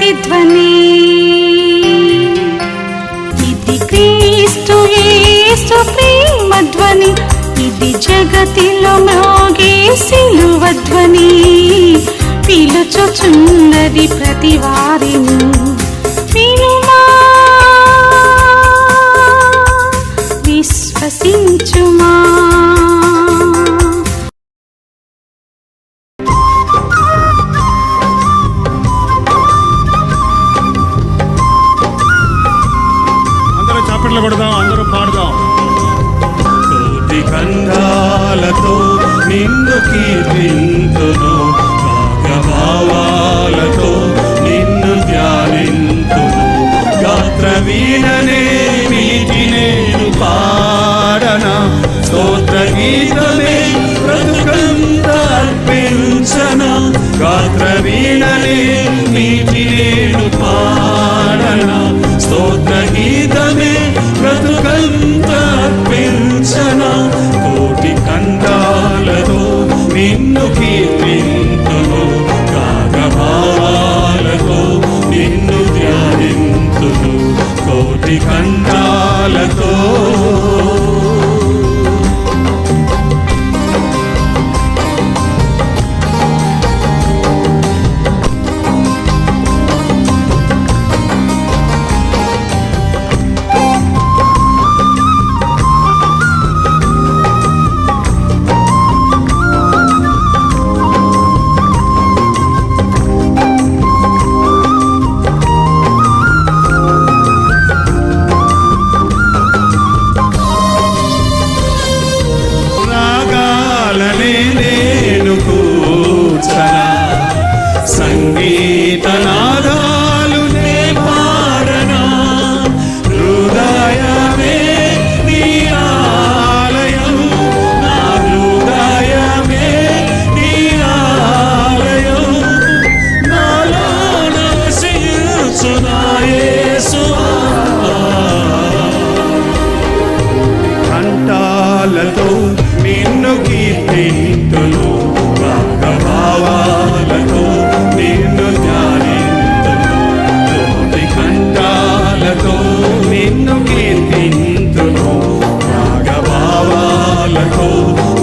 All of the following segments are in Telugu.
ప్రతిధ్వని. ఇది క్రీస్తు యేసు ప్రేమ ధ్వని, ఇది జగతిలో మ్రోగే సిలువ ధ్వని. పిలుచుచున్నది ప్రతి వారిని, వినుమా విశ్వసించుమా. అందరూ చప్పట్లు కొడదాం, అందరూ పాడదాం. కోటి కండాలతో నిన్ను కీర్తింతును, భావాలతో నిన్ను ధ్యానింతును. గాత్ర వీణనే వీటి నేను పాడనా, స్తోత్ర గీతమే బ్రతుకంతా అర్పించనా. గాత్ర వీణనే వీటి నేను పాడనా, స్తోత్ర గీతమే బ్రతుకంతా అర్పించనా. కోటి కండాలతో నిన్ను కీర్తింతును, భావాలతో నిన్ను ధ్యానింతును. కోటి కంఠాలతో నేను కూర్చనా, సంగీతనాదాలు నే పాడనా. హృదయమే నీ ఆలయం, నా హృదయమే నీ ఆలయం. నాలో నివసించు నా యేసువా. కంఠాలతో నిన్ను కీర్తింతును, భావాలతో నిన్ను ధ్యానింతును. కోటి కంఠాలతో నిన్ను కీర్తింతును, భావాలతో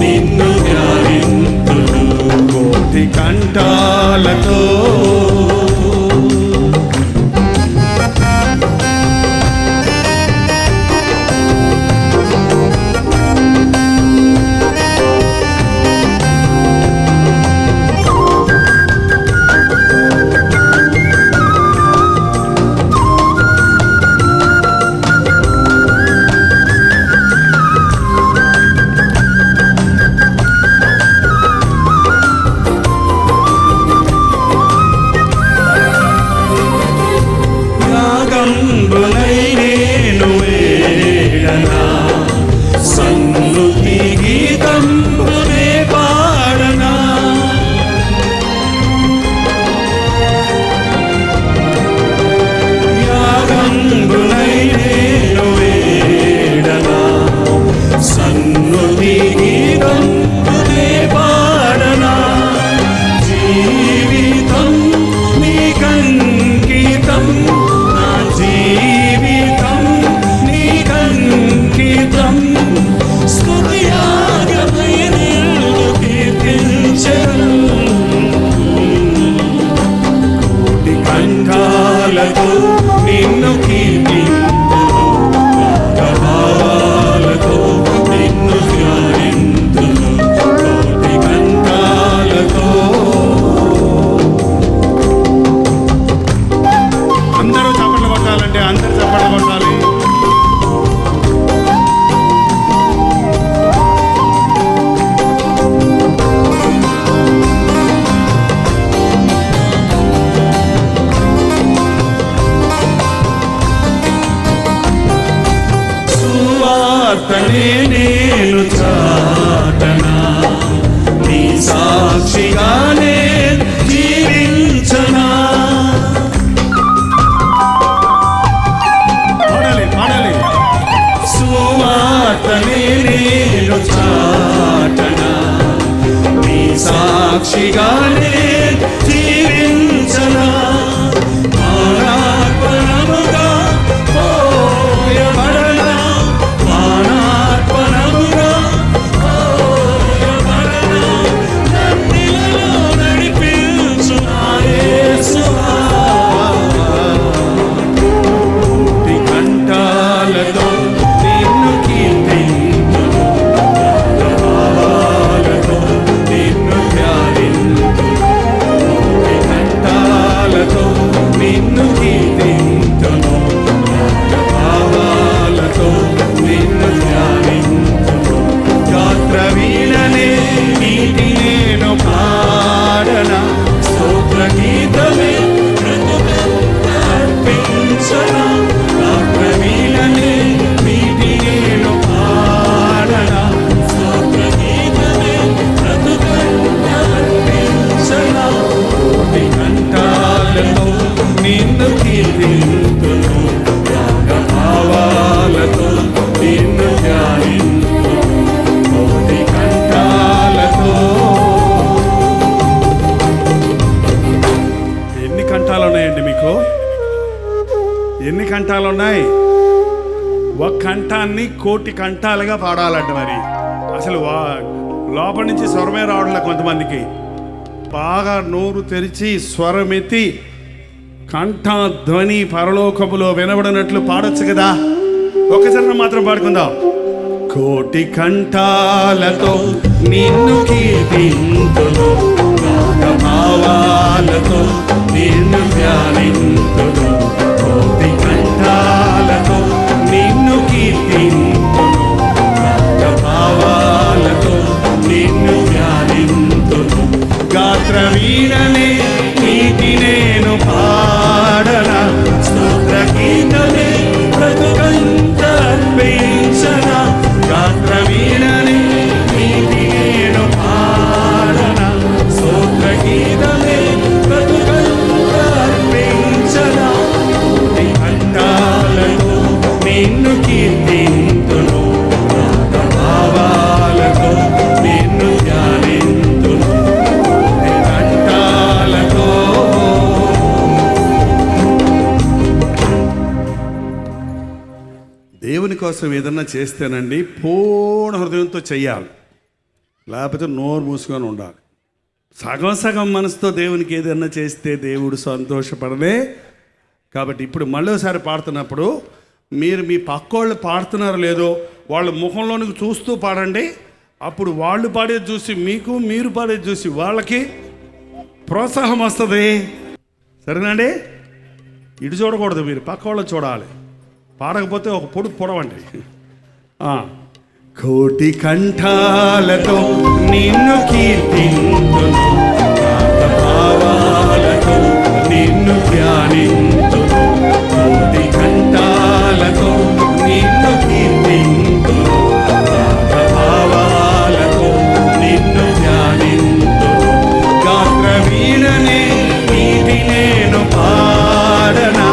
నిన్ను ధ్యానింతును. కోటి కంఠాలతో నేను వేడనా, సన్నుతి గీతంబునే పాడనా. యాగంబునై నేను వేడనా, సన్నుతి గీతంబునే పాడనా. జీవితం నీకంకితం, జీవితం నీకంకితం. స్తుతియాగమై నిన్ను కీర్తించెదను. కోటి కంఠాలతో నిన్ను కీర్తింతును, భావాలతో నిన్ను ధ్యానింతును. కోటి కంఠాలతో. అందరూ చప్పట్లు కొట్టాలంటే అందరూ చప్పట్లు కొట్టాలి. సువార్తనే నేను చాటనా, నీ సాక్షిగానే జీవించనా. సువార్తనే నేను చాటనా, నీ సాక్షిగానే జీవించనా. గీతమే బ్రతుకంతా అర్పించనా, గాత్ర వీణనే మీటి నేను పాడనా, స్తోత్ర గీతమే బ్రతుకంతా అర్పించనా, కోటి కంఠాలతో నిన్ను కీర్తింతును, భావాలతో నిన్ను ధ్యానింతును, కోటి కంఠాలతో. ఎన్ని కంఠాలు ఉన్నాయండి మీకు? ఎన్ని కంఠాలు ఉన్నాయి? ఒక కంఠాన్ని కోటి కంఠాలుగా పాడాలంట. మరి అసలు లోపల నుంచి స్వరమే రావడంలో కొంతమందికి బాగా నోరు తెరిచి స్వరమెత్తి కంఠధ్వని పరలోకములో వినబడినట్లు పాడొచ్చు కదా. ఒక చరణం మాత్రం పాడుకుందాం. కోటి కంఠాలతో నిన్ను కీర్తింతును, భావాలతో నిన్ను ధ్యానింతును, కోటి కంఠాలతో నిన్ను కీర్తింతును, భావాలతో నిన్ను ధ్యానింతును, గాత్ర వీణనే నీటి నేను పాడనా, స్తోత్ర గీతమే బ్రతుకంతా అర్పించనా, గాత్ర వీణనే నీటి నేను పాడనా, స్తోత్ర గీతమే బ్రతుకంతా అర్పించనా, కోటి కంఠాలతో నిన్ను కీర్తింతును, భావాలతో నిన్ను ధ్యానింతును, కోటి కంఠాలతో. దేవుని కోసం ఏదన్నా చేస్తేనండి పూర్ణ హృదయంతో చెయ్యాలి, లేకపోతే నోరు మూసుకొని ఉండాలి. సగం సగం మనసుతో దేవునికి ఏదన్నా చేస్తే దేవుడు సంతోషపడలే. కాబట్టి ఇప్పుడు మళ్ళీసారి పాడుతున్నప్పుడు మీరు మీ పక్కోళ్ళు పాడుతున్నారో లేదో వాళ్ళ ముఖంలోనికి చూస్తూ పాడండి. అప్పుడు వాళ్ళు పాడేది చూసి మీకు, మీరు పాడేది చూసి వాళ్ళకి ప్రోత్సాహం వస్తుంది. సరేనండి? ఇటు చూడకూడదు, మీరు పక్క వాళ్ళని చూడాలి. పాడకపోతే ఒక పొడు పొడవండి. కోటి కంఠాలతో నిన్ను కీర్తింతును, భావాలతో నిన్ను ధ్యానింతును, కోటి కంఠాలతో నిన్ను కీర్తింతును, భావాలతో నిన్ను ధ్యానింతును, గాత్ర వీణనే నీటి నేను పాడనా,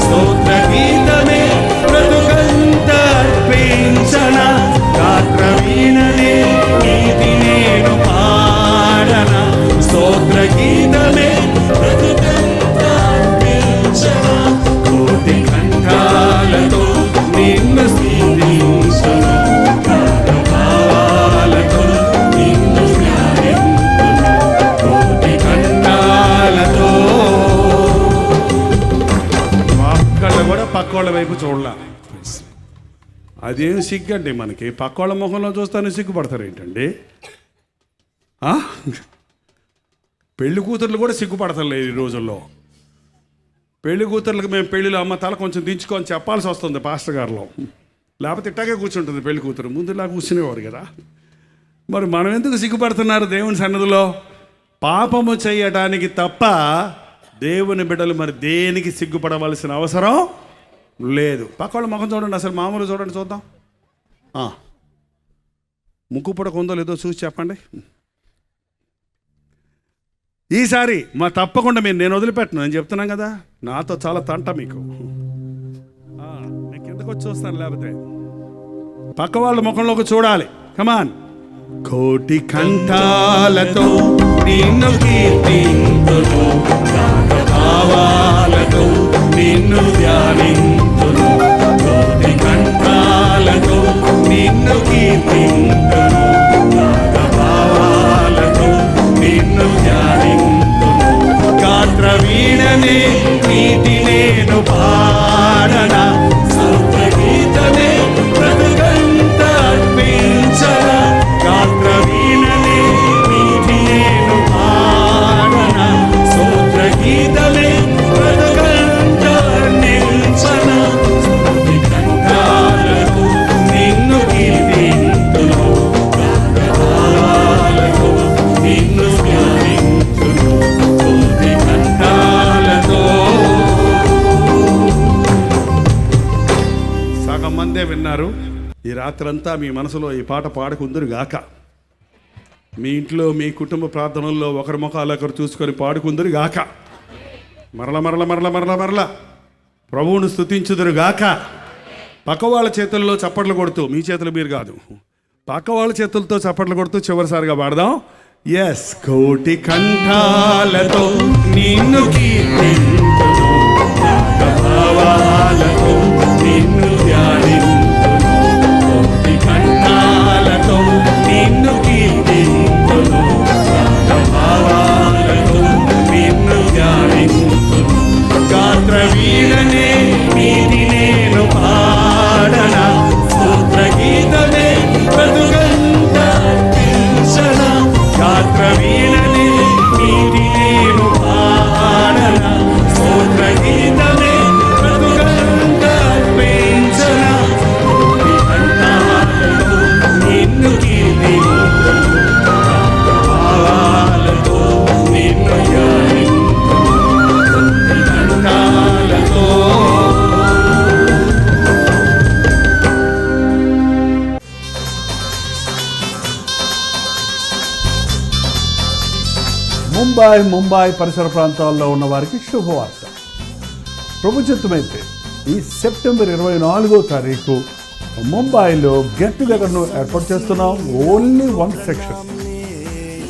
స్తోత్ర గీతమే బ్రతుకంతా అర్పించనా, గాత్ర వీణనే నీటి నేను పాడనా, స్తోత్ర గీతమే బ్రతుకంతా అర్పించనా, కోటి కంఠాలతో నిన్ను స్తుతించును, భావాలతో నిన్ను ధ్యానింతును, కోటి కంఠాలతో. ఒక్కళ్ళు కూడా పక్కోళ్ళ వైపు చూడాల. అదేం సిగ్గండి మనకి. పక్కోళ్ళ ముఖంలో చూస్తానే సిగ్గుపడతారు ఏంటండి? పెళ్లి కూతుర్లు కూడా సిగ్గుపడతలేదు ఈ రోజుల్లో. పెళ్లి కూతుర్లకు మేము పెళ్ళిలో అమ్మ తల కొంచెం దించుకొని చెప్పాల్సి వస్తుంది పాస్టర్ గారిలో, లేకపోతే ఇట్టాగే కూర్చుంటుంది పెళ్లి కూతురు. ముందులా కూర్చునేవారు కదా. మరి మనం ఎందుకు సిగ్గుపడుతున్నారు దేవుని సన్నిధిలో? పాపము చేయడానికి తప్ప దేవుని బిడ్డలు మరి దేనికి సిగ్గుపడవలసిన అవసరం లేదు. పక్కవాళ్ళ ముఖం చూడండి, అసలు మామూలు చూడండి, చూద్దాం. ముక్కు పుడకుందో లేదో చూసి చెప్పండి. ఈసారి మా తప్పకుండా మీరు, నేను వదిలిపెట్టను, నేను చెప్తున్నాను కదా, నాతో చాలా తంట మీకు. నేను కిందకు వచ్చి చూస్తాను, లేకపోతే పక్క వాళ్ళ ముఖంలోకి చూడాలి. కమాన్. కోటి కంఠాలతో నిన్ను కీర్తింతును, భావాలతో నిన్ను ధ్యానింతును, కోటి కంఠాలతో నిన్ను కీర్తింతును, భావాలతో నిన్ను ధ్యానింతును, గాత్ర వీణనే నీటి నేను పాడనా, స్తోత్ర గీతమే బ్రతుకంతా అర్పించనా, గాత్ర వీణనే నీటి నేను పాడనా, విన్నారు. ఈ రాత్రంతా మీ మనసులో ఈ పాట పాడుకుందరు గాక. మీ ఇంట్లో మీ కుటుంబ ప్రార్థనల్లో ఒకరి ముఖాలు ఒకరు చూసుకొని పాడుకుందరు గాక. మరల ప్రభువును స్తుతించుదురు గాక. పక్క వాళ్ళ చేతుల్లో చప్పట్లు కొడుతూ, మీ చేతులు మీరు కాదు, పక్క వాళ్ళ చేతులతో చప్పట్లు కొడుతూ చివరిసారిగా పాడదాం. ఎస్. కోటి కంఠాలతో నిన్ను కీర్తింతును, భావాలతో నిన్ను ధ్యానింతును, కోటి కంఠాలతో నిన్ను కీర్తింతును, భావాలతో నిన్ను ధ్యానింతును. గాత్ర వీణనే నీతి నేను పాడన, స్తోత్ర గీతమే బ్రతుకంత అర్పించన. గాత్ర వీణనే నీతి నేను పాడన, స్తోత్ర గీతమే బ్రతుకంత అర్పించన. కోటి కంఠాలతో నిన్ను కీర్తింతును, భావాలతో నిన్ను ధ్యానింతును, కోటి కంఠాలతో. ముంబై పరిసర ప్రాంతాల్లో ఉన్న వారికి శుభవార్త. ప్రభు చిత్తమైతే ఈ సెప్టెంబర్ 24వ తారీఖు ముంబైలో గెట్ టుగెదర్ను ఏర్పాటు చేస్తున్నాం. Only 1 section.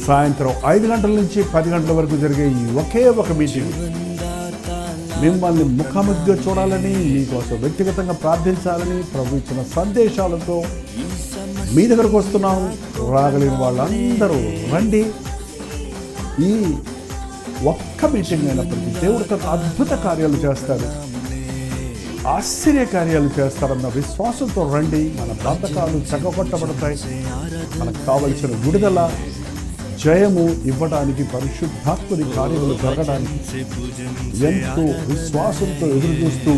సాయంత్రం 5 గంటల నుంచి 10 గంటల వరకు జరిగే ఈ ఒకే ఒక మీటింగ్ మిమ్మల్ని ముఖాముఖిగా చూడాలని, మీకోసం వ్యక్తిగతంగా ప్రార్థించాలని ప్రభు ఇచ్చిన సందేశాలతో మీ దగ్గరకు వస్తున్నాం. రాగలిగిన వాళ్ళందరూ రండి. ఈ ఒక్క మీటింగ్ అయినప్పటికీ దేవుడు తన అద్భుత కార్యాలు చేస్తాడు, ఆశ్చర్య కార్యాలు చేస్తారన్న విశ్వాసంతో రండి. మన బంధకాలు చక్కగొట్టబడతాయి. మనకు కావలసిన విడుదల, జయము ఇవ్వడానికి, పరిశుద్ధాత్మని కార్యములు జరగడానికి ఎంతో విశ్వాసంతో ఎదురు చూస్తూ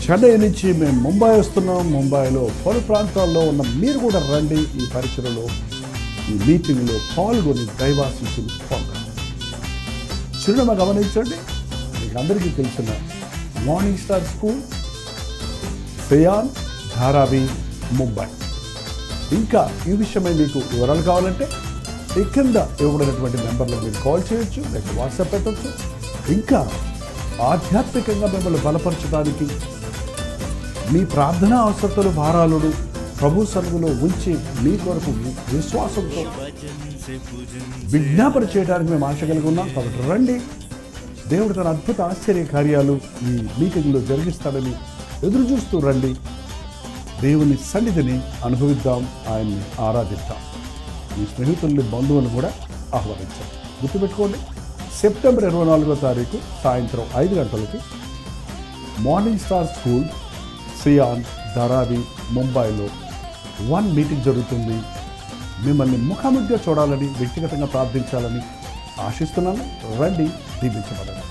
చెన్నై నుంచి మేము ముంబై వస్తున్నాం. ముంబైలో పలు ప్రాంతాల్లో ఉన్న మీరు కూడా రండి. ఈ పరిచయలో, ఈ మీటింగ్లో పాల్గొని దైవాశీస్సులు పొందాలి. చిరునామా గమనించండి. మీకు అందరికీ తెలిసిన morning star school, cyan, Dharavi, Mumbai. ఇంకా ఈ విషయమై మీకు వివరాలు కావాలంటే ఈ కింద ఇవ్వబడినటువంటి నెంబర్లో మీరు కాల్ చేయొచ్చు, లేక వాట్సాప్ పెట్టవచ్చు. ఇంకా ఆధ్యాత్మికంగా మిమ్మల్ని బలపరచడానికి, మీ ప్రార్థనా అవసరతలు, భారాలను ప్రభు సన్నిధిలో ఉంచి మీ కొరకు విశ్వాసంతో విజ్ఞాపన చేయడానికి మేము ఆశ కలిగి ఉన్నాం. కాబట్టి రండి. దేవుడు తన అద్భుత ఆశ్చర్య కార్యాలు ఈ మీటింగ్లో జరిగిస్తాడని ఎదురు చూస్తూ రండి. దేవుని సన్నిధిని అనుభవిద్దాం, ఆయన్ని ఆరాధిద్దాం. మీ స్నేహితుల్ని, బంధువులను కూడా ఆహ్వానించాం. గుర్తుపెట్టుకోండి, సెప్టెంబర్ 24వ తారీఖు సాయంత్రం 5 గంటలకి morning star school, cyan, Dharavi, ముంబైలో 1 మీటింగ్ జరుగుతుంది. మిమ్మల్ని ముఖాముఖిగా చూడాలని, వ్యక్తిగతంగా ప్రార్థించాలని ఆశిస్తున్నాను. రండి, దీవించబడండి.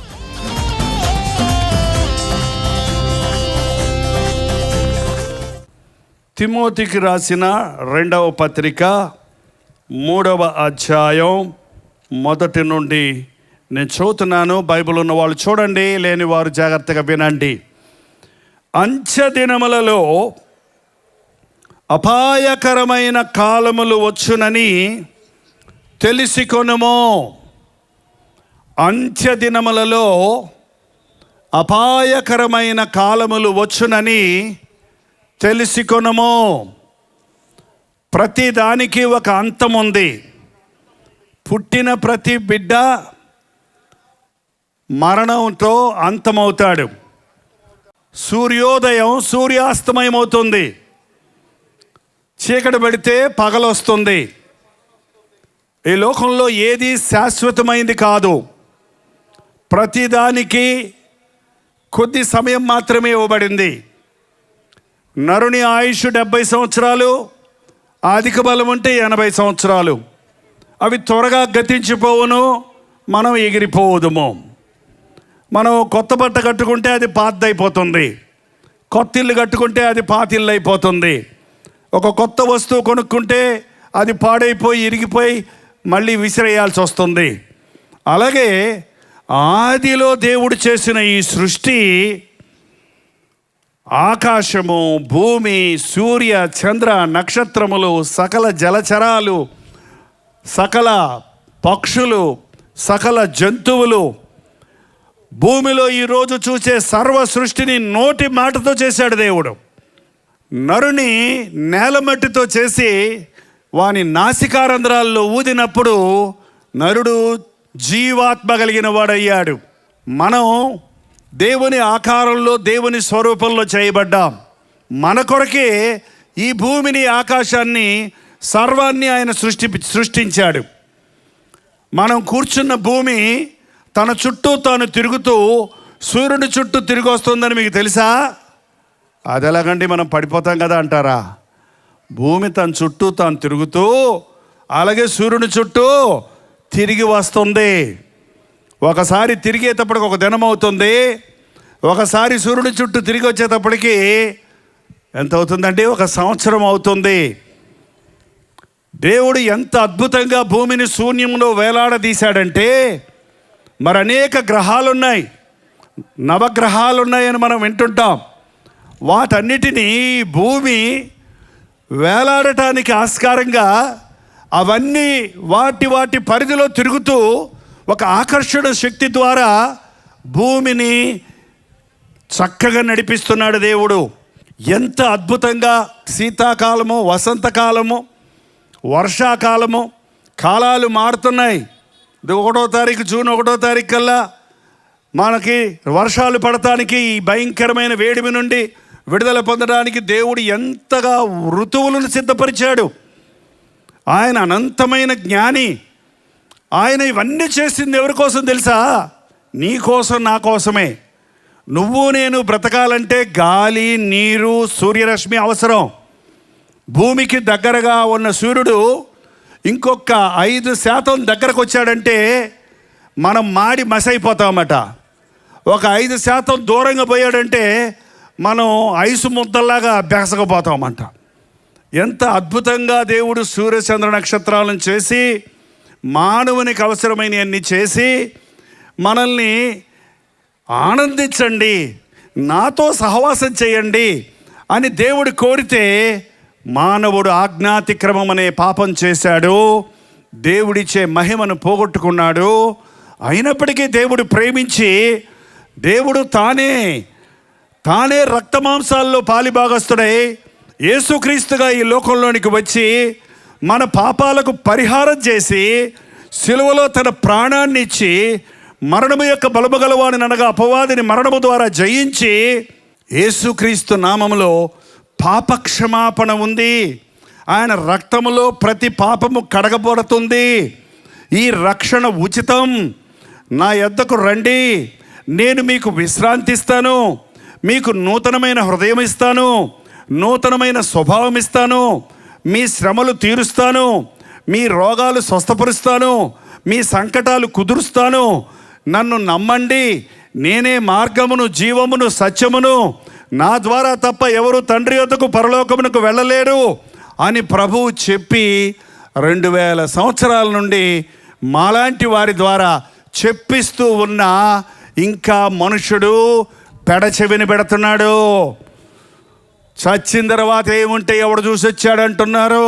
తిమోతికి రాసిన 2వ పత్రిక 3వ అధ్యాయం 1 నుండి నేను చదువుతున్నాను. బైబిల్ ఉన్న వాళ్ళు చూడండి, లేని వారు జాగ్రత్తగా వినండి. అంత్య దినములలో అపాయకరమైన కాలములు వచ్చునని తెలిసికొనుము. అంత్య దినములలో అపాయకరమైన కాలములు వచ్చునని తెలిసికొనుము. ప్రతి దానికి ఒక అంతం ఉంది. పుట్టిన ప్రతి బిడ్డ మరణంతో అంతమవుతాడు. సూర్యోదయం సూర్యాస్తమయమవుతుంది. చీకటి పడితే పగలొస్తుంది. ఈ లోకంలో ఏది శాశ్వతమైంది కాదు. ప్రతిదానికి కొద్ది సమయం మాత్రమే ఇవ్వబడింది. నరుని ఆయుష్ 70 సంవత్సరాలు, అధిక బలం ఉంటే 80 సంవత్సరాలు. అవి త్వరగా గతించిపోవును, మనం ఎగిరిపోవుదుము. మనం కొత్త బట్ట కట్టుకుంటే అది పాతదైపోతుంది. కొత్త ఇల్లు కట్టుకుంటే అది పాత ఇల్లు అయిపోతుంది. ఒక కొత్త వస్తువు కొనుక్కుంటే అది పాడైపోయి, ఇరిగిపోయి మళ్ళీ విసిరేయాల్సి వస్తుంది. అలాగే ఆదిలో దేవుడు చేసిన ఈ సృష్టి ఆకాశము, భూమి, సూర్య, చంద్ర, నక్షత్రములు, సకల జలచరాలు, సకల పక్షులు, సకల జంతువులు, భూమిలో ఈరోజు చూసే సర్వ సృష్టిని నోటి మాటతో చేశాడు దేవుడు. నరుని నేలమట్టితో చేసి వాని నాసికారంధ్రాల్లో ఊదినప్పుడు నరుడు జీవాత్మ కలిగిన వాడయ్యాడు. మనం దేవుని ఆకారంలో, దేవుని స్వరూపంలో చేయబడ్డాం. మన కొరకే ఈ భూమిని, ఆకాశాన్ని, సర్వాన్ని ఆయన సృష్టించాడు. మనం కూర్చున్న భూమి తన చుట్టూ తాను తిరుగుతూ సూర్యుడి చుట్టూ తిరిగి వస్తుందని మీకు తెలుసా? అది ఎలాగండి, మనం పడిపోతాం కదా అంటారా? భూమి తన చుట్టూ తాను తిరుగుతూ అలాగే సూర్యుని చుట్టూ తిరిగి వస్తుంది. ఒకసారి తిరిగేటప్పటికి ఒక దినం అవుతుంది, ఒకసారి సూర్యుని చుట్టూ తిరిగి వచ్చేటప్పటికి ఎంత అవుతుందండి? ఒక సంవత్సరం అవుతుంది. దేవుడు ఎంత అద్భుతంగా భూమిని శూన్యంలో వేలాడదీశాడంటే, మరి అనేక గ్రహాలున్నాయి, నవగ్రహాలున్నాయని మనం వింటుంటాం. వాటన్నిటినీ భూమి వేలాడటానికి ఆస్కారంగా అవన్నీ వాటి పరిధిలో తిరుగుతూ ఒక ఆకర్షణ శక్తి ద్వారా భూమిని చక్కగా నడిపిస్తున్నాడు దేవుడు. ఎంత అద్భుతంగా శీతాకాలము, వసంతకాలము, వర్షాకాలము, కాలాలు మారుతున్నాయి. 1వ తారీఖు, జూన్ 1వ తారీఖు కల్లా మనకి వర్షాలు పడటానికి, ఈ భయంకరమైన వేడిమి నుండి విడుదల పొందడానికి దేవుడు ఎంతగా ఋతువులను సిద్ధపరిచాడు. ఆయన అనంతమైన జ్ఞాని. ఆయన ఇవన్నీ చేసింది ఎవరి కోసం తెలుసా? నీ కోసం, నా కోసమే. నువ్వు నేను బ్రతకాలంటే గాలి, నీరు, సూర్యరశ్మి అవసరం. భూమికి దగ్గరగా ఉన్న సూర్యుడు ఇంకొక 5% దగ్గరకు వచ్చాడంటే మనం మాడి మసైపోతామట. ఒక 5% దూరంగా పోయాడంటే మనం ఐసు ముద్దల్లాగా బెసకపోతామంట. ఎంత అద్భుతంగా దేవుడు సూర్యచంద్ర నక్షత్రాలను చేసి, మానవునికి అవసరమైనవన్నీ చేసి, మనల్ని ఆనందించండి, నాతో సహవాసం చేయండి అని దేవుడు కోరితే, మానవుడు ఆజ్ఞాతిక్రమం అనే పాపం చేశాడు. దేవుడిచ్చే మహిమను పోగొట్టుకున్నాడు. అయినప్పటికీ దేవుడు ప్రేమించి, దేవుడు తానే రక్తమాంసాల్లో పాలిభాగస్తుడై యేసుక్రీస్తుగా ఈ లోకంలోనికి వచ్చి మన పాపాలకు పరిహారం చేసి సిలువలో తన ప్రాణాన్ని ఇచ్చి, మరణము యొక్క బలము గలవాడిని అనగా అపవాదిని మరణము ద్వారా జయించి, యేసుక్రీస్తు నామములో పాపక్షమాపణ ఉంది. ఆయన రక్తములో ప్రతి పాపము కడగబడుతుంది. ఈ రక్షణ ఉచితం. నా యొద్దకు రండి, నేను మీకు విశ్రాంతి ఇస్తాను, మీకు నూతనమైన హృదయం ఇస్తాను, నూతనమైన స్వభావం ఇస్తాను, మీ శ్రమలు తీరుస్తాను, మీ రోగాలు స్వస్థపరుస్తాను, మీ సంకటాలు కుదురుస్తాను. నన్ను నమ్మండి, నేనే మార్గమును, జీవమును, సత్యమును, నా ద్వారా తప్ప ఎవరు తండ్రి యొద్దకు పరలోకమునకు వెళ్ళలేరు అని ప్రభువు చెప్పి 2000 సంవత్సరాల నుండి మాలాంటి వారి ద్వారా చెప్పిస్తూ ఉన్న ఇంకా మనుషుడు పెడచెవిని పెడుతున్నాడు. చచ్చిన తర్వాత ఏముంటే ఎవడు చూసి వచ్చాడంటున్నారు.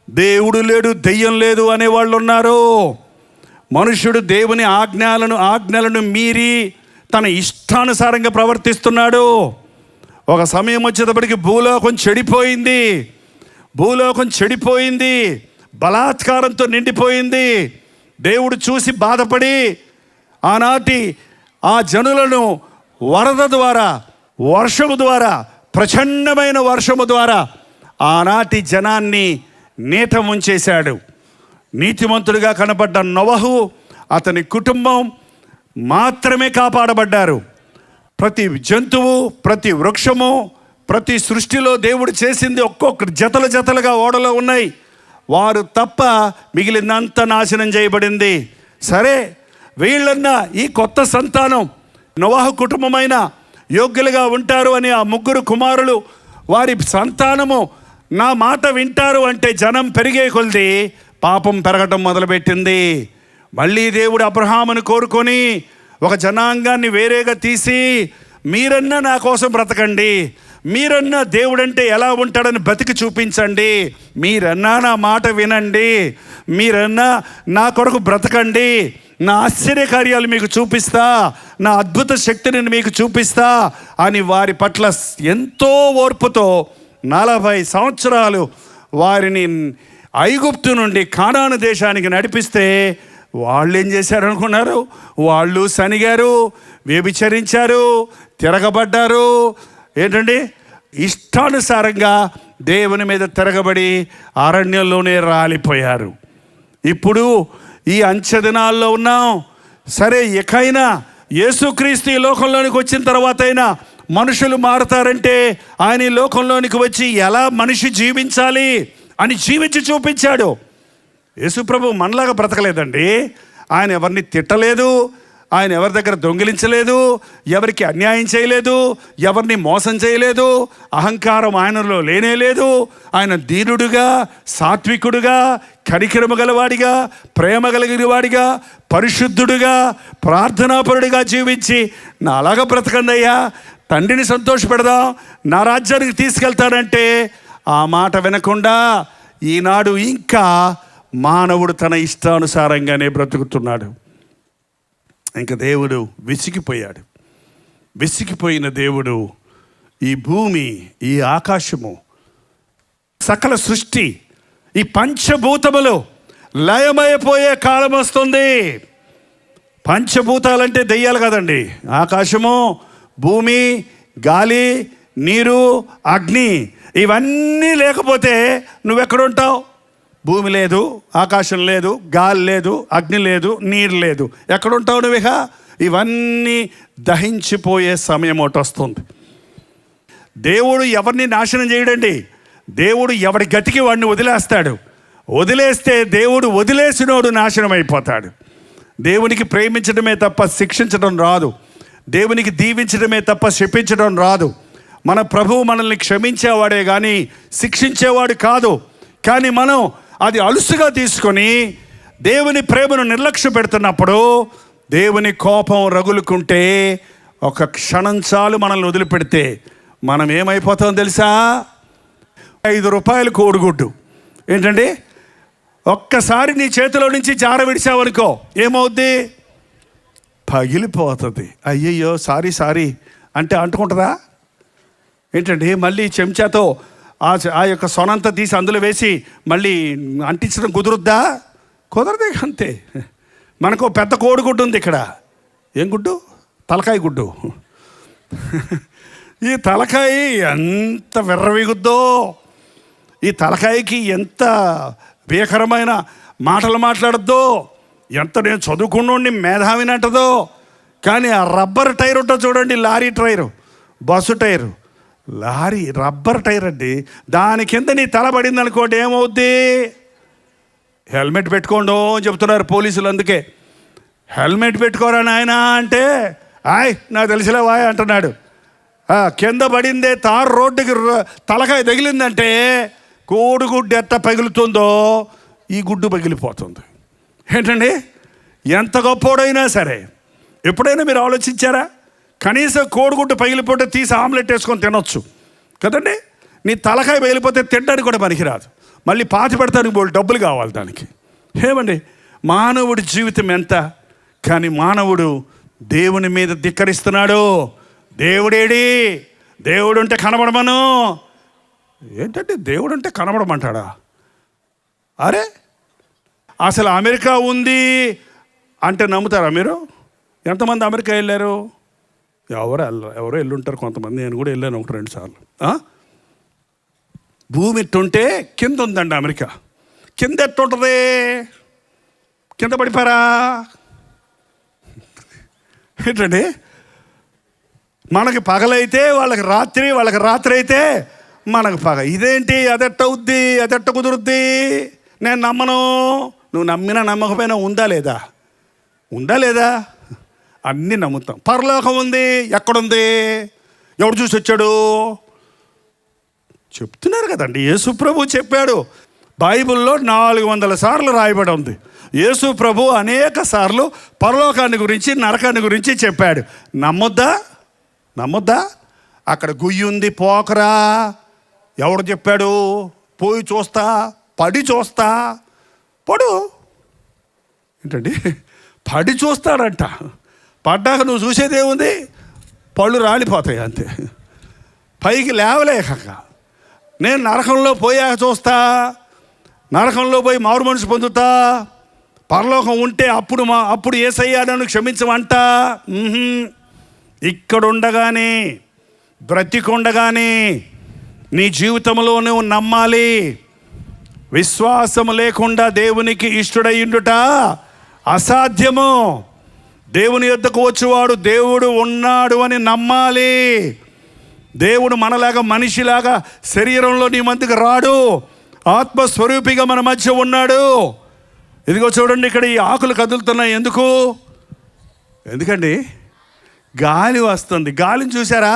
దేవుడు లేడు, దెయ్యం లేదు అనేవాళ్ళు ఉన్నారు. మనుషుడు దేవుని ఆజ్ఞలను మీరి తన ఇష్టానుసారంగా ప్రవర్తిస్తున్నాడు. ఒక సమయం వచ్చేటప్పటికి భూలోకం చెడిపోయింది, బలాత్కారంతో నిండిపోయింది. దేవుడు చూసి బాధపడి ఆనాటి ఆ జనులను వరద ద్వారా, వర్షము ద్వారా, ప్రచండమైన వర్షము ద్వారా ఆనాటి జనాన్ని నీట ముంచేశాడు. నీతిమంతుడిగా కనబడ్డ నోవహు, అతని కుటుంబం మాత్రమే కాపాడబడ్డారు. ప్రతి జంతువు, ప్రతి వృక్షము, ప్రతి సృష్టిలో దేవుడు చేసింది ఒక్కొక్క జతలుగా ఓడలో ఉన్నాయి. వారు తప్ప మిగిలినంత నాశనం చేయబడింది. సరే, వీళ్ళన్నా ఈ కొత్త సంతానం నోవహు కుటుంబమైన యోగ్యులుగా ఉంటారు అని ఆ 3 కుమారులు, వారి సంతానము నా మాట వింటారు అంటే జనం పెరిగే కొలది పాపం పెరగటం మొదలుపెట్టింది. మళ్ళీ దేవుడు అబ్రహామును కోరుకొని ఒక జనాంగాన్ని వేరేగా తీసి మీరన్నా నా కోసం బ్రతకండి, మీరన్నా దేవుడంటే ఎలా ఉంటాడని బతికి చూపించండి, మీరన్నా నా మాట వినండి, మీరన్నా నా కొరకు బ్రతకండి, నా ఆశ్చర్యకార్యాలు మీకు చూపిస్తా, నా అద్భుత శక్తిని మీకు చూపిస్తా అని వారి పట్ల ఎంతో ఓర్పుతో 40 సంవత్సరాలు వారిని ఐగుప్తు నుండి కానాను దేశానికి నడిపిస్తే వాళ్ళు ఏం చేశారు అనుకున్నారు? వాళ్ళు సనిగారు, వ్యభిచరించారు, తిరగబడ్డారు. ఏంటండి? ఇష్టానుసారంగా దేవుని మీద తిరగబడి అరణ్యంలోనే రాలిపోయారు. ఇప్పుడు ఈ అంచె దినాల్లో ఉన్నాం. సరే, ఇకైనా యేసుక్రీస్తు ఈ లోకంలోనికి వచ్చిన తర్వాత అయినా మనుషులు మారుతారంటే ఆయన ఈ లోకంలోనికి వచ్చి ఎలా మనిషి జీవించాలి అని జీవించి చూపించాడు. యేసుప్రభు మనలాగా బ్రతకలేదండి. ఆయన ఎవరిని తిట్టలేదు, ఆయన ఎవరి దగ్గర దొంగిలించలేదు, ఎవరికి అన్యాయం చేయలేదు, ఎవరిని మోసం చేయలేదు, అహంకారం ఆయనలో లేనేలేదు. ఆయన దీనుడుగా, సాత్వికుడుగా, కనికరము గలవాడిగా, ప్రేమ కలిగిన వాడిగా, పరిశుద్ధుడుగా, ప్రార్థనాపరుడిగా జీవించి నా అలాగా బ్రతకండి అయ్యా, తండ్రిని సంతోషపెడదాం, నా రాజ్యానికి తీసుకెళ్తానంటే ఆ మాట వినకుండా ఈనాడు ఇంకా మానవుడు తన ఇష్టానుసారంగానే బ్రతుకుతున్నాడు. ఇంకా దేవుడు విసిగిపోయాడు. విసిగిపోయిన దేవుడు ఈ భూమి, ఈ ఆకాశము, సకల సృష్టి, ఈ పంచభూతములు లయమైపోయే కాలం వస్తుంది. పంచభూతాలంటే దెయ్యాలు కదండి. ఆకాశము, భూమి, గాలి, నీరు, అగ్ని, ఇవన్నీ లేకపోతే నువ్వెక్కడుంటావు? భూమి లేదు, ఆకాశం లేదు, గాలి లేదు, అగ్ని లేదు, నీరు లేదు, ఎక్కడుంటావు నువ్వు? ఇక ఇవన్నీ దహించిపోయే సమయం ఒకటి వస్తుంది. దేవుడు ఎవరిని నాశనం చేయడండి. దేవుడు ఎవడి గతికి వాడిని వదిలేస్తాడు. వదిలేస్తే దేవుడు వదిలేసినోడు నాశనం అయిపోతాడు. దేవునికి ప్రేమించడమే తప్ప శిక్షించడం రాదు. దేవునికి దీవించడమే తప్ప శపించడం రాదు. మన ప్రభువు మనల్ని క్షమించేవాడే కానీ శిక్షించేవాడు కాదు. కానీ మనం అది అలుసుగా తీసుకొని దేవుని ప్రేమను నిర్లక్ష్య పెడుతున్నప్పుడు దేవుని కోపం రగులుకుంటే ఒక క్షణం చాలు మనల్ని వదిలిపెడితే మనం ఏమైపోతాం తెలుసా? 5 రూపాయలు కోడిగుడ్డు ఏంటండి, ఒక్కసారి నీ చేతిలో నుంచి జార విడిచావనుకో ఏమవుద్ది? పగిలిపోతుంది. అయ్యయ్యో సారీ అంటే అంటుకుంటుందా ఏంటండి? మళ్ళీ చెంచాతో ఆ యొక్క సొనంతా తీసి అందులో వేసి మళ్ళీ అంటించడం కుదురుద్దా? కుదరదే. అంతే. మనకు పెద్ద కోడిగుడ్డు ఉంది ఇక్కడ. ఏం గుడ్డు? తలకాయ గుడ్డు. ఈ తలకాయ ఎంత విర్రవీగుద్దో, ఈ తలకాయకి ఎంత భీకరమైన మాటలు మాట్లాడద్దో, ఎంత నేను చదువుకున్నోడిని మేధావినట్టదో. కానీ ఆ రబ్బర్ టైర్ ఉంటుంది చూడండి, lorry tyre, bus tyre, lorry rubber tyre అండి. దాని కింద నీ తల పడింది అనుకోండి ఏమవుద్ది? హెల్మెట్ పెట్టుకోండి అని చెప్తున్నారు పోలీసులు. అందుకే హెల్మెట్ పెట్టుకోరా నాయన అంటే నాకు తెలిసిలేవా అంటున్నాడు. కింద పడిందే తారు రోడ్డుకి తలకాయ తగిలిందంటే కోడిగుడ్డు ఎట్ట పగులుతుందో ఈ గుడ్డు పగిలిపోతుంది. ఏంటండి? ఎంత గొప్పోడైనా సరే ఎప్పుడైనా మీరు ఆలోచించారా? కనీసం కోడిగుడ్డు పగిలిపోతే తీసి ఆమ్లెట్ వేసుకొని తినొచ్చు కదండి. నీ తలకాయ పగిలిపోతే తినడానికి కూడా పనికిరాదు. మళ్ళీ పాతి పెడతానికి బోల్ డబ్బులు కావాలి దానికి. ఏమండి, మానవుడి జీవితం ఎంత? కానీ మానవుడు దేవుని మీద ధిక్కరిస్తున్నాడు. దేవుడేడి? దేవుడు ఉంటే కనబడమను. ఏంటంటే దేవుడు ఉంటే కనబడమంటాడా? అరే అసలు అమెరికా ఉంది అంటే నమ్ముతారా మీరు? ఎంతమంది అమెరికా వెళ్ళారు? ఎవరో వెళ్ళుంటారు కొంతమంది. నేను కూడా వెళ్ళాను 1-2 సార్లు. భూమి ఎట్టుంటే కింద ఉందండి అమెరికా. కింద ఎట్టుంటుంది? కింద పడిపోరా ఏంటండి? మనకి పగలైతే వాళ్ళకి రాత్రి, వాళ్ళకి రాత్రి అయితే మనకు పగ. ఇదేంటి? అదెట్ట అవుద్ది, అదెట్ట కుదురుద్ది? నేను నమ్మను. నువ్వు నమ్మినా నమ్మకపోయినా ఉందా లేదా? ఉందా లేదా? అన్నీ నమ్ముతాం. పరలోకం ఉంది, ఎక్కడుంది? ఎవడు చూసి వచ్చాడు? చెప్తున్నారు కదండి, యేసు ప్రభు చెప్పాడు. బైబిల్లో 400 సార్లు రాయబడి ఉంది. యేసు ప్రభు అనేక సార్లు పరలోకాన్ని గురించి, నరకాన్ని గురించి చెప్పాడు. నమ్మొద్దా? నమ్మొద్దా? అక్కడ గుయ్యి ఉంది పోకరా, ఎవడు చెప్పాడు? పోయి చూస్తా, పడి చూస్తా. పడు ఏంటండి, పడి చూస్తాడంట. పడ్డాక నువ్వు చూసేదేముంది? పళ్ళు రాలిపోతాయి అంతే, పైకి లేవలేక. నేను నరకంలో పోయాక చూస్తా, నరకంలో పోయి మారు మనసు పొందుతా, పరలోకం ఉంటే అప్పుడు యేసయ్యా నన్ను క్షమించమంట. ఇక్కడుండగానే, బ్రతికుండగానే నీ జీవితంలో నువ్వు నమ్మాలి. విశ్వాసం లేకుండా దేవునికి ఇష్టడయ్యుండుట అసాధ్యము. దేవుని యొద్దకు వచ్చేవాడు దేవుడు ఉన్నాడు అని నమ్మాలి. దేవుడు మనలాగా మనిషిలాగా శరీరంలో నీ మధ్యకు రాడు, ఆత్మస్వరూపిగా మన మధ్య ఉన్నాడు. ఇదిగో చూడండి, ఇక్కడ ఈ ఆకులు కదులుతున్నాయి. ఎందుకండి? గాలి వస్తుంది. గాలిని చూసారా?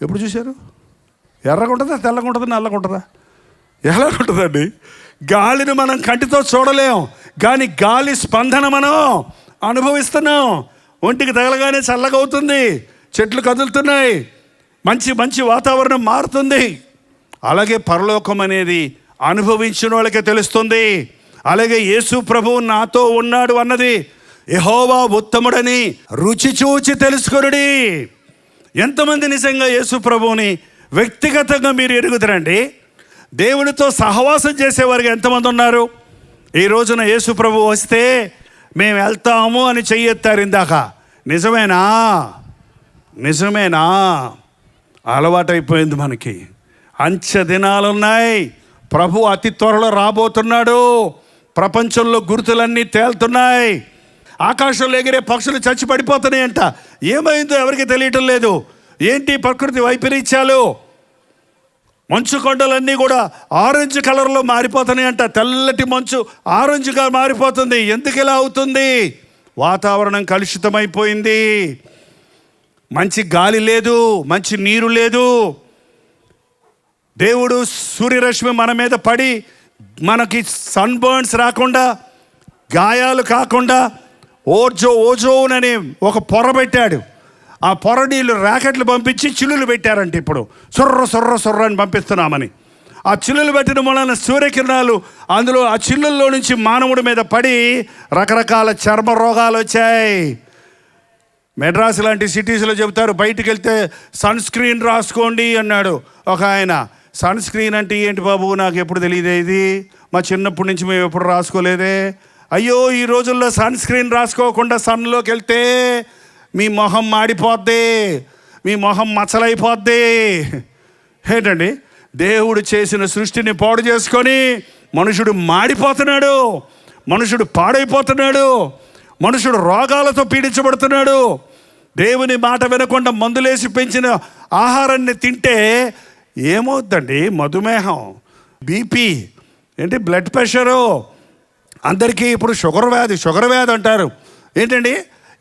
ఎప్పుడు చూశారు? ఎర్రగా ఉంటుందా, తెల్లగా ఉంటుందా, నల్లగా ఉంటుందా? ఎలాగ ఉంటుందండి? గాలిని మనం కంటితో చూడలేం, కానీ గాలి స్పందన మనం అనుభవిస్తున్నాం. ఒంటికి తగలగానే చల్లగా అవుతుంది, చెట్లు కదులుతున్నాయి, మంచి మంచి వాతావరణం మారుతుంది. అలాగే పరలోకం అనేది అనుభవించిన వాళ్ళకే తెలుస్తుంది. అలాగే యేసు ప్రభువు నాతో ఉన్నాడు అన్నది, యెహోవా ఉత్తముడని రుచి చూచి తెలుసుకొనుడి. ఎంతమంది నిజంగా యేసు ప్రభువుని వ్యక్తిగతంగా మీరు ఎరుగుతారండి? దేవునితో సహవాసం చేసేవారికి ఎంతమంది ఉన్నారు? ఈ రోజున యేసు ప్రభు వస్తే మేము వెళ్తాము అని చెయ్యెత్తారు ఇందాక. నిజమేనా? అలవాటైపోయింది మనకి. అంచె దినాలున్నాయి, ప్రభు అతి త్వరలో రాబోతున్నాడు. ప్రపంచంలో గుర్తులన్నీ తేలుతున్నాయి. ఆకాశంలో ఎగిరే పక్షులు చచ్చి పడిపోతున్నాయంట. ఏమైందో ఎవరికి తెలియటం లేదు. ఏంటి ప్రకృతి వైపరీత్యాలు? మంచు కొండలన్నీ కూడా ఆరెంజ్ కలర్లో మారిపోతున్నాయంట. తెల్లటి మంచు ఆరెంజ్గా మారిపోతుంది. ఎందుకు ఇలా అవుతుంది? వాతావరణం కలుషితమైపోయింది. మంచి గాలి లేదు, మంచి నీరు లేదు. దేవుడు సూర్యరశ్మి మన మీద పడి మనకి సన్బర్న్స్ రాకుండా, గాయాలు కాకుండా ఓజోన్ అనే ఒక పొర పెట్టాడు. ఆ పొర నీళ్ళు ర్యాకెట్లు పంపించి చిల్లులు పెట్టారంటే ఇప్పుడు సొర్ర అని పంపిస్తున్నామని. ఆ చిల్లులు పెట్టిన వలన సూర్యకిరణాలు అందులో ఆ చిల్లుల్లో నుంచి మానవుడి మీద పడి రకరకాల చర్మ రోగాలు వచ్చాయి. మెడ్రాస్ లాంటి సిటీస్లో చెబుతారు, బయటికి వెళ్తే సన్ స్క్రీన్ రాసుకోండి అన్నాడు ఒక ఆయన. సన్ స్క్రీన్ అంటే ఏంటి బాబు, నాకు ఎప్పుడు తెలియదే. ఇది మా చిన్నప్పటి నుంచి మేము ఎప్పుడు రాసుకోలేదే. అయ్యో, ఈ రోజుల్లో సన్ స్క్రీన్ రాసుకోకుండా సన్లోకి వెళ్తే మీ మొహం మాడిపోద్ది, మీ మొహం మచ్చలైపోద్ది. ఏంటండి? దేవుడు చేసిన సృష్టిని పాడు చేసుకొని మనుషుడు మాడిపోతున్నాడు, మనుషుడు పాడైపోతున్నాడు, మనుషుడు రోగాలతో పీడించబడుతున్నాడు. దేవుని మాట వినకుండా మందులేసి పెంచిన ఆహారాన్ని తింటే ఏమవుద్దండి? మధుమేహం, బీపీ, ఏంటి బ్లడ్ ప్రెషరు, అందరికీ ఇప్పుడు షుగర్ వ్యాధి అంటారు. ఏంటండి?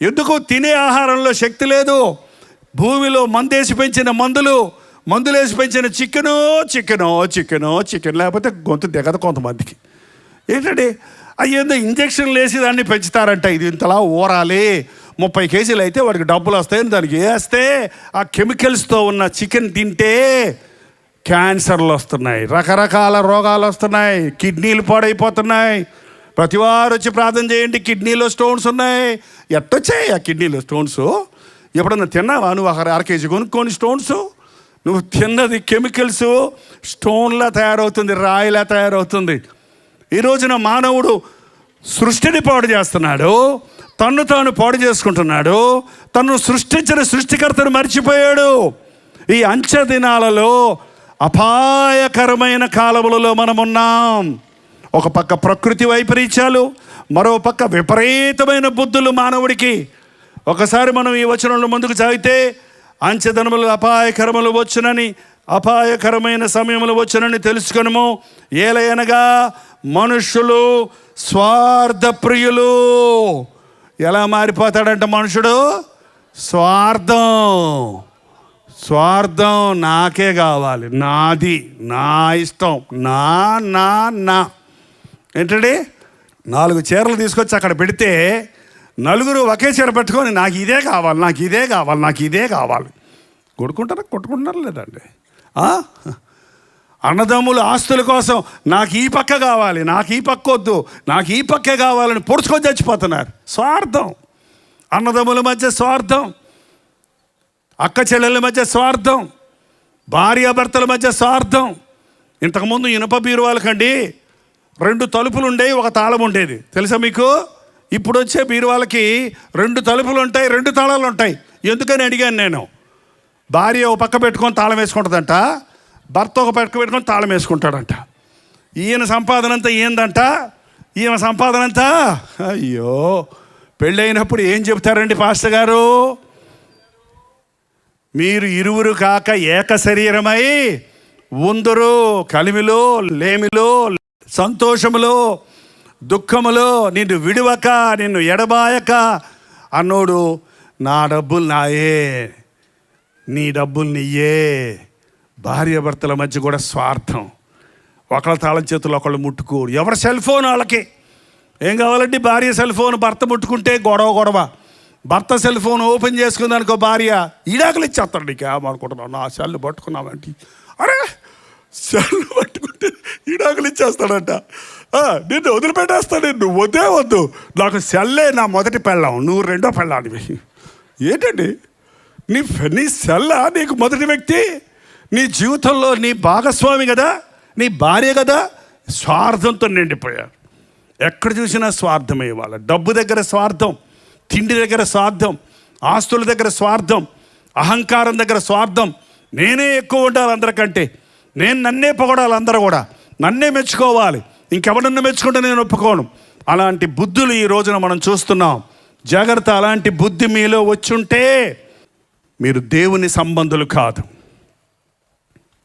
ఎందుకు? తినే ఆహారంలో శక్తి లేదు. భూమిలో మందేసి పెంచిన మందులేసి పెంచిన చికెన్ లేకపోతే గొంతు దిగదు కొంతమందికి. ఏంటండి? అయ్యేందో ఇంజక్షన్లు వేసి దాన్ని పెంచుతారంట. ఇది ఇంతలా ఊరాలి, 30 కేజీలు అయితే వాడికి డబ్బులు వస్తాయని దానికి వేస్తే ఆ కెమికల్స్తో ఉన్న చికెన్ తింటే క్యాన్సర్లు వస్తున్నాయి, రకరకాల రోగాలు వస్తున్నాయి, కిడ్నీలు పాడైపోతున్నాయి. ప్రతివారు వచ్చి ప్రార్థన చేయండి, కిడ్నీలో స్టోన్స్ ఉన్నాయి. ఎట్టొచ్చాయి ఆ కిడ్నీలో స్టోన్స్? ఎప్పుడన్నా తిన్నావా నువ్వు? 1/2 కేజీ కొనుక్కొని స్టోన్స్? నువ్వు తిన్నది కెమికల్స్, స్టోన్లా తయారవుతుంది, రాయిలా తయారవుతుంది. ఈ రోజున మానవుడు సృష్టిని పాడు చేస్తున్నాడు, తన్ను తాను పాడు చేసుకుంటున్నాడు, తను సృష్టించిన సృష్టికర్తను మర్చిపోయాడు. ఈ అంచె దినాలలో అపాయకరమైన కాలములలో మనమున్నాం. ఒక పక్క ప్రకృతి వైపరీత్యాలు, మరో పక్క విపరీతమైన బుద్ధులు మానవుడికి. ఒకసారి మనం ఈ వచనంలో ముందుకు సాగితే, అంచెదనములు అపాయకరములు వచ్చునని, అపాయకరమైన సమయములు వచ్చునని తెలుసుకొనుము. ఏలయనగా మనుషులు స్వార్థప్రియులు. ఎలా మారిపోతాడంట మనుషుడు? స్వార్థం, నాకే కావాలి, నాది, నా ఇష్టం, నా ఏంటండి? 4 చీరలు తీసుకొచ్చి అక్కడ పెడితే నలుగురు ఒకే చీర పెట్టుకొని నాకు ఇదే కావాలి, నాకు ఇదే కావాలి, నాకు ఇదే కావాలి. కొట్టుకుంటారా లేదండి? అన్నదమ్ములు ఆస్తుల కోసం నాకు ఈ పక్క కావాలి, నాకు ఈ పక్క వద్దు, నాకు ఈ పక్కే కావాలని పొడుచుకొని చచ్చిపోతున్నారు. స్వార్థం. అన్నదమ్ముల మధ్య స్వార్థం, అక్క చెల్లెల మధ్య స్వార్థం, భార్యాభర్తల మధ్య స్వార్థం. ఇంతకుముందు ఇనుప బీరువాలకండి 2 తలుపులు ఉండేవి, 1 తాళం ఉండేది, తెలుసా మీకు? ఇప్పుడు వచ్చే బీరువాలకి 2 తలుపులు ఉంటాయి, 2 తాళాలు ఉంటాయి. ఎందుకని అడిగాను నేను. భార్య ఒక పక్క పెట్టుకొని తాళం వేసుకుంటుందంట, భర్త ఒక పక్క పెట్టుకొని తాళం వేసుకుంటాడంట. ఈయన సంపాదన అంతా ఏందంట, ఈయన సంపాదన అంతా. అయ్యో, పెళ్ళైనప్పుడు ఏం చెప్తారండి పాస్టర్ గారు? మీరు ఇరువురు కాక ఏక శరీరమై ఉందురు, కలిమిలో లేమిలో సంతోషములో దుఃఖములో నిన్ను విడువక నిన్ను ఎడబాయక అన్నోడు. నా డబ్బులు నాయే, నీ డబ్బులు నీయే. భార్యాభర్తల మధ్య కూడా స్వార్థం. ఒకళ్ళ తాళం చేతులు ఒకళ్ళు ముట్టుకోరు, ఎవరి సెల్ ఫోన్ వాళ్ళకి. ఏం కావాలంటే భార్య సెల్ ఫోన్ భర్త ముట్టుకుంటే గొడవ. భర్త సెల్ ఫోన్ ఓపెన్ చేసుకుందనుకో భార్య, ఈడాకులు ఇచ్చేస్తాడు. నీకు ఏమనుకుంటున్నావు, నా సెల్ పట్టుకున్నావంటే, అరే సెల్ పట్టుకుంటే ఈడాకులు ఇచ్చేస్తాడంట. నిన్ను వదిలిపెట్టేస్తాడు, నువ్వు వద్దు, నాకు సెల్లే నా మొదటి పెళ్ళాం, నువ్వు రెండో పెళ్ళానివి. ఏంటండి నీ సెల్లా నీకు మొదటి వ్యక్తి? నీ జీవితంలో నీ భాగస్వామి కదా, నీ భార్య కదా. స్వార్థంతో నిండిపోయారు. ఎక్కడ చూసినా స్వార్థమే. ఇవాళ డబ్బు దగ్గర స్వార్థం, తిండి దగ్గర స్వార్థం, ఆస్తుల దగ్గర స్వార్థం, అహంకారం దగ్గర స్వార్థం. నేనే ఎక్కువ ఉండాలి అందరికంటే, నన్నే పొగడాలి, అందరూ కూడా నన్నే మెచ్చుకోవాలి, ఇంకెవరన్నా మెచ్చుకుంటే నేను ఒప్పుకోను. అలాంటి బుద్ధులు ఈ రోజున మనం చూస్తున్నాం. జాగ్రత్త, అలాంటి బుద్ధి మీలో వచ్చుంటే మీరు దేవుని సంబంధులు కాదు.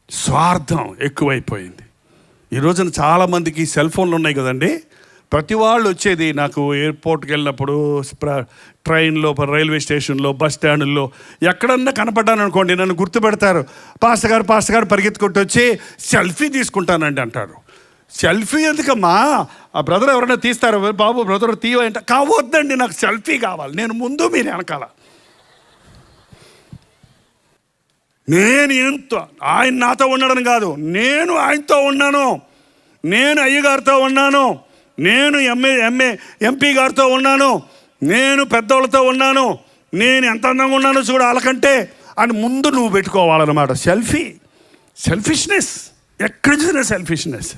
స్వార్థం ఎక్కువైపోయింది. ఈ రోజున చాలామందికి సెల్ ఫోన్లు ఉన్నాయి కదండి. ప్రతి వాళ్ళు వచ్చేది నాకు ఎయిర్పోర్ట్కి వెళ్ళినప్పుడు, ట్రైన్లో, రైల్వే స్టేషన్లో, బస్ స్టాండ్లో ఎక్కడన్నా కనపడ్డాను అనుకోండి, నన్ను గుర్తుపెడతారు. పాస్టర్ గారు పరిగెత్తుకుంటూ వచ్చి సెల్ఫీ తీసుకుంటానండి అంటారు. సెల్ఫీ ఎందుకమ్మా? ఆ బ్రదర్ ఎవరైనా తీస్తారు, బాబు బ్రదర్ తీయంట. కావద్దండి, నాకు సెల్ఫీ కావాలి, నేను ముందు మీరు వెనకాల. నేను ఎంతో ఆయన నాతో ఉండడం కాదు, నేను ఆయనతో ఉన్నాను, నేను అయ్యగారితో ఉన్నాను, నేను ఎంపీ గారితో ఉన్నాను, నేను పెద్దోళ్ళతో ఉన్నాను, నేను ఎంత అందంగా ఉన్నానో చూడు వాళ్ళకంటే అని ముందు నువ్వు పెట్టుకోవాలన్నమాట. సెల్ఫిష్నెస్, ఎక్కడ చూసినా సెల్ఫిష్నెస్.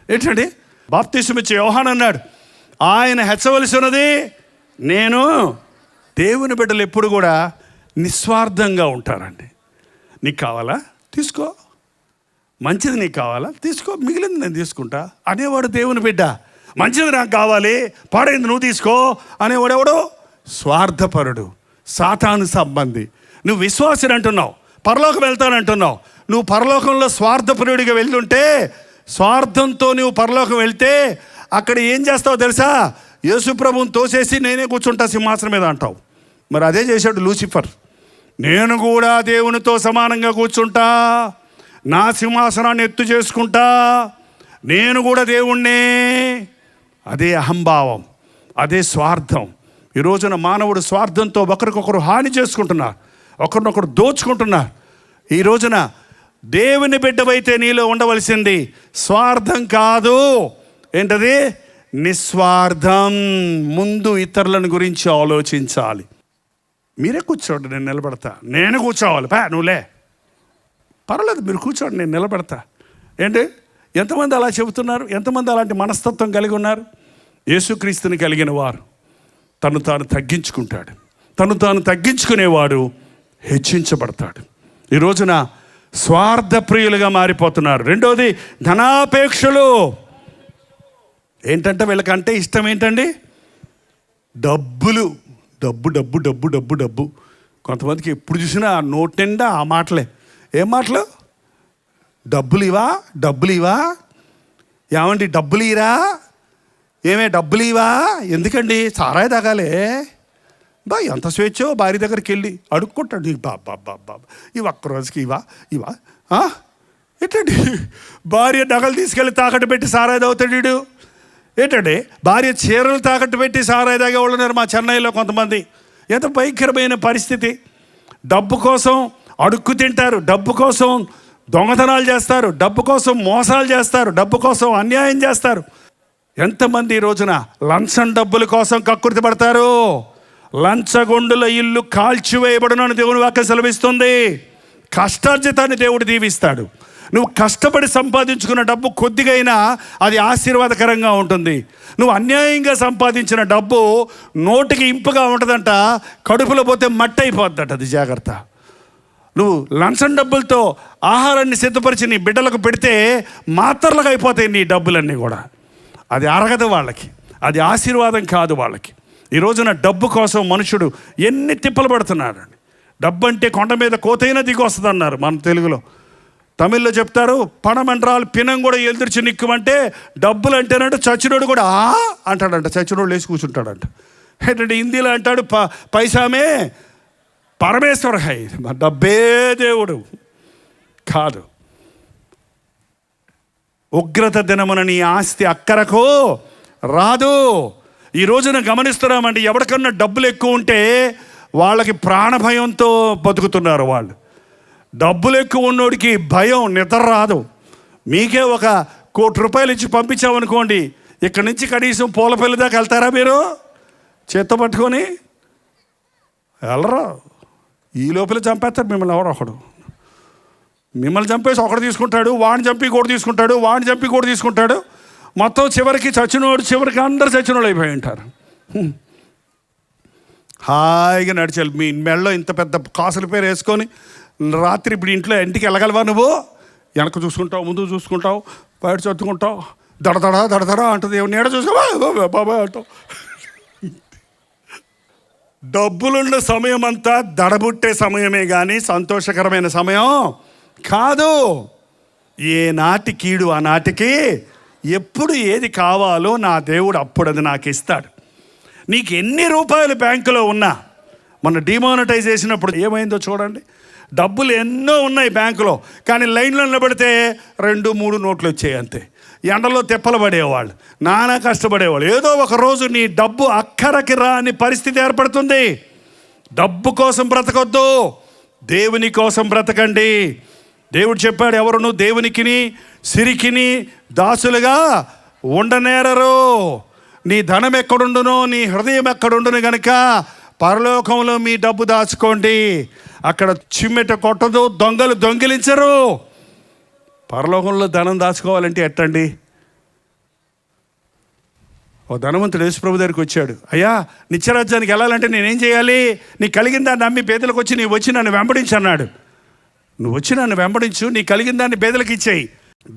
ఏంటండి, బాప్తిసం ఇచ్చే యోహాను అన్నాడు, ఆయన హెచ్చవలసి ఉన్నది నేను. దేవుని బిడ్డలు ఎప్పుడు కూడా నిస్వార్థంగా ఉంటారండి. నీకు కావాలా తీసుకో, మంచిది నీకు కావాలా తీసుకో, మిగిలింది నేను తీసుకుంటా అనేవాడు దేవుని బిడ్డ. మంచిది నాకు కావాలి, పాడైంది నువ్వు తీసుకో అనేవాడు ఎవడు? స్వార్థపరుడు, సాతాను సంబంధి. నువ్వు విశ్వాసిని అంటున్నావు, పరలోకం వెళ్తానంటున్నావు. నువ్వు పరలోకంలో స్వార్థపరుడిగా వెళ్తుంటే, స్వార్థంతో నువ్వు పరలోకం వెళ్తే అక్కడ ఏం చేస్తావు తెలుసా? యేసు ప్రభువుని తోసేసి నేనే కూర్చుంటా సింహాసనం మీద అంటావు. మరి అదే చేశాడు లూసిఫర్. నేను కూడా దేవునితో సమానంగా కూర్చుంటా, నా సింహాసనాన్ని ఎత్తు చేసుకుంటా, నేను కూడా దేవుణ్ణే. అదే అహంభావం, అదే స్వార్థం. ఈ రోజున మానవుడు స్వార్థంతో ఒకరికొకరు హాని చేసుకుంటున్నారు, ఒకరినొకరు దోచుకుంటున్నారు. ఈ రోజున దేవుని బిడ్డవైతే నీలో ఉండవలసింది స్వార్థం కాదు. ఏంటది? నిస్వార్థం. ముందు ఇతరులను గురించి ఆలోచించాలి. మీరే కూర్చోండి, నేను నిలబడతా. నేను కూర్చోవాలి, నువ్వులే పర్వాలేదు, మీరు కూర్చోండి, నేను నిలబడతా. ఏంటి, ఎంతమంది అలా చెబుతున్నారు? ఎంతమంది అలాంటి మనస్తత్వం కలిగి ఉన్నారు? యేసుక్రీస్తుని కలిగిన వారు తను తాను తగ్గించుకుంటాడు. తను తాను తగ్గించుకునేవాడు హెచ్చించబడతాడు. ఈ రోజున స్వార్థప్రియులుగా మారిపోతున్నారు. రెండోది ధనాపేక్షలు. ఏంటంటే వీళ్ళకంటే ఇష్టం ఏంటండి? డబ్బులు. డబ్బు డబ్బు డబ్బు డబ్బు డబ్బు. కొంతమందికి ఎప్పుడు చూసినా ఆ నోటి నిండా ఆ మాటలే. ఏం మాటలు? డబ్బులు ఇవా, డబ్బులు ఇవా, ఏమండి డబ్బులు ఇరా, ఏమే డబ్బులు ఇవా, ఎందుకండి సారాయి తాగాలే బా, ఎంత స్వేచ్ఛో భార్య దగ్గరికి వెళ్ళి అడుక్కుంటాడు. నీకు బాబా ఇవి ఒక్కరోజుకి ఇవా ఏంటండి? భార్య నగలు తీసుకెళ్ళి తాకట్టు పెట్టి సారాయి తాగుతాడు వీడు. ఏంటంటే భార్య చీరలు తాకట్టు పెట్టి సారాయి తాగే వాళ్ళు ఉన్నారు మా చెన్నైలో కొంతమంది. ఎంత భయంకరమైన పరిస్థితి. డబ్బు కోసం అడుక్కు తింటారు, డబ్బు కోసం దొంగతనాలు చేస్తారు, డబ్బు కోసం మోసాలు చేస్తారు, డబ్బు కోసం అన్యాయం చేస్తారు. ఎంతమంది ఈ రోజున లంచం డబ్బుల కోసం కక్కుర్తి పడతారు. లంచగొండుల ఇల్లు కాల్చివేయబడును అని దేవుని వాక్యం సెలవిస్తుంది. కష్టార్జితాన్ని దేవుడు దీవిస్తాడు. నువ్వు కష్టపడి సంపాదించుకున్న డబ్బు కొద్దిగైనా అది ఆశీర్వాదకరంగా ఉంటుంది. నువ్వు అన్యాయంగా సంపాదించిన డబ్బు నోటికి ఇంపుగా ఉంటుందంట, కడుపులో పోతే మట్టి అయిపోద్దట. అది జాగ్రత్త. నువ్వు లంచం డబ్బులతో ఆహారాన్ని సిద్ధపరిచి నీ బిడ్డలకు పెడితే మాత్రలుగా అయిపోతాయి నీ డబ్బులన్నీ కూడా. అది అరగదు వాళ్ళకి, అది ఆశీర్వాదం కాదు వాళ్ళకి. ఈ రోజున డబ్బు కోసం మనుషుడు ఎన్ని తిప్పలు పడుతున్నాడు. డబ్బు అంటే కొండ మీద కోతైనా దిగి వస్తుంది అన్నారు మన తెలుగులో. తమిళ్లో చెప్తారు పణమెంట్రాలు పినం కూడా ఎదుర్చి నిక్కుమంటే డబ్బులు అంటేనంటే చచ్చినోడు కూడా అంటాడంట. చచ్చినోడు లేచి కూర్చుంటాడంట. ఏంటంటే హిందీలో అంటాడు పైసామే పరమేశ్వర హై, డబ్బే దేవుడు కాదు. ఉగ్రత దినమున నీ ఆస్తి అక్కరకు రాదు. ఈ రోజున గమనిస్తున్నామండి, ఎవరికన్నా డబ్బులు ఎక్కువ ఉంటే వాళ్ళకి ప్రాణభయంతో బతుకుతున్నారు వాళ్ళు. డబ్బులు ఎక్కువ ఉన్నోడికి భయం, నిద్ర రాదు. మీకే ఒక ₹1,00,00,000 ఇచ్చి పంపించామనుకోండి, ఇక్కడి నుంచి కనీసం పూలపల్లి దాకా వెళ్తారా మీరు? చేత్తో పట్టుకొని వెళ్ళరా. ఈ లోపల చంపేస్తారు మిమ్మల్ని ఎవరో ఒకడు. మిమ్మల్ని చంపేసి ఒకటి తీసుకుంటాడు, వాడిని చంపి ఇంకోటి తీసుకుంటాడు, వాడిని చంపి ఇంకోటి తీసుకుంటాడు. మొత్తం చివరికి చచ్చినోడు, చివరికి అందరు చచ్చినోడు అయిపోయి ఉంటారు. హాయిగా నడిచాలి. మీ మెడలో ఇంత పెద్ద కాసుల పేరు వేసుకొని రాత్రి ఇప్పుడు ఇంటికి వెళ్ళగలవా? నువ్వు వెనక చూసుకుంటావు, ముందు చూసుకుంటావు, బయట చదువుకుంటావు, దడదడా అంటుంది. నీడ చూసుకో బాబాయ్ అంటావు. డబ్బులున్న సమయం అంతా దడబుట్టే సమయమే కానీ సంతోషకరమైన సమయం కాదు. ఏ నాటి కీడు ఆ నాటికి, ఎప్పుడు ఏది కావాలో నా దేవుడు అప్పుడు అది నాకు ఇస్తాడు. నీకు ఎన్ని రూపాయలు బ్యాంకులో ఉన్నా, మన డిమానిటైజ్ చేసినప్పుడు ఏమైందో చూడండి. డబ్బులు ఎన్నో ఉన్నాయి బ్యాంకులో, కానీ లైన్లో నిలబడితే 2-3 నోట్లు వచ్చాయి అంతే. ఎండలో తెప్పలు పడేవాళ్ళు, నానా కష్టపడేవాళ్ళు. ఏదో ఒక రోజు నీ డబ్బు అక్కరకి రాని పరిస్థితి ఏర్పడుతుంది. డబ్బు కోసం బ్రతకొద్దు, దేవుని కోసం బ్రతకండి. దేవుడు చెప్పాడు, ఎవరును దేవునికిని సిరికిని దాసులుగా ఉండనేరరు. నీ ధనం ఎక్కడుండునో నీ హృదయం ఎక్కడుండును గనుక పరలోకంలో మీ డబ్బు దాచుకోండి. అక్కడ చిమ్మెట కొట్టదు, దొంగలు దొంగిలించరు. పరలోకంలో ధనం దాచుకోవాలంటే ఎట్టండి? ఓ ధనవంతుడు యేసుప్రభు దగ్గరికి వచ్చాడు. అయ్యా, నిత్యరాజ్యానికి వెళ్ళాలంటే నేనేం చేయాలి? నీకు కలిగిన దాన్ని నమ్మి పేదలకు వచ్చి నీవు వచ్చి నన్ను వెంబడించు అన్నాడు. నువ్వు వచ్చి నన్ను వెంబడించు, నీ కలిగిన దాన్ని పేదలకు ఇచ్చేయి.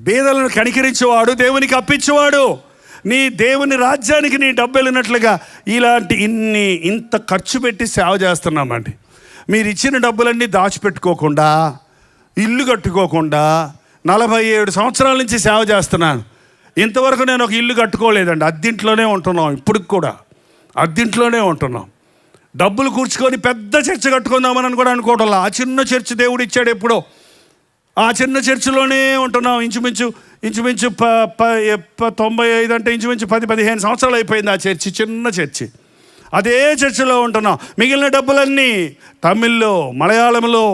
బేదలను కనికరించేవాడు దేవునికి అప్పించేవాడు. నీ దేవుని రాజ్యానికి నీ డబ్బు వెళ్ళినట్లుగా ఇలాంటి ఇంత ఖర్చు పెట్టి సేవ చేస్తున్నామండి. మీరు ఇచ్చిన డబ్బులన్నీ దాచిపెట్టుకోకుండా, ఇల్లు కట్టుకోకుండా 47 సంవత్సరాల నుంచి సేవ చేస్తున్నాను. ఇంతవరకు నేను ఒక ఇల్లు కట్టుకోలేదండి. అద్దింట్లోనే ఉంటున్నాం, ఇప్పటికి కూడా అద్దింట్లోనే ఉంటున్నాం. డబ్బులు కూర్చుకొని పెద్ద చర్చ కట్టుకుందామని కూడా అనుకోవటంలా. ఆ చిన్న చర్చ్ దేవుడు ఇచ్చాడు ఎప్పుడో. ఆ చిన్న చర్చిలోనే ఉంటున్నాం. ఇంచుమించు 95 అంటే ఇంచుమించు 10-15 సంవత్సరాలు అయిపోయింది ఆ చర్చి, చిన్న చర్చి. అదే చర్చిలో ఉంటున్నాం. మిగిలిన డబ్బులన్నీ తమిళ్లో, మలయాళంలో,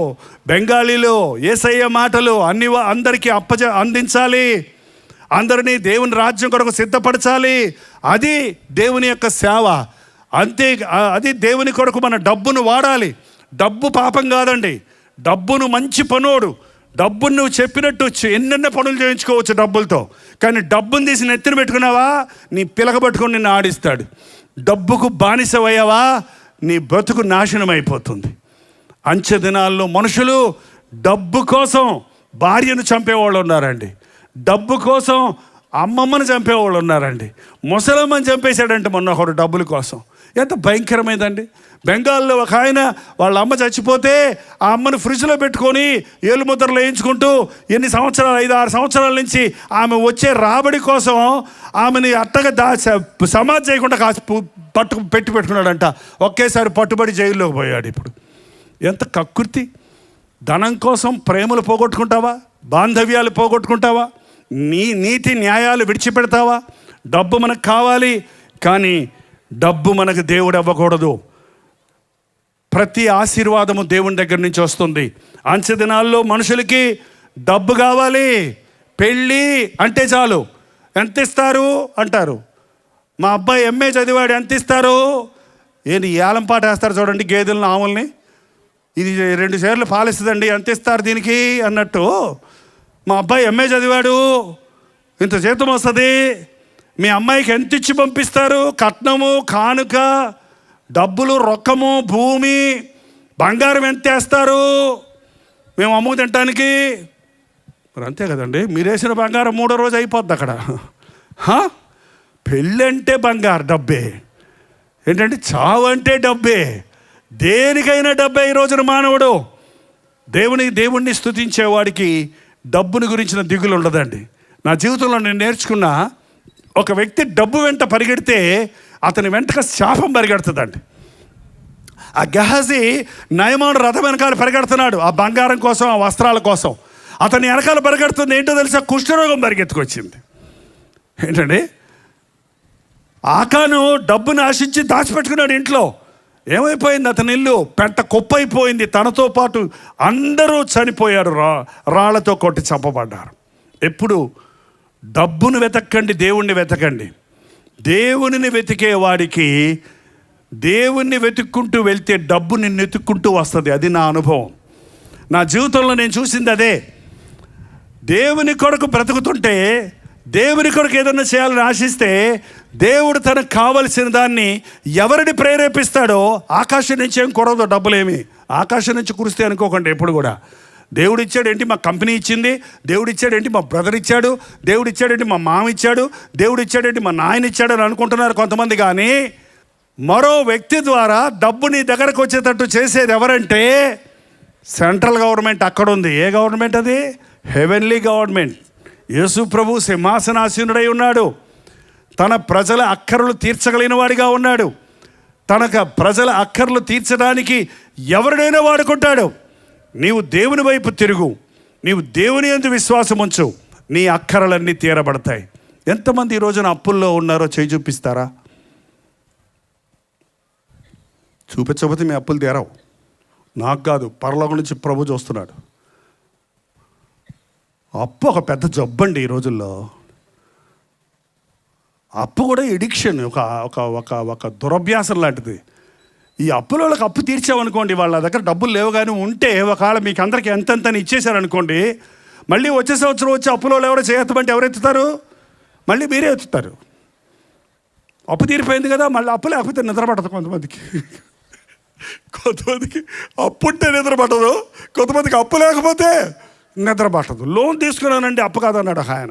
బెంగాలీలో యేసయ్య మాటలు అన్ని అందరికీ అందించాలి. అందరినీ దేవుని రాజ్యం కొరకు సిద్ధపరచాలి. అది దేవుని యొక్క సేవ. అంతే, అది దేవుని కొరకు మన డబ్బును వాడాలి. డబ్బు పాపం కాదండి. డబ్బును మంచి పనోడు, డబ్బును నువ్వు చెప్పినట్టు ఎన్నెన్నో పనులు చేయించుకోవచ్చు డబ్బులతో. కానీ డబ్బును తీసి నెత్తిన పెట్టుకున్నావా, నీ పిలక పట్టుకొని నిన్ను ఆడిస్తాడు. డబ్బుకు బానిసవయ్యావా, నీ బ్రతుకు నాశనం అయిపోతుంది. అంచె దినాల్లో మనుషులు డబ్బు కోసం భార్యను చంపేవాళ్ళు ఉన్నారండి. డబ్బు కోసం అమ్మమ్మను చంపేవాళ్ళు ఉన్నారండి. ముసలమ్మని చంపేశాడంటే మొన్న ఒకడు డబ్బుల కోసం. ఎంత భయంకరమైందండి. బెంగాల్లో ఒక ఆయన వాళ్ళ అమ్మ చచ్చిపోతే ఆ అమ్మను ఫ్రిడ్జ్లో పెట్టుకొని ఏలు ముద్రలు వేయించుకుంటూ ఎన్ని సంవత్సరాలు, 5-6 సంవత్సరాల నుంచి ఆమె వచ్చే రాబడి కోసం ఆమెని అట్టగా సమాధి చేయకుండా పెట్టుకున్నాడంట. ఒకేసారి పట్టుబడి జైల్లోకి పోయాడు. ఇప్పుడు ఎంత కక్కుర్తి. ధనం కోసం ప్రేమలు పోగొట్టుకుంటావా, బాంధవ్యాలు పోగొట్టుకుంటావా, నీతి న్యాయాలు విడిచిపెడతావా? డబ్బు మనకు కావాలి, కానీ డబ్బు మనకు దేవుడు అవ్వకూడదు. ప్రతి ఆశీర్వాదము దేవుని దగ్గర నుంచి వస్తుంది. అంచె దినాల్లో మనుషులకి డబ్బు కావాలి. పెళ్ళి అంటే చాలు, ఎంత ఇస్తారు అంటారు. మా అబ్బాయి ఎంఏ చదివాడు, ఎంత ఇస్తారు? ఏంటి ఏలం పాట వేస్తారు చూడండి, గేదెలను ఆవుల్ని, ఇది 2 షేర్లు పాలిస్తుందండి, ఎంత ఇస్తారు దీనికి అన్నట్టు. మా అబ్బాయి ఎంఏ చదివాడు, ఇంత జీతం వస్తుంది. మీ అమ్మాయికి ఎంత ఇచ్చి పంపిస్తారు? కట్నము, కానుక, డబ్బులు, రొక్కము, భూమి, బంగారం ఎంత వేస్తారు మేము అమ్ముకు తినటానికి? మరి అంతే కదండి, మీరు వేసిన బంగారం 3వ రోజు అయిపోద్ది అక్కడ. పెళ్ళంటే బంగారు డబ్బే, ఏంటంటే చావు అంటే డబ్బే, దేనికైనా డబ్బే ఈ రోజున మానవుడు. దేవుణ్ణి స్తుతించేవాడికి డబ్బుని గురించిన దిగులు ఉండదండి. నా జీవితంలో నేను నేర్చుకున్న, ఒక వ్యక్తి డబ్బు వెంట పరిగెడితే అతని వెంటగా శాపం పరిగెడుతుందండి. ఆ గెహజీ నయమాను రథం వెనకాల పరిగెడుతున్నాడు, ఆ బంగారం కోసం, ఆ వస్త్రాల కోసం. అతని వెనకాల పరిగెడుతుంది, ఏంటో తెలుసా? కుష్ఠరోగం పరిగెత్తుకొచ్చింది. ఏంటండి, ఆకాను డబ్బును ఆశించి దాచిపెట్టుకున్నాడు ఇంట్లో. ఏమైపోయింది? అతని ఇల్లు పెంట కుప్పైపోయింది. తనతో పాటు అందరూ చనిపోయారు, రాళ్లతో కొట్టి చంపబడ్డారు. ఎప్పుడు డబ్బును వెతకండి, దేవుణ్ణి వెతకండి. దేవునిని వెతికే వాడికి దేవుణ్ణి వెతుక్కుంటూ వెళ్తే డబ్బు నిన్ను వెతుక్కుంటూ వస్తుంది. అది నా అనుభవం. నా జీవితంలో నేను చూసింది అదే. దేవుని కొరకు బ్రతుకుతుంటే, దేవుని కొరకు ఏదన్నా చేయాలని ఆశిస్తే, దేవుడు తనకు కావలసిన దాన్ని ఎవరిని ప్రేరేపిస్తాడో, ఆకాశం నుంచి ఏం కురవదు డబ్బులేమి. ఆకాశం నుంచి కురిస్తే అనుకోకండి ఎప్పుడు కూడా. దేవుడు ఇచ్చాడేంటి, మా కంపెనీ ఇచ్చింది, దేవుడు ఇచ్చాడేంటి, మా బ్రదర్ ఇచ్చాడు, దేవుడు ఇచ్చాడేంటి, మా మామ ఇచ్చాడు, దేవుడు ఇచ్చాడేంటి, మా నాయన ఇచ్చాడు అని అనుకుంటున్నారు కొంతమంది. కానీ మరో వ్యక్తి ద్వారా డబ్బు నీ దగ్గరకు వచ్చేటట్టు చేసేది ఎవరంటే సెంట్రల్ గవర్నమెంట్ అక్కడ ఉంది. ఏ గవర్నమెంట్ అది? Heavenly government. యేసు ప్రభు సింహాసనాసీనుడై ఉన్నాడు. తన ప్రజల అక్కర్లు తీర్చగలిగిన వాడిగా ఉన్నాడు. తనకు ప్రజల అక్కర్లు తీర్చడానికి ఎవరినైనా వాడుకుంటాడు. నీవు దేవుని వైపు తిరుగు, నీవు దేవుని యందు విశ్వాసం ఉంచు, నీ అక్కరలన్నీ తీరబడతాయి. ఎంతమంది ఈ రోజున అప్పుల్లో ఉన్నారో చేయి చూపిస్తారా? చూపించకపోతే మీ అప్పులు తీరవు. నాకు కాదు, పరలోకం నుంచి ప్రభు చూస్తున్నాడు. అప్పు ఒక పెద్ద జబ్బండి ఈ రోజుల్లో. అప్పు కూడా ఎడిక్షన్, ఒక దురభ్యాసం లాంటిది. ఈ అప్పుల వాళ్ళకి అప్పు తీర్చామనుకోండి, వాళ్ళ దగ్గర డబ్బులు లేవు కానీ ఉంటే, ఒకవేళ మీకు అందరికీ ఎంతెంతని ఇచ్చేశారనుకోండి, మళ్ళీ వచ్చే సంవత్సరం వచ్చి అప్పుల వాళ్ళు ఎవరో చేయొద్దంటే ఎవరు ఎత్తుతారు? మళ్ళీ మీరే ఎత్తుతారు. అప్పు తీరిపోయింది కదా, మళ్ళీ అప్పు లేకపోతే నిద్ర పడదు కొంతమందికి. అప్పు ఉంటే నిద్ర పట్టదు, కొంతమందికి అప్పు లేకపోతే నిద్ర పట్టదు. లోన్ తీసుకున్నానండి, అప్పు కాదన్నాడు ఆయన.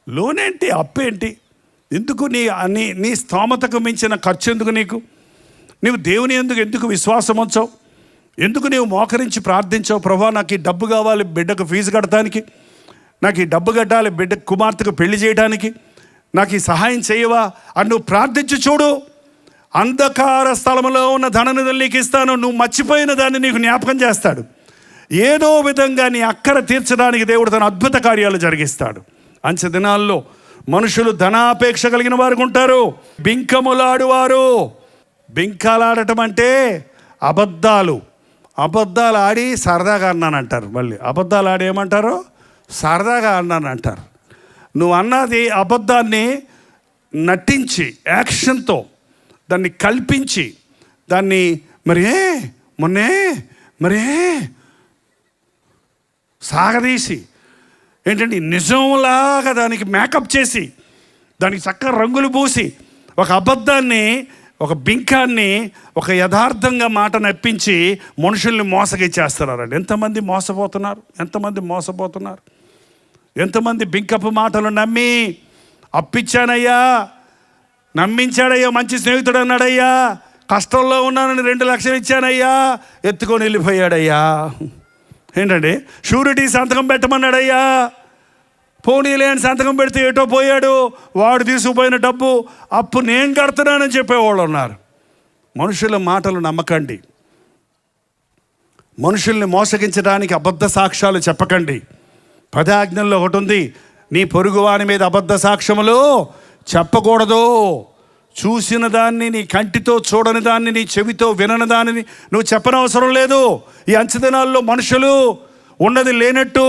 లోన్ ఏంటి, అప్పు ఏంటి? ఎందుకు? నీ స్తోమతకు మించిన ఖర్చు ఎందుకు నీకు? నీవు దేవుని ఎందుకు విశ్వాసం ఉంచావు? ఎందుకు నీవు మోకరించి ప్రార్థించావు? ప్రభువా, నాకు ఈ డబ్బు కావాలి బిడ్డకు ఫీజు కట్టడానికి, నాకు ఈ డబ్బు కట్టాలి బిడ్డ కుమార్తెకు పెళ్లి చేయడానికి, నాకు ఈ సహాయం చేయవా అని నువ్వు ప్రార్థించి చూడు. అంధకార స్థలంలో ఉన్న ధననిధులు నీకు ఇస్తాను. నువ్వు మర్చిపోయిన దాన్ని నీకు జ్ఞాపకం చేస్తాడు. ఏదో విధంగా నీ అక్కర తీర్చడానికి దేవుడు తన అద్భుత కార్యాలు జరిగిస్తాడు. అంచె దినాల్లో మనుషులు ధనాపేక్ష కలిగిన వారు ఉంటారు, బింకములాడువారు. బింకాలాడటం అంటే అబద్ధాలు ఆడి సరదాగా అన్నానంటారు. మళ్ళీ అబద్ధాలు ఆడి ఏమంటారు? సరదాగా అన్నానంటారు. నువ్వు అన్నది అబద్ధాన్ని నటించి, యాక్షన్తో దాన్ని కల్పించి, దాన్ని మరే సాగదీసి, ఏంటంటే నిజంలాగా దానికి మేకప్ చేసి, దానికి చక్కగా రంగులు పూసి, ఒక అబద్ధాన్ని, ఒక బింకాన్ని ఒక యథార్థంగా మాట నప్పించి మనుషుల్ని మోసగిచ్చేస్తున్నారండి. ఎంతమంది మోసపోతున్నారు? ఎంతమంది బింకపు మాటలు నమ్మి, అప్పిచ్చానయ్యా, నమ్మించాడయ్యా, మంచి స్నేహితుడు అన్నాడయ్యా, కష్టంలో ఉన్నానని 2 లక్షలు ఇచ్చానయ్యా, ఎత్తుకొని వెళ్ళిపోయాడయ్యా. ఏంటండి, షూరిటీ సంతకం పెట్టమన్నాడయ్యా, పోనీలే అని సంతకం పెడితే ఏటో పోయాడు. వాడు తీసుకుపోయిన డబ్బు అప్పు నేను కడుతున్నానని చెప్పేవాళ్ళు ఉన్నారు. మనుషుల మాటలు నమ్మకండి. మనుషుల్ని మోసగించడానికి అబద్ధ సాక్ష్యాలు చెప్పకండి. 10 ఆజ్ఞల్లో ఒకటి ఉంది, నీ పొరుగువాని మీద అబద్ధ సాక్ష్యములు చెప్పకూడదు. చూసిన దాన్ని, నీ కంటితో చూడని దాన్ని, నీ చెవితో వినని దానిని నువ్వు చెప్పనవసరం లేదు. ఈ అంచె దినాల్లో మనుషులు ఉన్నది లేనట్టు,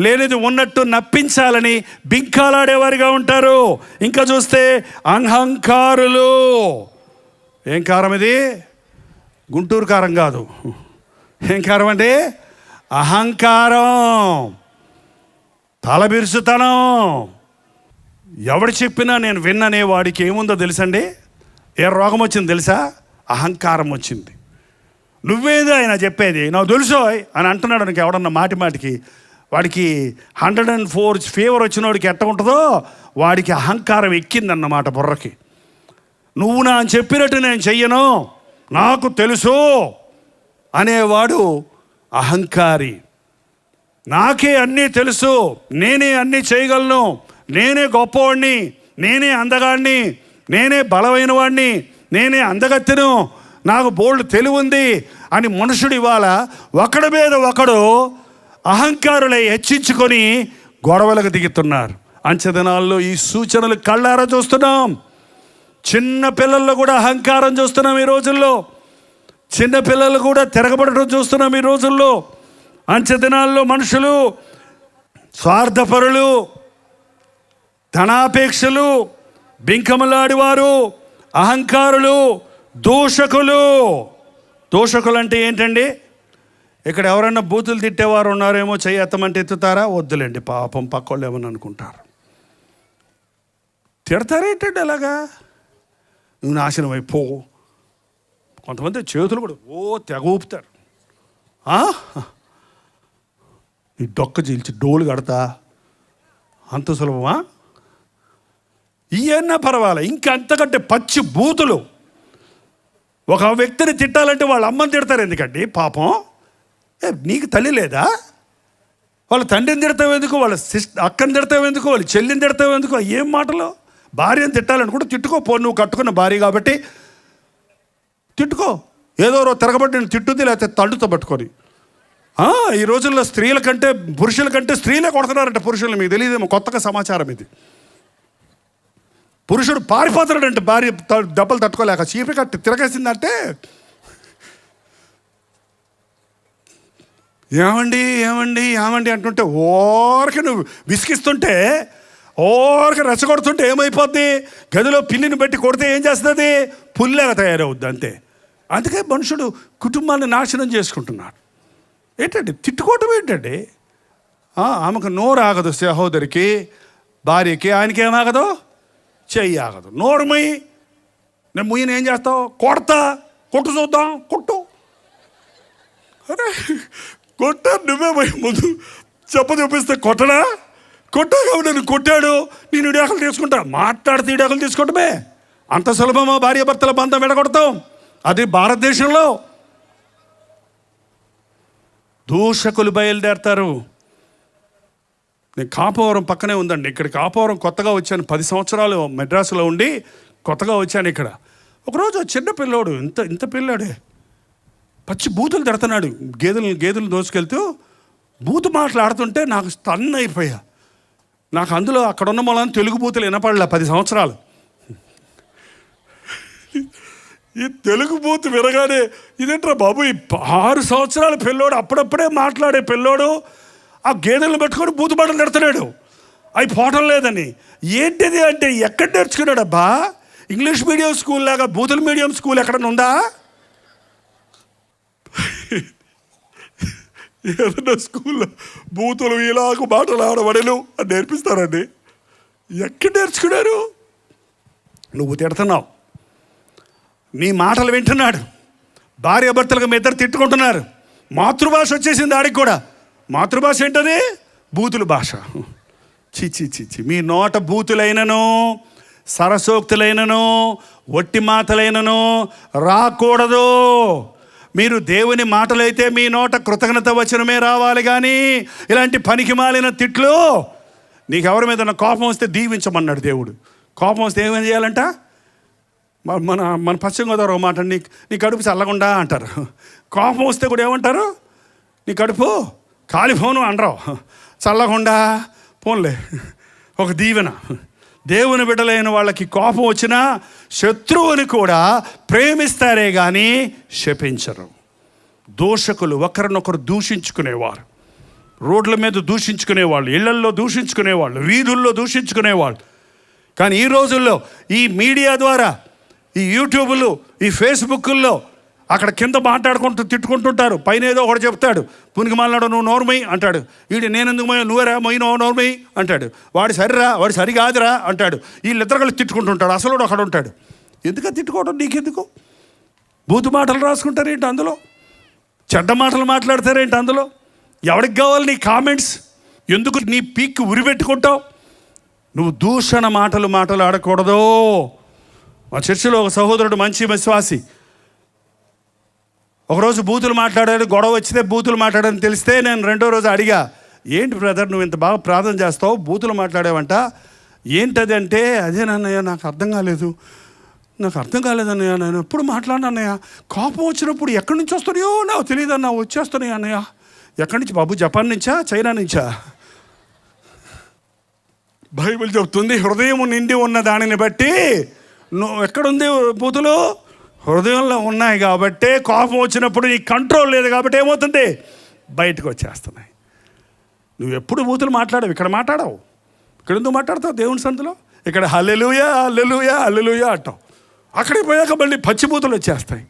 లేనిది ఉన్నట్టు నప్పించాలని బింకాలాడేవారిగా ఉంటారు. ఇంకా చూస్తే అహంకారులు. ఏం కారం ఇది? గుంటూరు కారం కాదు. ఏం కారం అంటే అహంకారం, తలబిరుసుతనం. ఎవడు చెప్పినా నేను విన్ననే వాడికి ఏముందో తెలుసండి? ఏ రోగం వచ్చింది తెలుసా? అహంకారం వచ్చింది. నువ్వేదో ఆయన చెప్పేది నాకు తెలుసో అని అంటున్నాడు నీకు ఎవడన్నా మాటికి. వాడికి 104 ఫీవర్ వచ్చిన వాడికి ఎట్ట ఉంటుందో వాడికి అహంకారం ఎక్కిందన్నమాట బుర్రకి. నువ్వు నా చెప్పినట్టు నేను చెయ్యను, నాకు తెలుసు అనేవాడు అహంకారి. నాకే అన్నీ తెలుసు, నేనే అన్నీ చేయగలను, నేనే గొప్పవాడిని, నేనే అందగాడిని, నేనే బలమైన వాడిని, నేనే అందగత్తెను, నాకు బోల్డ్ తెలివి ఉంది అని మనుషుడు ఇవాళ ఒకడి మీద ఒకడు అహంకారులై హెచ్చించుకొని గొడవలకు దిగుతున్నారు. అంచె దినాల్లో ఈ సూచనలు కళ్ళారా చూస్తున్నాం. చిన్న పిల్లల్లో కూడా అహంకారం చూస్తున్నాం ఈ రోజుల్లో. చిన్న పిల్లలు కూడా తిరగబడటం చూస్తున్నాం ఈ రోజుల్లో. అంచె దినాల్లో మనుషులు స్వార్థపరులు, ధనాపేక్షలు, బింకములాడివారు, అహంకారులు, దూషకులు. దూషకులు అంటే ఏంటండి? ఇక్కడ ఎవరన్నా బూతులు తిట్టేవారు ఉన్నారేమో, చెయ్యి ఎత్తమంటే ఎత్తుతారా? వద్దులేండి, పాపం పక్కోళ్ళు ఏమని అనుకుంటారు. తిడతారేంటండి అలాగా? నువ్వు నాశనం అయిపో. కొంతమంది చేతులు కూడా తెగ ఊపుతారు. ఈ డొక్క చీల్చి డోలు కడతా, అంత సులభమా? ఇవన్నా పర్వాలే, ఇంకా అంతకంటే పచ్చి బూతులు. ఒక వ్యక్తిని తిట్టాలంటే వాళ్ళ అమ్మని తిడతారు. ఎందుకండి పాపం? నీకు తల్లి లేదా? వాళ్ళ తండ్రిని తిడతావు ఎందుకు? వాళ్ళ అక్కని తిడతావు ఎందుకు? వాళ్ళ చెల్లిని తిడతావు ఎందుకు? ఏం మాటలు? భార్యను తిట్టాలనుకుంటే తిట్టుకో. నువ్వు కట్టుకున్న భార్య కాబట్టి తిట్టుకో. ఏదో తిరగబట్టి నేను తిట్టుద్ది, లేకపోతే తడుతో పట్టుకొని. ఈ రోజుల్లో స్త్రీల కంటే పురుషుల కంటే స్త్రీలే కొడుతున్నారంట పురుషులు. మీకు తెలియదేమో, కొత్తగా సమాచారం ఇది. పురుషుడు పారిపోతాడంటే భార్య దెబ్బలు తట్టుకోలేక చీపి కట్టి తిరగేసిందంటే, ఏమండి ఏమండి ఏమండి అంటుంటే ఓరకి నువ్వు విసిగిస్తుంటే, ఓరకి రెచ్చగొడుతుంటే ఏమైపోద్ది? గదిలో పిల్లిని పెట్టి కొడితే ఏం చేస్తుంది? పుల్లేగా తయారవుద్ది అంతే. అందుకే మనుషుడు కుటుంబాన్ని నాశనం చేసుకుంటున్నాడు. ఏంటండి తిట్టుకోవటం ఏంటండి? ఆమెకు నోరు ఆగదు సహోదరికి, భార్యకి. ఆయనకి ఏమాగదు? చెయ్యి ఆగదు. నోరు మొయ్యి. నేను ముయ్యని ఏం చేస్తావు? కొట్టు చూద్దాం, కొట్టు. అరే కొట్టా, నువ్వే పోయి ముందు చూపిస్తే కొట్టడా? కొట్టాక నన్ను కొట్టాడు, నేను ఇడాకులు తీసుకుంటా. మాట్లాడితే ఇడాకులు తీసుకోవటమే అంత సులభమా? భార్య భర్తల బంధం విడగొడతాం. అది భారతదేశంలో. దూషకులు బయలుదేరతారు. నేను కాపవరం పక్కనే ఉందండి. ఇక్కడ కాపవరం కొత్తగా వచ్చాను. 10 సంవత్సరాలు మెడ్రాసులో ఉండి కొత్తగా వచ్చాను ఇక్కడ. ఒకరోజు చిన్న పిల్లోడు, ఇంత పిల్లాడే, పచ్చి బూతులు తిడుతున్నాడు. గేదెలు దోసుకెళ్తూ బూతు మాట్లాడుతుంటే నాకు స్టన్ అయిపోయా. నాకు అందులో అక్కడున్న మూలాన్ని తెలుగు బూతులు వినపడలే 10 సంవత్సరాలు. ఈ తెలుగు బూతు వినగానే ఇదేంట్రా బాబు, ఈ 6 సంవత్సరాల పిల్లోడు, అప్పుడప్పుడే మాట్లాడే పిల్లోడు ఆ గేదెలను పెట్టుకొని బూతు మాటలు తిడుతున్నాడు. అవి పోవటం లేదని. ఏంటిది అంటే ఎక్కడ నేర్చుకున్నాడు అబ్బా? ఇంగ్లీష్ మీడియం స్కూల్ లాగా బూతుల మీడియం స్కూల్ ఎక్కడన్నా ఉందా? ఏదన్నా స్కూల్లో బూతులు ఇలాగ మాటలు ఆడబడలు అని నేర్పిస్తారండి. ఎక్కడ నేర్చుకున్నారు? నువ్వు తిడుతున్నావు, నీ మాటలు వింటున్నాడు. భార్య భర్తలకు మీ ఇద్దరు తిట్టుకుంటున్నారు. మాతృభాష వచ్చేసింది ఆడికి కూడా. మాతృభాష ఏంటది? బూతుల భాష. చిచి మీ నోట బూతులైనను, సరసోక్తులైనను, ఒట్టి మాటలైనను రాకూడదు. మీరు దేవుని మాటలైతే మీ నోట కృతజ్ఞత వచనమే రావాలి. కానీ ఇలాంటి పనికి మాలిన తిట్లు, నీకు ఎవరి మీద కోపం వస్తే దీవించమన్నాడు దేవుడు. కోపం వస్తే ఏమేం చేయాలంట? మన పశ్చిమ గోదావరి ఒక మాట, నీ కడుపు చల్లకుండా అంటారు. కోపం వస్తే కూడా ఏమంటారు? నీ కడుపు కాలిపోను అనరావు, చల్లకుండా పోన్లే, ఒక దేవుని బిడ్డలైన వాళ్ళకి కోపం వచ్చినా శత్రువుని కూడా ప్రేమిస్తారే కానీ శపించరు. దూషకులు ఒకరినొకరు దూషించుకునేవారు, రోడ్ల మీద దూషించుకునేవాళ్ళు, ఇళ్లల్లో దూషించుకునేవాళ్ళు, వీధుల్లో దూషించుకునేవాళ్ళు. కానీ ఈ రోజుల్లో ఈ మీడియా ద్వారా, ఈ యూట్యూబ్లు, ఈ ఫేస్బుక్ల్లో అక్కడ కింద మాట్లాడుకుంటూ తిట్టుకుంటుంటారు. పైన ఏదో ఒకటి చెప్తాడు, పునికి మాట్లాడు నువ్వు నోర్మై అంటాడు, వీడు నేనెందుకు మొయ్య నువ్వేరా మొయ్యి నోర్మై అంటాడు, వాడు సరిరా వాడు సరికాదురా అంటాడు. వీళ్ళిద్దరు కలిసి తిట్టుకుంటుంటాడు. అసలు అక్కడ ఉంటాడు. ఎందుకు తిట్టుకోవడం, నీకెందుకు? బూతు మాటలు రాసుకుంటారేంటి అందులో? చెడ్డ మాటలు మాట్లాడతారేంటి అందులో? ఎవరికి కావాలి నీ కామెంట్స్? ఎందుకు నీ పీక్కి ఉరిపెట్టుకుంటావు? నువ్వు దూషణ మాటలు ఆడకూడదు. మా చర్చిలో ఒక సహోదరుడు మంచి విశ్వాసి ఒకరోజు బూతులు మాట్లాడాడు, గొడవ వచ్చితే బూతులు మాట్లాడని తెలిస్తే నేను రెండో రోజు అడిగా, ఏంటి బ్రదర్ నువ్వు ఇంత బాగా ప్రార్థన చేస్తావు, బూతులు మాట్లాడావంట, ఏంటది అంటే, అదేనన్నయ్య నాకు అర్థం కాలేదన్నయ్య, నేను ఎప్పుడు మాట్లాడినన్నయ్య, కోపం వచ్చినప్పుడు ఎక్కడి నుంచి వస్తున్నాయో నాకు తెలియదన్నా, వచ్చేస్తున్నాయి అన్నయ్య. ఎక్కడి నుంచి బాబు? జపాన్ నుంచా, చైనా నుంచా? బైబిల్ చెప్తుంది, హృదయం నిండి ఉన్న దానిని బట్టి నువ్వు ఎక్కడుంది బూతులు? హృదయంలో ఉన్నాయి కాబట్టే కోపం వచ్చినప్పుడు నీ కంట్రోల్ లేదు కాబట్టి ఏమవుతుంది? బయటకు వచ్చేస్తున్నాయి. నువ్వు ఎప్పుడు బూతులు మాట్లాడవు, ఇక్కడ మాట్లాడవు. ఇక్కడ ఎందుకు మాట్లాడతావు? దేవుని సందులో ఇక్కడ హల్లెలూయా హల్లెలూయా హల్లెలూయా అంటావు. అక్కడికి పోయాక మళ్ళీ పచ్చిబూతులు వచ్చేస్తాయి,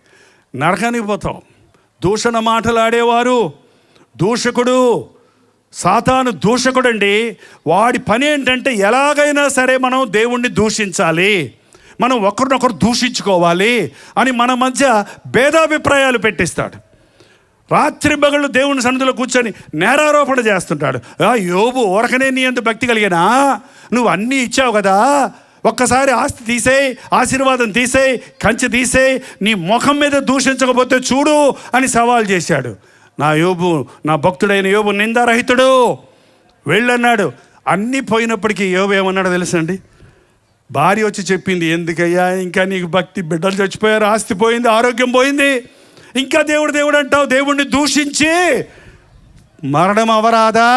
నరకానికి పోతావు. దూషణ మాటలాడేవారు, దూషకుడు, సాతాను దూషకుడండి. వాడి పని ఏంటంటే ఎలాగైనా సరే మనం దేవుణ్ణి దూషించాలి, మనం ఒకరినొకరు దూషించుకోవాలి అని మన మధ్య భేదాభిప్రాయాలు పెట్టిస్తాడు. రాత్రి పగళ్ళు దేవుని సన్నిధిలో కూర్చొని నేరారోపణ చేస్తుంటాడు. యోబు ఊరకనే నీ అంత భక్తి కలిగినా, నువ్వు అన్నీ ఇచ్చావు కదా, ఒక్కసారి ఆస్తి తీసేయి, ఆశీర్వాదం తీసేయి, కంచె తీసేయి, నీ ముఖం మీద దూషించకపోతే చూడు అని సవాల్ చేశాడు. నా భక్తుడైన యోబు నిందారహితుడు, వెళ్ళన్నాడు. అన్నీ పోయినప్పటికీ యోబు ఏమన్నాడో తెలుసండి? భార్య వచ్చి చెప్పింది, ఎందుకయ్యా ఇంకా నీకు భక్తి, బిడ్డలు చచ్చిపోయారు, ఆస్తి పోయింది, ఆరోగ్యం పోయింది, ఇంకా దేవుడు అంటావు, దేవుణ్ణి దూషించి మరణం అవరాదా?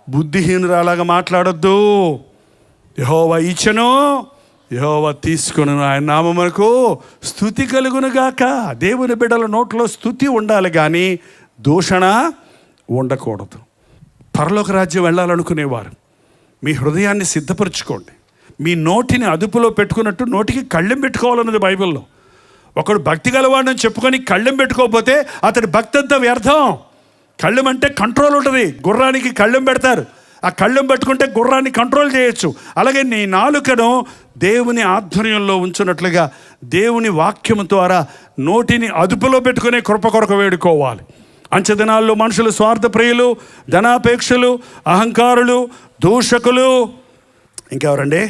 బుద్ధిహీనురాలాగా మాట్లాడొద్దు. యెహోవా ఇచ్చెను, యెహోవా తీసుకొను, ఆయన నామమునకు స్తుతి కలుగునుగాక. దేవుని బిడ్డల నోట్లో స్తుతి ఉండాలి కానీ దూషణ ఉండకూడదు. పరలోక రాజ్యం వెళ్ళాలనుకునేవారు మీ హృదయాన్ని సిద్ధపరచుకోండి. మీ నోటిని అదుపులో పెట్టుకున్నట్టు నోటికి కళ్ళెం పెట్టుకోవాలన్నది బైబిల్లో. ఒకడు భక్తి గలవాడని చెప్పుకొని కళ్ళెం పెట్టుకోకపోతే అతడి భక్తి అంతా వ్యర్థం. కళ్ళెం అంటే కంట్రోల్ ఉంటుంది. గుర్రానికి కళ్ళెం పెడతారు, ఆ కళ్ళెం పెట్టుకుంటే గుర్రాన్ని కంట్రోల్ చేయొచ్చు. అలాగే నీ నాలుకను దేవుని ఆధ్వర్యంలో ఉంచున్నట్లుగా దేవుని వాక్యం ద్వారా నోటిని అదుపులో పెట్టుకునే కృప కొరకు వేడుకోవాలి. అంచెదినాల్లో మనుషులు స్వార్థప్రియులు, ధనాపేక్షలు, అహంకారులు, దూషకులు, ఇంకెవరండి?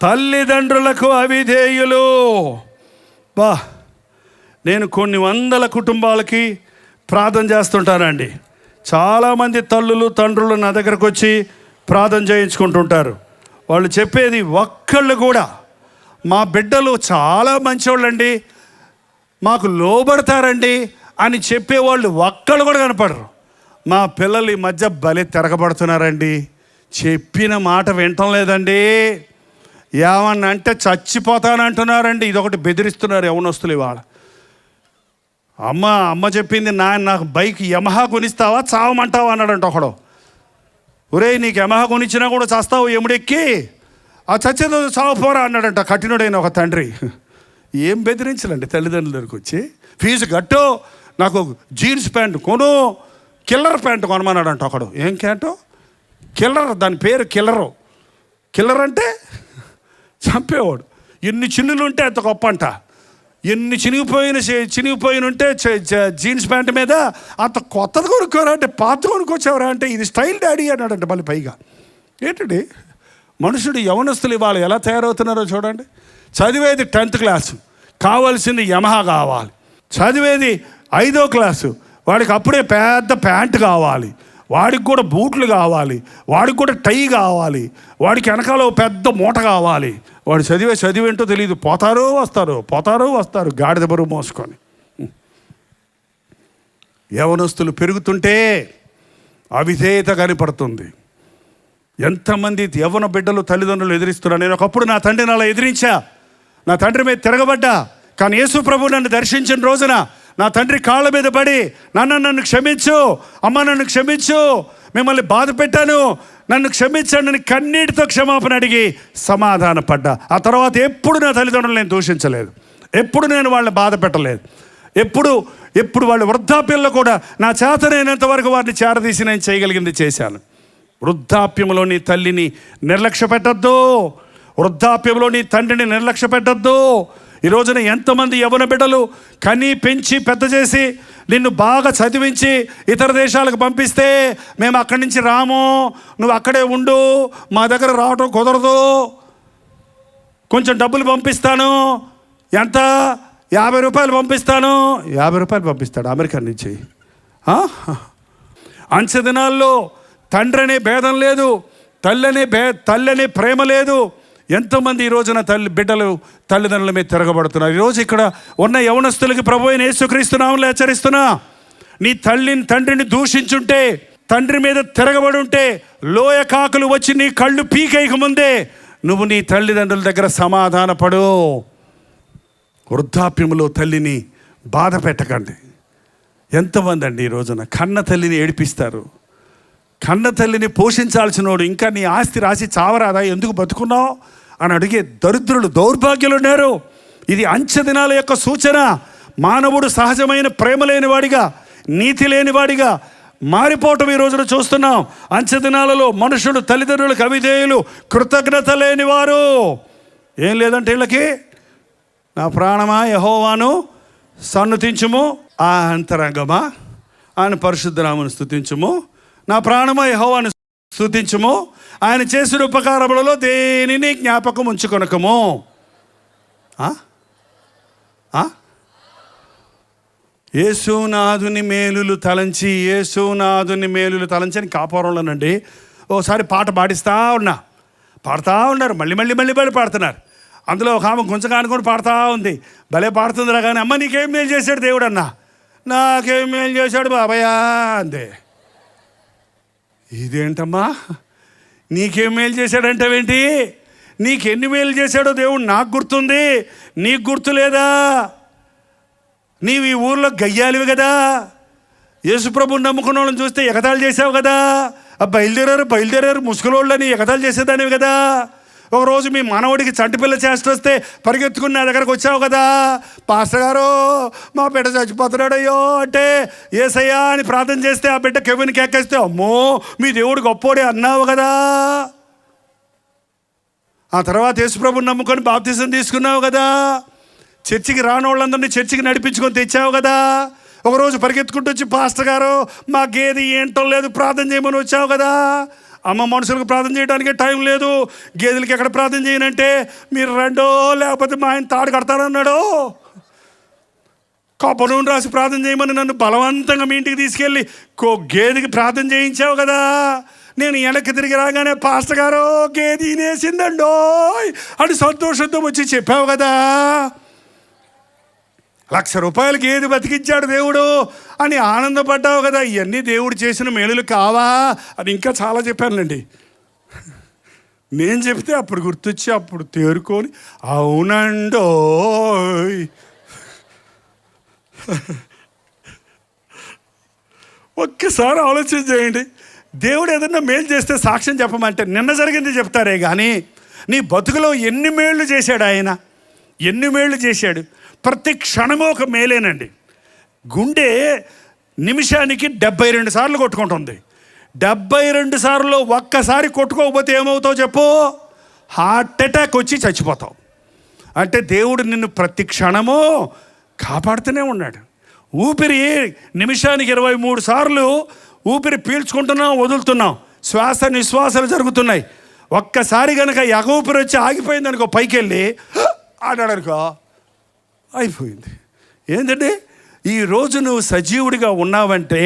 తల్లిదండ్రులకు అవిధేయులు. నేను కొన్ని వందల కుటుంబాలకి ప్రార్థన చేస్తుంటానండి. చాలామంది తల్లులు తండ్రులు నా దగ్గరకు వచ్చి ప్రార్థన చేయించుకుంటుంటారు. వాళ్ళు చెప్పేది ఒక్కళ్ళు కూడా, మా బిడ్డలు చాలా మంచివాళ్ళండి, మాకు లోబడతారండి అని చెప్పేవాళ్ళు ఒక్కళ్ళు కూడా కనపడరు. మా పిల్లలు ఈ మధ్య బలి తిరగబడుతున్నారండి, చెప్పిన మాట వినటం లేదండి, ఏమన్నా అంటే చచ్చిపోతానంటున్నారండి. ఇదొకటి బెదిరిస్తున్నారు యవనస్తులు ఇవాళ. అమ్మ చెప్పింది, నాకు బైక్ యమహా కొనిస్తావా చావమంటావా అన్నాడంట ఒకడు. ఒరే నీకు యమహా కొనిచ్చినా కూడా చేస్తావు ఎముడెక్కి, ఆ చచ్చేదో చావపోరా అన్నాడంట కఠినుడైన ఒక తండ్రి. ఏం బెదిరించాలండి తల్లిదండ్రుల దగ్గరికి వచ్చి? ఫీజు కట్టు, నాకు జీన్స్ ప్యాంటు కొను, కిల్లర్ ప్యాంటు కొనమన్నాడంట ఒకడు. ఏం క్యాంటు? కిల్లర్, దాని పేరు కిల్లరు. కిల్లర్ అంటే చంపేవాడు. ఎన్ని చిన్నులు ఉంటే అంత గొప్ప అంట. ఎన్ని చినిగిపోయిన ఉంటే జీన్స్ ప్యాంట్ మీద అంత కొత్తది కొనుక్కోరా అంటే, పాత కొనుక్కొచ్చావరా అంటే, ఇది స్టైల్ డాడీ అన్నాడంట. మళ్ళీ పైగా ఏంటండి మనుషుడు, యవనస్తులు ఇవాళ ఎలా తయారవుతున్నారో చూడండి. చదివేది 10th క్లాసు, కావాల్సింది యమహా కావాలి. చదివేది 5వ క్లాసు, వాడికి అప్పుడే పెద్ద ప్యాంటు కావాలి, వాడికి కూడా బూట్లు కావాలి, వాడికి కూడా టై కావాలి, వాడికి వెనకాల పెద్ద మూట కావాలి. వాడు చదివేంటో తెలియదు, పోతారో వస్తారు గాడిద బరువు మోసుకొని. యవనస్తులు పెరుగుతుంటే అవిధేయత కనపడుతుంది. ఎంతమంది యవ్వన బిడ్డలు తల్లిదండ్రులు ఎదిరిస్తున్నారు. నేను ఒకప్పుడు నా తండ్రిని అలా ఎదిరించా, నా తండ్రి మీద తిరగబడ్డా. కానీ యేసు ప్రభు నన్ను దర్శించిన రోజున నా తండ్రి కాళ్ళ మీద పడి, నన్ను క్షమించు, అమ్మ నన్ను క్షమించు, మిమ్మల్ని బాధ పెట్టాను, నన్ను క్షమించండి అని కన్నీటితో క్షమాపణ అడిగి సమాధాన పడ్డా. ఆ తర్వాత ఎప్పుడు నా తల్లిదండ్రులు నేను దూషించలేదు, ఎప్పుడు నేను వాళ్ళని బాధ పెట్టలేదు. ఎప్పుడు వాళ్ళ వృద్ధాప్యంలో కూడా నా చేతనైనంత వరకు వారిని చేరదీసి నేను చేయగలిగింది చేశాను. వృద్ధాప్యంలో నీ తల్లిని నిర్లక్ష్య పెట్టద్దు, వృద్ధాప్యంలో నీ తండ్రిని నిర్లక్ష్య పెట్టద్దు. ఈ రోజున ఎంతమంది యవ్వన బిడ్డలు కని పెంచి పెద్ద చేసి నిన్ను బాగా చదివించి ఇతర దేశాలకు పంపిస్తే, మేము అక్కడి నుంచి రాము, నువ్వు అక్కడే ఉండు, మా దగ్గర రావటం కుదరదు, కొంచెం డబ్బులు పంపిస్తాను, ఎంత 50 రూపాయలు పంపిస్తాను. 50 రూపాయలు పంపిస్తాడు అమెరికా నుంచి. అంచె దినాల్లో తండ్రి అనే భేదం లేదు, తల్లి అనే ప్రేమ లేదు. ఎంతోమంది ఈ రోజున బిడ్డలు తల్లిదండ్రుల మీద తిరగబడుతున్నారు. ఈరోజు ఇక్కడ ఉన్న యవనస్తులకి ప్రభు అయిన యేసుక్రీస్తు నామములో హెచ్చరిస్తున్నా, నీ తండ్రిని దూషించుంటే, తండ్రి మీద తిరగబడి ఉంటే, లోయ కాకులు వచ్చి నీ కళ్ళు పీకేయక ముందే నువ్వు నీ తల్లిదండ్రుల దగ్గర సమాధానపడు. వృద్ధాప్యంలో తల్లిని బాధ పెట్టకండి. ఎంతమంది అండి ఈ రోజున కన్న తల్లిని ఏడిపిస్తారు. కన్న తల్లిని పోషించాల్సినోడు ఇంకా నీ ఆస్తి రాసి చావరాదా, ఎందుకు బతుకున్నావు అని అడిగే దరిద్రులు, దౌర్భాగ్యులు ఉన్నారు. ఇది అంచె దినాల యొక్క సూచన. మానవుడు సహజమైన ప్రేమ లేనివాడిగా, నీతి లేనివాడిగా మారిపోవటం ఈ రోజున చూస్తున్నాం. అంచె దినాలలో మనుషుడు తల్లిదండ్రులకు అవిధేయులు, కృతజ్ఞత లేనివారు. ఏం లేదంటే వీళ్ళకి, నా ప్రాణమా యెహోవాను సన్నుతించుము, ఆ అంతరంగమా ఆయన పరిశుద్ధ నామమును స్తుతించుము, నా ప్రాణమా యెహోవాను స్తుతించుము, ఆయన చేసిన ఉపకారములలో దేనిని జ్ఞాపకం ఉంచుకొనకము. యేసునాథుని మేలులు తలంచి, యేసునాథుని మేలులు తలంచి అని కాపురంలోనండి ఓసారి పాట పాడుతూ ఉన్నారు, మళ్ళీ పాడుతున్నారు. అందులో ఒక ఆమె గుంచగా అనుకొని పాడుతూ ఉంది. భలే పాడుతుందిరా కానీ, అమ్మ నీకేం మేలు చేశాడు దేవుడు అన్న. నాకేం మేలు చేశాడు బాబయ్యా అంతే. ఇదేంటమ్మా నీకేం మేలు చేశాడంటావేంటి? నీకెన్ని మేలు చేశాడో దేవుడు నాకు గుర్తుంది, నీకు గుర్తు లేదా? నీవు ఈ ఊర్లో గయ్యాలివి కదా, యేసుప్రభుని నమ్ముకున్న వాళ్ళని చూస్తే ఎగతాళి చేసావు కదా, బయలుదేరారు ముసుగులోళ్ళని ఎగతాళి చేసేదానివి కదా. ఒకరోజు మీ మనవడికి చంటిపిల్ల చేస్ట్ వస్తే పరిగెత్తుకుని నా దగ్గరకు వచ్చావు కదా, పాస్టర్ గారు మా బిడ్డ చచ్చిపోతున్నాడయ్యో అంటే యేసయ్యా అని ప్రార్థన చేస్తే ఆ బిడ్డ కెవిన్కి ఎక్కేస్తే అమ్మో మీ దేవుడు గొప్పోడే అన్నావు కదా. ఆ తర్వాత యేసుప్రభుని నమ్ముకొని బాప్తిజం తీసుకున్నావు కదా, చర్చికి రాని వాళ్ళందరినీ చర్చికి నడిపించుకొని తెచ్చావు కదా. ఒకరోజు పరిగెత్తుకుంటూ వచ్చి పాస్టర్ గారు మా గేది ఏంటో లేదు ప్రార్థన చేయమని వచ్చావు కదా. అమ్మ మనుషులకు ప్రార్థన చేయడానికే టైం లేదు, గేదెలకి ఎక్కడ ప్రార్థన చేయనంటే మీరు రెండో లేకపోతే మా ఆయన తాడు కడతానన్నాడు. కొబ్బరి నూనె రాసి ప్రార్థన చేయమని నన్ను బలవంతంగా మీ ఇంటికి తీసుకెళ్ళి గేదెకి ప్రార్థన చేయించావు కదా. నేను వెనక్కి తిరిగి రాగానే పాస్టర్ గారు గేదె నేసిందండో అని సంతోషంతో వచ్చి చెప్పావు కదా. 1,00,000 రూపాయలకి ఏది బతికించాడు దేవుడు అని ఆనందపడ్డావు కదా. ఇవన్నీ దేవుడు చేసిన మేలులు కావా అని ఇంకా చాలా చెప్పానులేండి. నేను చెప్తే అప్పుడు గుర్తొచ్చి అప్పుడు తేరుకొని అవునండో. ఒక్కసారి ఆలోచన చేయండి. దేవుడు ఏదన్నా మేలు చేస్తే సాక్ష్యం చెప్పమంటే నిన్న జరిగింది చెప్తారే కానీ నీ బతుకులో ఎన్ని మేళ్ళు చేశాడు ఆయన, ఎన్ని మేళ్ళు చేశాడు. ప్రతి క్షణము ఒక మేలేనండి. గుండె నిమిషానికి 72 సార్లు కొట్టుకుంటుంది. 72 సార్లు ఒక్కసారి కొట్టుకోకపోతే ఏమవుతావు చెప్పు, హార్ట్ అటాక్ వచ్చి చచ్చిపోతావు. అంటే దేవుడు నిన్ను ప్రతి క్షణము కాపాడుతూనే ఉన్నాడు. ఊపిరి నిమిషానికి 23 సార్లు ఊపిరి పీల్చుకుంటున్నాం, వదులుతున్నాం, శ్వాస నిశ్వాసాలు జరుగుతున్నాయి. ఒక్కసారి కనుక ఊపిరి వచ్చి ఆగిపోయింది అనుకో, పైకి వెళ్ళి ఆడాడు అనుకో, అయిపోయింది. ఏంటంటే ఈరోజు నువ్వు సజీవుడిగా ఉన్నావంటే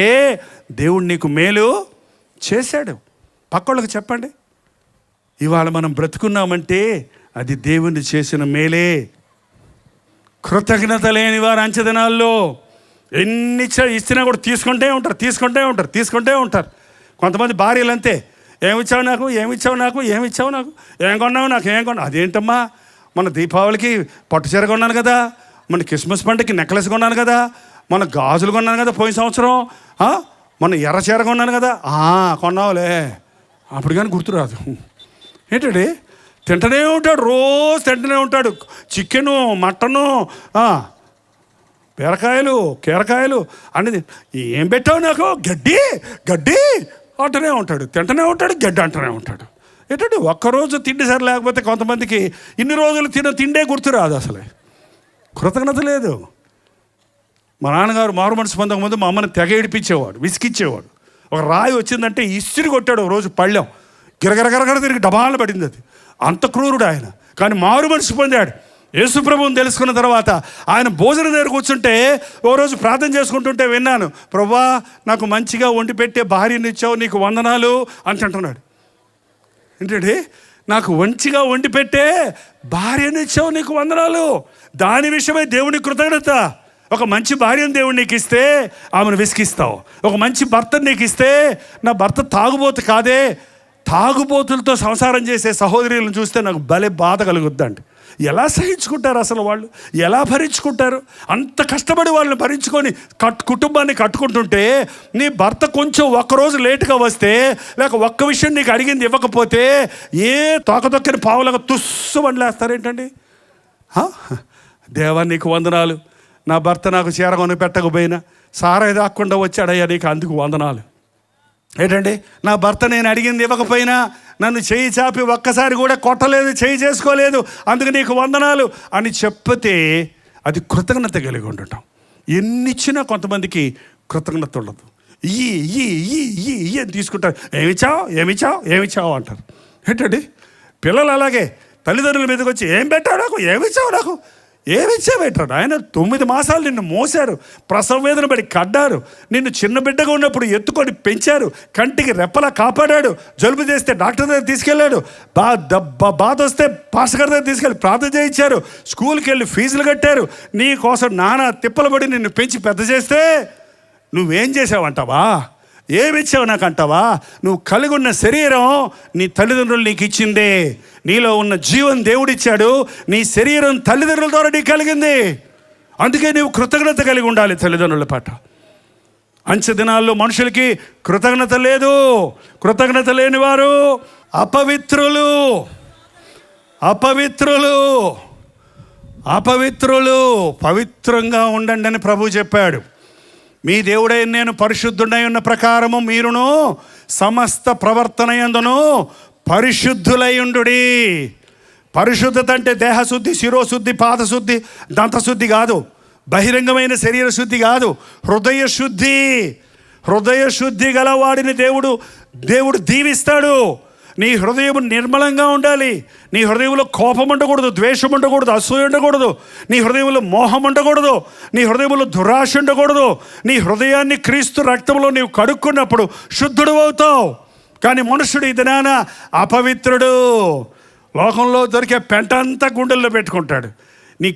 దేవుడు నీకు మేలు చేశాడు. పక్కోళ్ళకి చెప్పండి, ఇవాళ మనం బ్రతుకున్నామంటే అది దేవుని చేసిన మేలే. కృతజ్ఞత లేని వారు అంచెదినాల్లో ఎన్ని ఇచ్చినా కూడా తీసుకుంటే ఉంటారు. కొంతమంది భార్యలు అంతే, ఏమిచ్చావు నాకు, ఏమిచ్చావు నాకు, ఏమిచ్చావు నాకు, ఏం కొన్నావు నాకు, ఏం కొన్నావు. అదేంటమ్మా, మన దీపావళికి పట్టు చీర కొన్నాను కదా, మన క్రిస్మస్ పండుగకి నెక్లెస్ కొన్నాను కదా, మన గాజులు కొన్నాను కదా పోయిన సంవత్సరం, మన ఎర్ర చీర కొన్నాను కదా. కొన్నావులే, అప్పుడు కానీ గుర్తురాదు. ఏంటండి, తింటూనే ఉంటాడు, రోజు తింటూనే ఉంటాడు. చికెను, మటను, బీరకాయలు, కీరకాయలు అనేది. ఏం పెట్టావు నాకు, గడ్డి గడ్డి అంటూనే ఉంటాడు, తింటూనే ఉంటాడు, గడ్డి అంటూనే ఉంటాడు. ఏంటంటే ఒక్కరోజు తిండి సరి లేకపోతే కొంతమందికి ఇన్ని రోజులు తిండే గుర్తురాదు, అసలే కృతజ్ఞత లేదు. మా నాన్నగారు మారు మనసు పొందక ముందు మా అమ్మని తెగ ఏడిపించేవాడు, విసికిచ్చేవాడు. ఒక రాయి వచ్చిందంటే ఇస్త్రీ కొట్టాడు రోజు, పళ్ళెం గిరగిరగరగర తిరిగి డబాలను పడింది. అది అంత క్రూరుడు ఆయన. కానీ మారు మనసు పొందాడు. యేసు ప్రభువుని తెలుసుకున్న తర్వాత ఆయన భోజనం దగ్గర కూర్చుంటే ఓ రోజు ప్రార్థన చేసుకుంటుంటే విన్నాను, ప్రభువా నాకు మంచిగా వండి పెట్టే భార్యని ఇచ్చావు, నీకు వందనాలు అంటున్నాడు. ఏంటంటే, నాకు మంచిగా వండి పెట్టే భార్యని ఇచ్చావు, నీకు వందనాలు. దాని విషయమై దేవునికి కృతజ్ఞత. ఒక మంచి భార్యను దేవుడు నీకు ఇస్తే ఆమెను విసిగిస్తావు. ఒక మంచి భర్తను నీకు ఇస్తే, నా భర్త తాగుబోతు కాదే, తాగుబోతులతో సంసారం చేసే సహోదరులను చూస్తే నాకు భలే బాధ కలుగుద్దండి. ఎలా సహించుకుంటారు అసలు వాళ్ళు, ఎలా భరించుకుంటారు? అంత కష్టపడి వాళ్ళని భరించుకొని కుటుంబాన్ని కట్టుకుంటుంటే, నీ భర్త కొంచెం ఒక్కరోజు లేటుగా వస్తే, లేక ఒక్క విషయం నీకు అడిగింది ఇవ్వకపోతే ఏ తోకతొక్కని పావులాగా తుస్సు వండలేస్తారేంటండి? దేవా నీకు వందనాలు, నా భర్త నాకు చీర కొని పెట్టకపోయినా సారాయి దాక్కుండా వచ్చాడయ్యా, నీకు అందుకు వందనాలు. ఏంటండి, నా భర్త నేను అడిగింది ఇవ్వకపోయినా నన్ను చేయి చాపి ఒక్కసారి కూడా కొట్టలేదు, చేయి చేసుకోలేదు, అందుకు నీకు వందనాలు అని చెప్పితే అది కృతజ్ఞత కలిగి ఉండటం. ఎన్నిచ్చినా కొంతమందికి కృతజ్ఞత ఉండదు. ఈ అని తీసుకుంటారు. ఏమిచ్చావు అంటారు. ఏంటండి, పిల్లలు అలాగే తల్లిదండ్రుల మీదకి వచ్చి ఏం పెట్టావు నాకు, ఏమిచ్చావు నాకు, ఏమిచ్చావేంటాడు. ఆయన 9 మాసాలు నిన్ను మోసారు, ప్రసవ వేదన పడి కడ్డారు, నిన్ను చిన్న బిడ్డగా ఉన్నప్పుడు ఎత్తుకొని పెంచారు, కంటికి రెప్పలా కాపాడాడు, జలుబు చేస్తే డాక్టర్ దగ్గర తీసుకెళ్ళాడు, బాధ వస్తే పాస్టర్ గారి దగ్గర తీసుకెళ్ళి ప్రార్థన చేయించారు, స్కూల్కి వెళ్ళి ఫీజులు కట్టారు, నీ కోసం నానా తిప్పలు పడి నిన్ను పెంచి పెద్ద చేస్తే నువ్వేం చేసావంటావా, ఏమిచ్చావు నాకు అంటావా? నువ్వు కలిగి ఉన్న శరీరం నీ తల్లిదండ్రులు నీకు ఇచ్చిందే, నీలో ఉన్న జీవం దేవుడిచ్చాడు, నీ శరీరం తల్లిదండ్రుల ద్వారా నీకు కలిగింది. అందుకే నీవు కృతజ్ఞత కలిగి ఉండాలి తల్లిదండ్రుల పట్ల. అంచె దినాల్లో మనుషులకి కృతజ్ఞత లేదు. కృతజ్ఞత లేని వారు అపవిత్రులు, అపవిత్రులు, అపవిత్రులు. పవిత్రంగా ఉండండి అని ప్రభు చెప్పాడు. మీ దేవుడైన నేను పరిశుద్ధుడై ఉన్న ప్రకారము మీరును సమస్త ప్రవర్తన యందును పరిశుద్ధులై ఉండుడి. పరిశుద్ధత అంటే దేహశుద్ధి, శిరోశుద్ధి, పాదశుద్ధి, దంతశుద్ధి కాదు, బహిరంగమైన శరీర శుద్ధి కాదు, హృదయ శుద్ధి. హృదయ శుద్ధి గలవాడిని దేవుడు దీవిస్తాడు. నీ హృదయం నిర్మలంగా ఉండాలి. నీ హృదయంలో కోపం ఉండకూడదు, ద్వేషం ఉండకూడదు, అసూయ ఉండకూడదు, నీ హృదయంలో మోహం ఉండకూడదు, నీ హృదయంలో దురాశ ఉండకూడదు. నీ హృదయాన్ని క్రీస్తు రక్తంలో నీవు కడుక్కున్నప్పుడు శుద్ధుడు అవుతావు. కానీ మనుషుడు ఈ దినాన అపవిత్రుడు. లోకంలో దొరికే పెంట అంతా గుండెల్లో పెట్టుకుంటాడు. నీ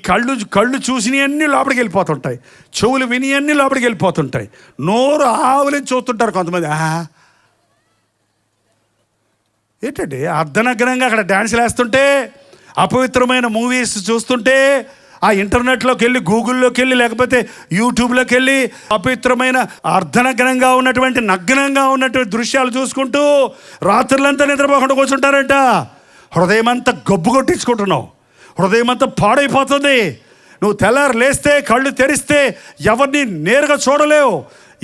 కళ్ళు చూసినవి అన్నీ లోపలికి వెళ్ళిపోతుంటాయి, చెవులు విని అన్నీ లోపలికి వెళ్ళిపోతుంటాయి, నోరు ఆవులని చూస్తుంటారు కొంతమంది. ఏంటంటే అర్ధనగ్నంగా అక్కడ డ్యాన్సులు వేస్తుంటే, అపవిత్రమైన మూవీస్ చూస్తుంటే, ఆ ఇంటర్నెట్లోకి వెళ్ళి, గూగుల్లోకి వెళ్ళి, లేకపోతే యూట్యూబ్లోకి వెళ్ళి అపవిత్రమైన అర్ధనగ్నంగా ఉన్నటువంటి, నగ్నంగా ఉన్నటువంటి దృశ్యాలు చూసుకుంటూ రాత్రులంతా నిద్రపోకుండా కూర్చుంటారంట. హృదయం అంతా గబ్బు కొట్టించుకుంటున్నావు, హృదయం అంతా పాడైపోతుంది. నువ్వు తెల్లారు లేస్తే, కళ్ళు తెరిస్తే ఎవరిని నేరుగా చూడలేవు.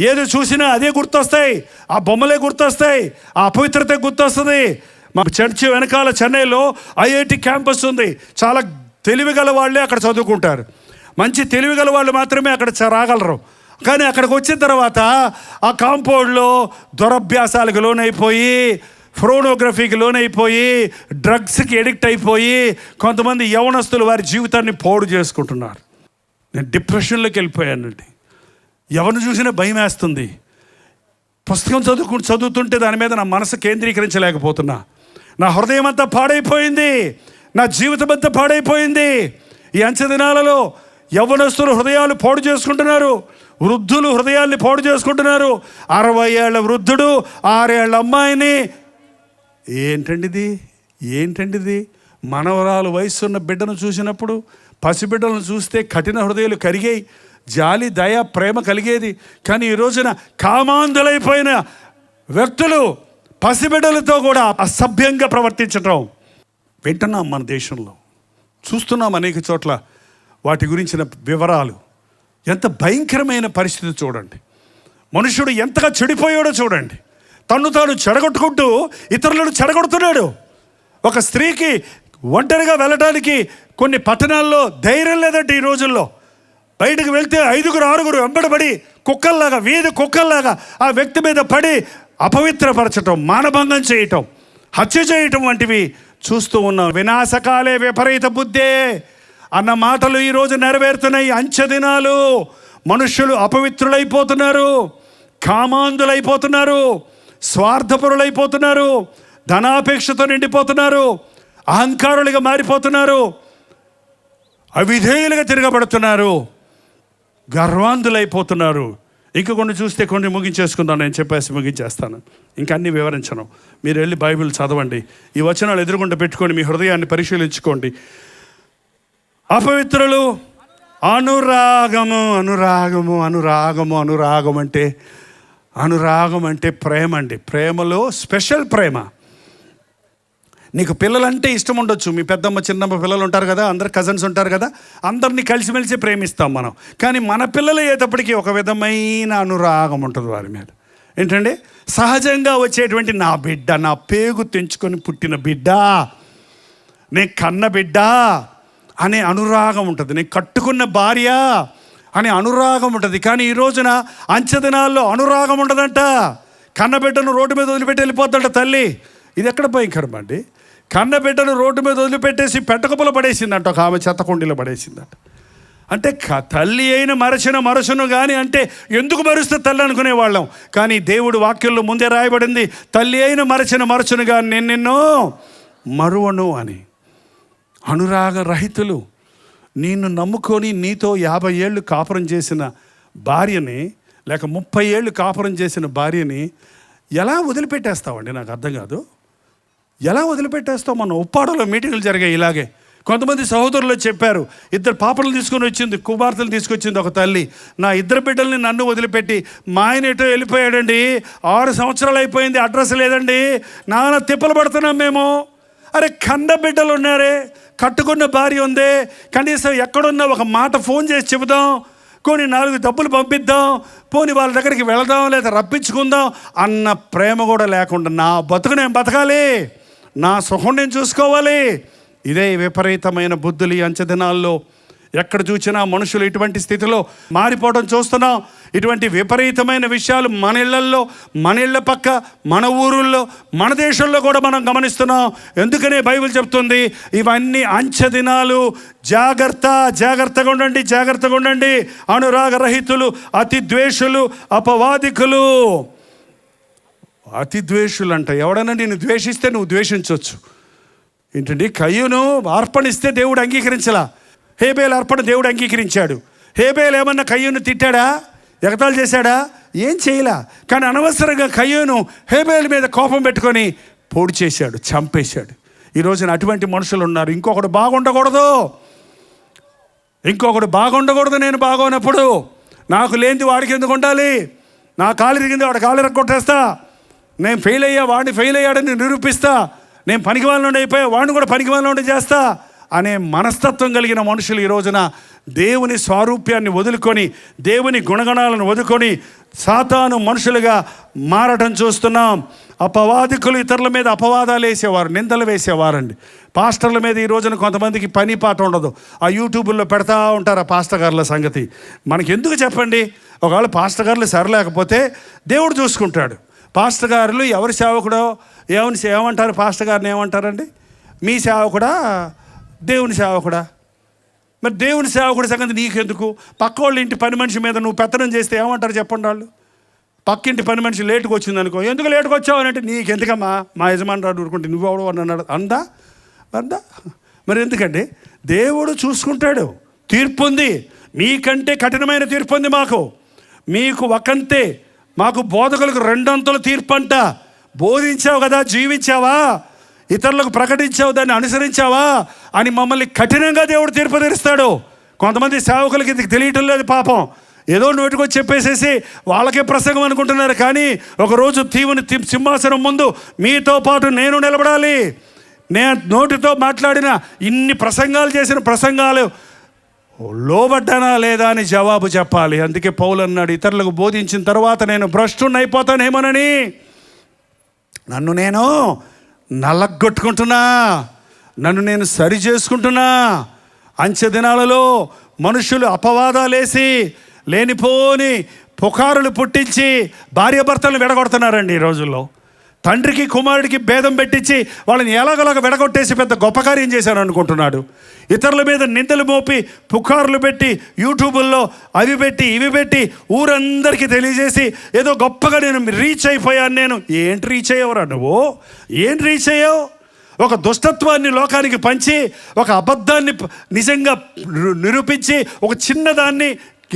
ఏది చూసినా అదే గుర్తొస్తాయి, ఆ బొమ్మలే గుర్తొస్తాయి, ఆ అపవిత్రత గుర్తొస్తుంది. మా చర్చి వెనకాల చెన్నైలో ఐఐటి క్యాంపస్ ఉంది. చాలా తెలివిగల వాళ్ళే అక్కడ చదువుకుంటారు. మంచి తెలివిగల వాళ్ళు మాత్రమే అక్కడ రాగలరు. కానీ అక్కడికి వచ్చిన తర్వాత ఆ కాంపౌండ్లో దురభ్యాసాలకు లోనైపోయి, ఫ్రోనోగ్రఫీకి లోనైపోయి, డ్రగ్స్కి ఎడిక్ట్ అయిపోయి కొంతమంది యవనస్తులు వారి జీవితాన్ని పాడు చేసుకుంటున్నారు. నేను డిప్రెషన్లోకి వెళ్ళిపోయానండి. ఎవరిని చూసినా భయం వేస్తుంది. పుస్తకం చదువుతుంటే దాని మీద నా మనసు కేంద్రీకరించలేకపోతున్నా. నా హృదయం అంతా పాడైపోయింది, నా జీవితం అంతా పాడైపోయింది. ఈ అంచె దినాలలో యవ్వనస్తులు హృదయాలు పాడు చేసుకుంటున్నారు, వృద్ధులు హృదయాల్ని పాడు చేసుకుంటున్నారు. 60 ఏళ్ల వృద్ధుడు 6 ఏళ్ల అమ్మాయిని ఏంటండిది మనవరాలు వయసున్న బిడ్డను చూసినప్పుడు పసిబిడ్డలను చూస్తే కఠిన హృదయాలు కరిగాయి, జాలి దయ ప్రేమ కలిగేది. కానీ ఈ రోజున కామాంధులైపోయిన వ్యక్తులు పసిబిడ్డలతో కూడా అసభ్యంగా ప్రవర్తించటం వింటున్నాం. మన దేశంలో చూస్తున్నాం అనేక చోట్ల. వాటి గురించిన వివరాలు, ఎంత భయంకరమైన పరిస్థితి చూడండి. మనుషుడు ఎంతగా చెడిపోయాడో చూడండి. తన్ను తాను చెడగొట్టుకుంటూ ఇతరులను చెడగొడుతున్నాడు. ఒక స్త్రీకి ఒంటరిగా వెళ్ళడానికి కొన్ని పట్టణాల్లో ధైర్యం లేదంటే ఈ రోజుల్లో. బయటకు వెళ్తే 5-6 వెంబడబడి కుక్కల్లాగా, వీధి కుక్కల్లాగా ఆ వ్యక్తి మీద పడి అపవిత్రపరచటం, మానభంగం చేయటం, హత్య చేయటం వంటివి చూస్తూ ఉన్నాం. వినాశకాలే విపరీత బుద్ధే అన్న మాటలు ఈరోజు నెరవేరుతున్నాయి. అంచె దినాలు. మనుష్యులు అపవిత్రులైపోతున్నారు, కామాంధులైపోతున్నారు, స్వార్థపరులైపోతున్నారు, ధనాపేక్షతో నిండిపోతున్నారు, అహంకారులుగా మారిపోతున్నారు, అవిధేయులుగా తిరగబడుతున్నారు, గర్వాంధులైపోతున్నారు. ఇంక కొన్ని చూస్తే కొన్ని ముగించేసుకుందాం. నేను చెప్పేసి ముగించేస్తాను, ఇంకా అన్ని వివరించను. మీరు వెళ్ళి బైబిల్ చదవండి. ఈ వచనాలు ఎదురుగుండా పెట్టుకొని మీ హృదయాన్ని పరిశీలించుకోండి. అపవిత్రులు, అనురాగం అంటే ప్రేమ అండి. ప్రేమలో స్పెషల్ ప్రేమ. నీకు పిల్లలంటే ఇష్టం ఉండొచ్చు. మీ పెద్దమ్మ చిన్నమ్మ పిల్లలు ఉంటారు కదా, అందరు కజిన్స్ ఉంటారు కదా, అందరినీ కలిసిమెలిసి ప్రేమిస్తాం మనం. కానీ మన పిల్లలు అయ్యేటప్పటికీ ఒక విధమైన అనురాగం ఉంటుంది వారి మీద. ఏంటంటే సహజంగా వచ్చేటువంటి నా బిడ్డ, నా పేగు తెంచుకొని పుట్టిన బిడ్డ, నే కన్న బిడ్డ అనే అనురాగం ఉంటుంది. నేను కట్టుకున్న భార్య అనే అనురాగం ఉంటుంది. కానీ ఈ రోజున అంచెదినాల్లో అనురాగం ఉండదంట. కన్నబిడ్డను రోడ్డు మీద వదిలిపెట్టి వెళ్ళిపోద్దంట తల్లి. ఇది ఎక్కడ భయంకరం అండి. కన్నబిడ్డను రోడ్డు మీద వదిలిపెట్టేసి పెట్టకుప్పలో పడేసిందంట, ఒక ఆమె చెత్తకుండీలో పడేసిందంట. అంటే తల్లి అయిన మరచును కానీ అంటే ఎందుకు మరుస్తే తల్లి అనుకునేవాళ్ళం. కానీ దేవుడు వాక్యంలో ముందే రాయబడింది, తల్లి అయిన మరచును కానీ నేను నిన్ను మరువను అని. అనురాగ రహితులు. నిన్ను నమ్ముకొని నీతో 50 ఏళ్ళు కాపురం చేసిన భార్యని, లేక 30 ఏళ్ళు కాపురం చేసిన భార్యని ఎలా వదిలిపెట్టేస్తావండి? నాకు అర్థం కాదు. ఎలా వదిలిపెట్టేస్తావు? మన ఉప్పాడలో మీటింగులు జరిగాయి ఇలాగే. కొంతమంది సహోదరులు చెప్పారు, 2 పాపలను తీసుకొని వచ్చింది, కుమార్తెలు తీసుకొచ్చింది ఒక తల్లి. నా 2 బిడ్డల్ని నన్ను వదిలిపెట్టి మా ఆయన ఎటో వెళ్ళిపోయాడండి, 6 సంవత్సరాలు అయిపోయింది, అడ్రస్ లేదండి, నాన్న తిప్పలు పడుతున్నాం మేము. అరే కన్న బిడ్డలు ఉన్నారే, కట్టుకున్న భార్య ఉందే, కనీసం ఎక్కడున్నా ఒక మాట ఫోన్ చేసి చెబుదాం, కొన్ని 4 డబ్బులు పంపిద్దాం, పోని వాళ్ళ దగ్గరికి వెళదాం, లేదా రప్పించుకుందాం అన్న ప్రేమ కూడా లేకుండా నా బతుకు నేను బతకాలి, నా సుఖం నేను చూసుకోవాలి. ఇదే విపరీతమైన బుద్ధులు ఈ అంచెదినాల్లో. ఎక్కడ చూసినా మనుషులు ఇటువంటి స్థితిలో మారిపోవడం చూస్తున్నాం. ఇటువంటి విపరీతమైన విషయాలు మన ఇళ్లల్లో, మన ఇళ్ల పక్క, మన ఊరుల్లో, మన దేశంలో కూడా మనం గమనిస్తున్నాం. ఎందుకనే బైబిల్ చెప్తుంది, ఇవన్నీ అంచెదినాలు, జాగ్రత్తగా ఉండండి. అనురాగరహితులు, అతిద్వేషులు, అపవాదికులు. అతిద్వేషులు అంట. ఎవడన్నా నేను ద్వేషిస్తే నువ్వు ద్వేషించవచ్చు. ఏంటండి, కయ్యూను అర్పణిస్తే దేవుడు అంగీకరించలా, హేబేలు అర్పణ దేవుడు అంగీకరించాడు. హేబేలు ఏమన్నా కయ్యూను తిట్టాడా, ఎగతాళి చేశాడా? ఏం చేయలా. కానీ అనవసరంగా కయ్యూను హేబేలు మీద కోపం పెట్టుకొని పొడి చేశాడు, చంపేశాడు. ఈ రోజున అటువంటి మనుషులు ఉన్నారు. ఇంకొకడు బాగుండకూడదు. నేను బాగోనప్పుడు నాకు లేనిది వాడికి ఎందుకు ఉండాలి? నా కాలు ఇరిగింది, వాడి కాలు ఇరగొట్టేస్తా. నేను ఫెయిల్ అయ్యా, వాడిని ఫెయిల్ అయ్యాడని నిరూపిస్తా. నేను పనికిమాలిన అయిపోయా, వాడిని కూడా పనికిమాలిన చేస్తా అనే మనస్తత్వం కలిగిన మనుషులు ఈ రోజున దేవుని స్వారూప్యాన్ని వదులుకొని, దేవుని గుణగణాలను వదులుకొని సాతాను మనుషులుగా మారటం చూస్తున్నాం. అపవాదికులు ఇతరుల మీద అపవాదాలు వేసేవారు, నిందలు వేసేవారండి. పాస్టర్ల మీద ఈ రోజున కొంతమందికి పని పాట ఉండదు. ఆ యూట్యూబుల్లో పెడతా ఉంటారు ఆ పాస్టర్ గారుల సంగతి. మనకి ఎందుకు చెప్పండి? ఒకవేళ పాస్టర్ గారులు సరిలేకపోతే దేవుడు చూసుకుంటాడు. పాస్టర్ గారులు ఎవరి సేవకుడో ఏమంటారు? పాస్టర్ గారిని ఏమంటారండి? మీ సేవకుడా, దేవుని సేవకుడా? మరి దేవుని సేవకుడి సంగతి నీకెందుకు? పక్క వాళ్ళ ఇంటి పని మనిషి మీద నువ్వు పెత్తనం చేస్తే ఏమంటారు చెప్పండి వాళ్ళు? పక్కింటి పని మనిషి లేటుకు వచ్చింది అనుకో, ఎందుకు లేటుకు వచ్చావు అని అంటే, నీకెందుకమ్మా, మా యజమాని రాడు ఊరుకుంటే నువ్వెవడు అన్నాడు అందా. మరి ఎందుకండి? దేవుడు చూసుకుంటాడు. తీర్పు ఉంది, మీకంటే కఠినమైన తీర్పు ఉంది మాకు. మీకు ఒకంతే, మాకు బోధకులకు 2 అంతల తీర్పు అంట. బోధించావు కదా, జీవించావా, ఇతరులకు ప్రకటించావు, దాన్ని అనుసరించావా అని మమ్మల్ని కఠినంగా దేవుడు తీర్పు తీరుస్తాడు. కొంతమంది సేవకులకి ఇది తెలియటం లేదు పాపం. ఏదో నోటికొచ్చి చెప్పేసేసి వాళ్ళకే ప్రసంగం అనుకుంటున్నారు. కానీ ఒకరోజు దేవుని సింహాసనం ముందు మీతో పాటు నేను నిలబడాలి. నేను నోటితో మాట్లాడిన ఇన్ని ప్రసంగాలు చేసిన ప్రసంగాలు లోబడ్డానా లేదా అని జవాబు చెప్పాలి. అందుకే పౌలు అన్నాడు, ఇతరులకు బోధించిన తర్వాత నేను భ్రష్టుని అయిపోతానేమోనని నన్ను నేను నల్లగొట్టుకుంటున్నా, నన్ను నేను సరి చేసుకుంటున్నా. అంచె దినాలలో మనుషులు అపవాదాలేసి లేనిపోని పుకారులు పుట్టించి భార్యాభర్తలను విడగొడుతున్నారండి ఈ రోజుల్లో. తండ్రికి కుమారుడికి భేదం పెట్టించి వాళ్ళని ఎలాగోలాగా విడగొట్టేసి పెద్ద గొప్ప కార్యం చేశాను అనుకుంటున్నాడు. ఇతరుల మీద నిందలు మోపి పుకార్లు పెట్టి యూట్యూబుల్లో అవి పెట్టి ఇవి పెట్టి ఊరందరికీ తెలియజేసి ఏదో గొప్పగా నేను రీచ్ అయిపోయాను. నేను ఏంటి రీచ్ అయ్యేవరా నువ్వు? ఏం రీచ్ అయ్యావు? ఒక దుష్టత్వాన్ని లోకానికి పంచి, ఒక అబద్ధాన్ని నిజంగా నిరూపించి, ఒక చిన్నదాన్ని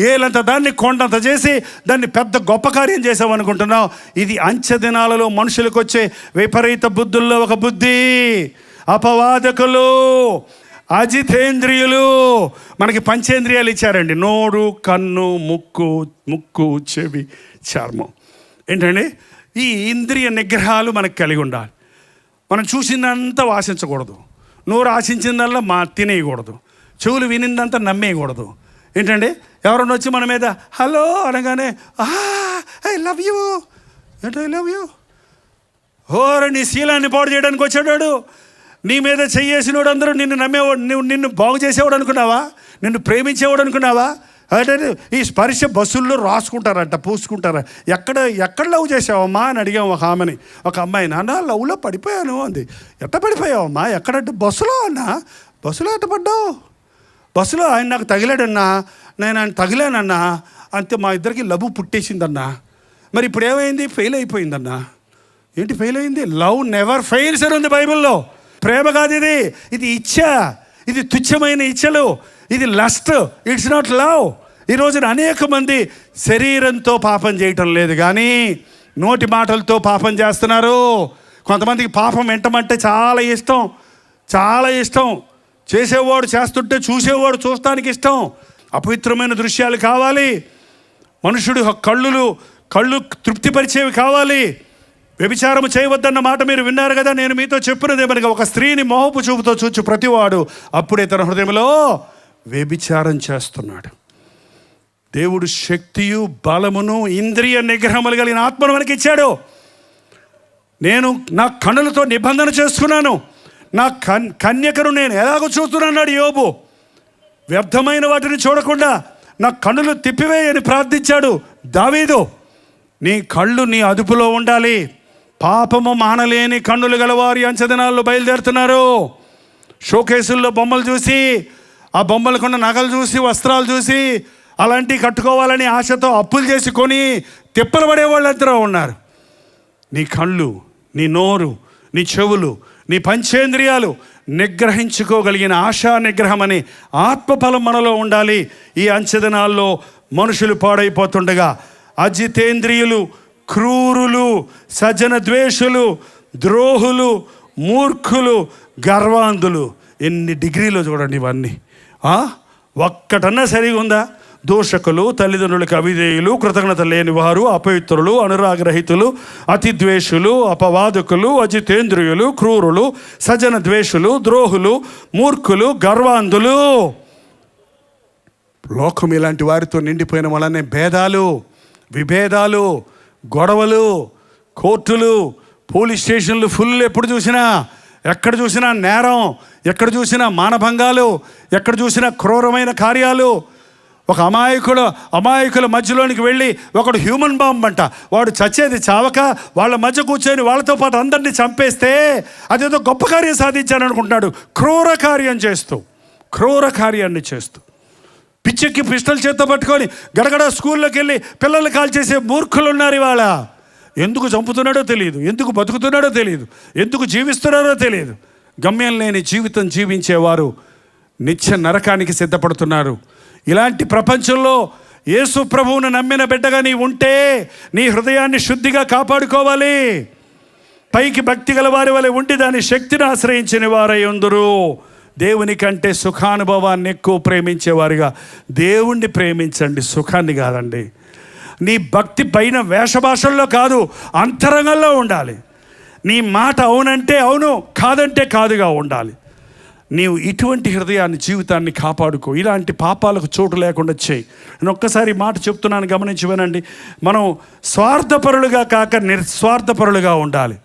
ఏలంత దాన్ని కొండంత చేసి దాన్ని పెద్ద గొప్ప కార్యం చేసావు అనుకుంటున్నావు. ఇది అంచె దినాలలో మనుషులకు వచ్చే విపరీత బుద్ధుల్లో ఒక బుద్ధి. అపవాదకులు, అజితేంద్రియులు. మనకి పంచేంద్రియాలు ఇచ్చారండి, నోరు, కన్ను, ముక్కు, చెవి, చర్మం. ఏంటండి ఈ ఇంద్రియ నిగ్రహాలు మనకు కలిగి ఉండాలి. మనం చూసిందంతా వాసించకూడదు, నోరు ఆశించిందల్లా తినేయకూడదు, చెవులు వినిందంతా నమ్మేయకూడదు. ఏంటండి ఎవరన్నా వచ్చి మన మీద హలో అనగానే ఐ లవ్ యూ, ఏంటో ఐ లవ్ యూ, నీ శీలాన్ని పాడు చేయడానికి వచ్చాడు. నీ మీద చెయ్యేసినోడు అందరూ నిన్ను నమ్మేవాడు, నిన్ను బాగు చేసేవాడు అనుకున్నావా? నిన్ను ప్రేమించేవాడు అనుకున్నావా? అంటే ఈ స్పర్శ బస్సుల్లో రాసుకుంటారంట, పూసుకుంటారా. ఎక్కడ లవ్ చేసావమ్మా అని అడిగాము ఒక ఆమెని. ఒక అమ్మాయి, నాన్న లవ్లో పడిపోయాను అంది. ఎట్ట పడిపోయావమ్మా? ఎక్కడంటే బస్సులో అన్నా. బస్సులో ఎట్ట పడ్డావు? బస్సులో ఆయన నాకు తగిలాడన్నా, నేను ఆయన తగిలానన్నా, అంతే మా ఇద్దరికి లవ్ పుట్టేసిందన్నా. మరి ఇప్పుడు ఏమైంది? ఫెయిల్ అయిపోయిందన్నా. ఏంటి ఫెయిల్ అయింది? లవ్ నెవర్ ఫెయిల్స్ అని ఉంది బైబిల్లో. ప్రేమ కాదు ఇది, ఇది ఇచ్చ, ఇది తుచ్చమైన ఇచ్చలు, ఇది లస్ట్, ఇట్స్ నాట్ లవ్. ఈ రోజున అనేక మంది శరీరంతో పాపం చేయటం లేదు కానీ నోటి మాటలతో పాపం చేస్తున్నారు. కొంతమందికి పాపం వెంటమంటే చాలా ఇష్టం, చాలా ఇష్టం. చేసేవాడు చేస్తుంటే చూసేవాడు చూస్తానికి ఇష్టం. అపవిత్రమైన దృశ్యాలు కావాలి. మనుషుడు కళ్ళు తృప్తిపరిచేవి కావాలి. వ్యభిచారం చేయవద్దన్న మాట మీరు విన్నారు కదా. నేను మీతో చెప్పినదేమనగా, ఒక స్త్రీని మోహపు చూపుతో చూచు ప్రతివాడు అప్పుడే తన హృదయంలో వ్యభిచారం చేస్తున్నాడు. దేవుడు శక్తియు బలమును ఇంద్రియ నిగ్రహములు కలిగిన ఆత్మను మనకి ఇచ్చాడు. నేను నా కన్నులతో నిబంధన చేసుకున్నాను, నా కన్యకను నేను ఎలాగో చూస్తున్నాడు యోబు. వ్యర్థమైన వాటిని చూడకుండా నా కన్నులు తిప్పివేయని ప్రార్థించాడు దావీదు. నీ కళ్ళు నీ అదుపులో ఉండాలి. పాపము మానలేని కన్నులు గలవారి అంచెదినాల్లో బయలుదేరుతున్నారు. షోకేసుల్లో బొమ్మలు చూసి, ఆ బొమ్మలకున్న నగలు చూసి, వస్త్రాలు చూసి అలాంటివి కట్టుకోవాలని ఆశతో అప్పులు చేసి కొని తిప్పలు పడేవాళ్ళంతా ఉన్నారు. నీ కళ్ళు, నీ నోరు, నీ చెవులు, నీ పంచేంద్రియాలు నిగ్రహించుకోగలిగిన ఆశా నిగ్రహం అని ఆత్మఫలం మనలో ఉండాలి. ఈ అంచెదినాల్లో మనుషులు పాడైపోతుండగా అజితేంద్రియులు, క్రూరులు, సజ్జన ద్వేషులు, ద్రోహులు, మూర్ఖులు, గర్వాంధులు. ఎన్ని డిగ్రీలో చూడండి ఇవన్నీ. ఒక్కటన్నా సరిగా ఉందా? దూషకులు, తల్లిదండ్రులకు అవిధేయులు, కృతజ్ఞత లేనివారు, అపవిత్రులు, అనురాగరహితులు, అతిద్వేషులు, అపవాదకులు, అజితేంద్రియులు, క్రూరులు, సజ్జన ద్వేషులు, ద్రోహులు, మూర్ఖులు, గర్వాంధులు. లోకం ఇలాంటి వారితో నిండిపోయిన వలనే భేదాలు, విభేదాలు, గొడవలు, కోర్టులు, పోలీస్ స్టేషన్లు ఫుల్. ఎక్కడ చూసినా నేరం, ఎక్కడ చూసినా మానభంగాలు, ఎక్కడ చూసినా క్రూరమైన కార్యాలు. ఒక అమాయకుల మధ్యలోనికి వెళ్ళి ఒకడు హ్యూమన్ బాంబ్ అంట, వాడు చచ్చేది చావక వాళ్ళ మధ్య కూర్చొని వాళ్ళతో పాటు అందరినీ చంపేస్తే అదేదో గొప్ప కార్యం సాధించాను అనుకుంటున్నాడు. క్రూర కార్యాన్ని చేస్తూ పిచ్చెక్కి పిస్టల్ చేత్తో పట్టుకొని గడగడ స్కూల్లోకి వెళ్ళి పిల్లల్ని కాల్చేసే మూర్ఖులు ఉన్నారు ఇవాళ. ఎందుకు చంపుతున్నాడో తెలియదు, ఎందుకు బతుకుతున్నాడో తెలియదు, ఎందుకు జీవిస్తున్నారో తెలియదు. గమ్యం లేని జీవితం జీవించేవారు నిత్య నరకానికి సిద్ధపడుతున్నారు. ఇలాంటి ప్రపంచంలో యేసు ప్రభువును నమ్మిన బిడ్డగా నీ ఉంటే నీ హృదయాన్ని శుద్ధిగా కాపాడుకోవాలి. పైకి భక్తి గల వారి వలె ఉండి దాని శక్తిని ఆశ్రయించిన వారై ఉందురు. దేవుని కంటే సుఖానుభవాన్ని ఎక్కువ ప్రేమించేవారిగా దేవుణ్ణి ప్రేమించండి, సుఖాన్ని కాదండి. నీ భక్తి పైన వేషభాషల్లో కాదు, అంతరంగంలో ఉండాలి. నీ మాట అవునంటే అవును, కాదంటే కాదుగా ఉండాలి. నీవు ఇటువంటి హృదయాన్ని, జీవితాన్ని కాపాడుకో. ఇలాంటి పాపాలకు చోటు లేకుండా చేయి. నేను ఒక్కసారి మాట చెప్తున్నాను, గమనించి వినండి. మనం స్వార్థపరులుగా కాక నిస్వార్థపరులుగా ఉండాలి.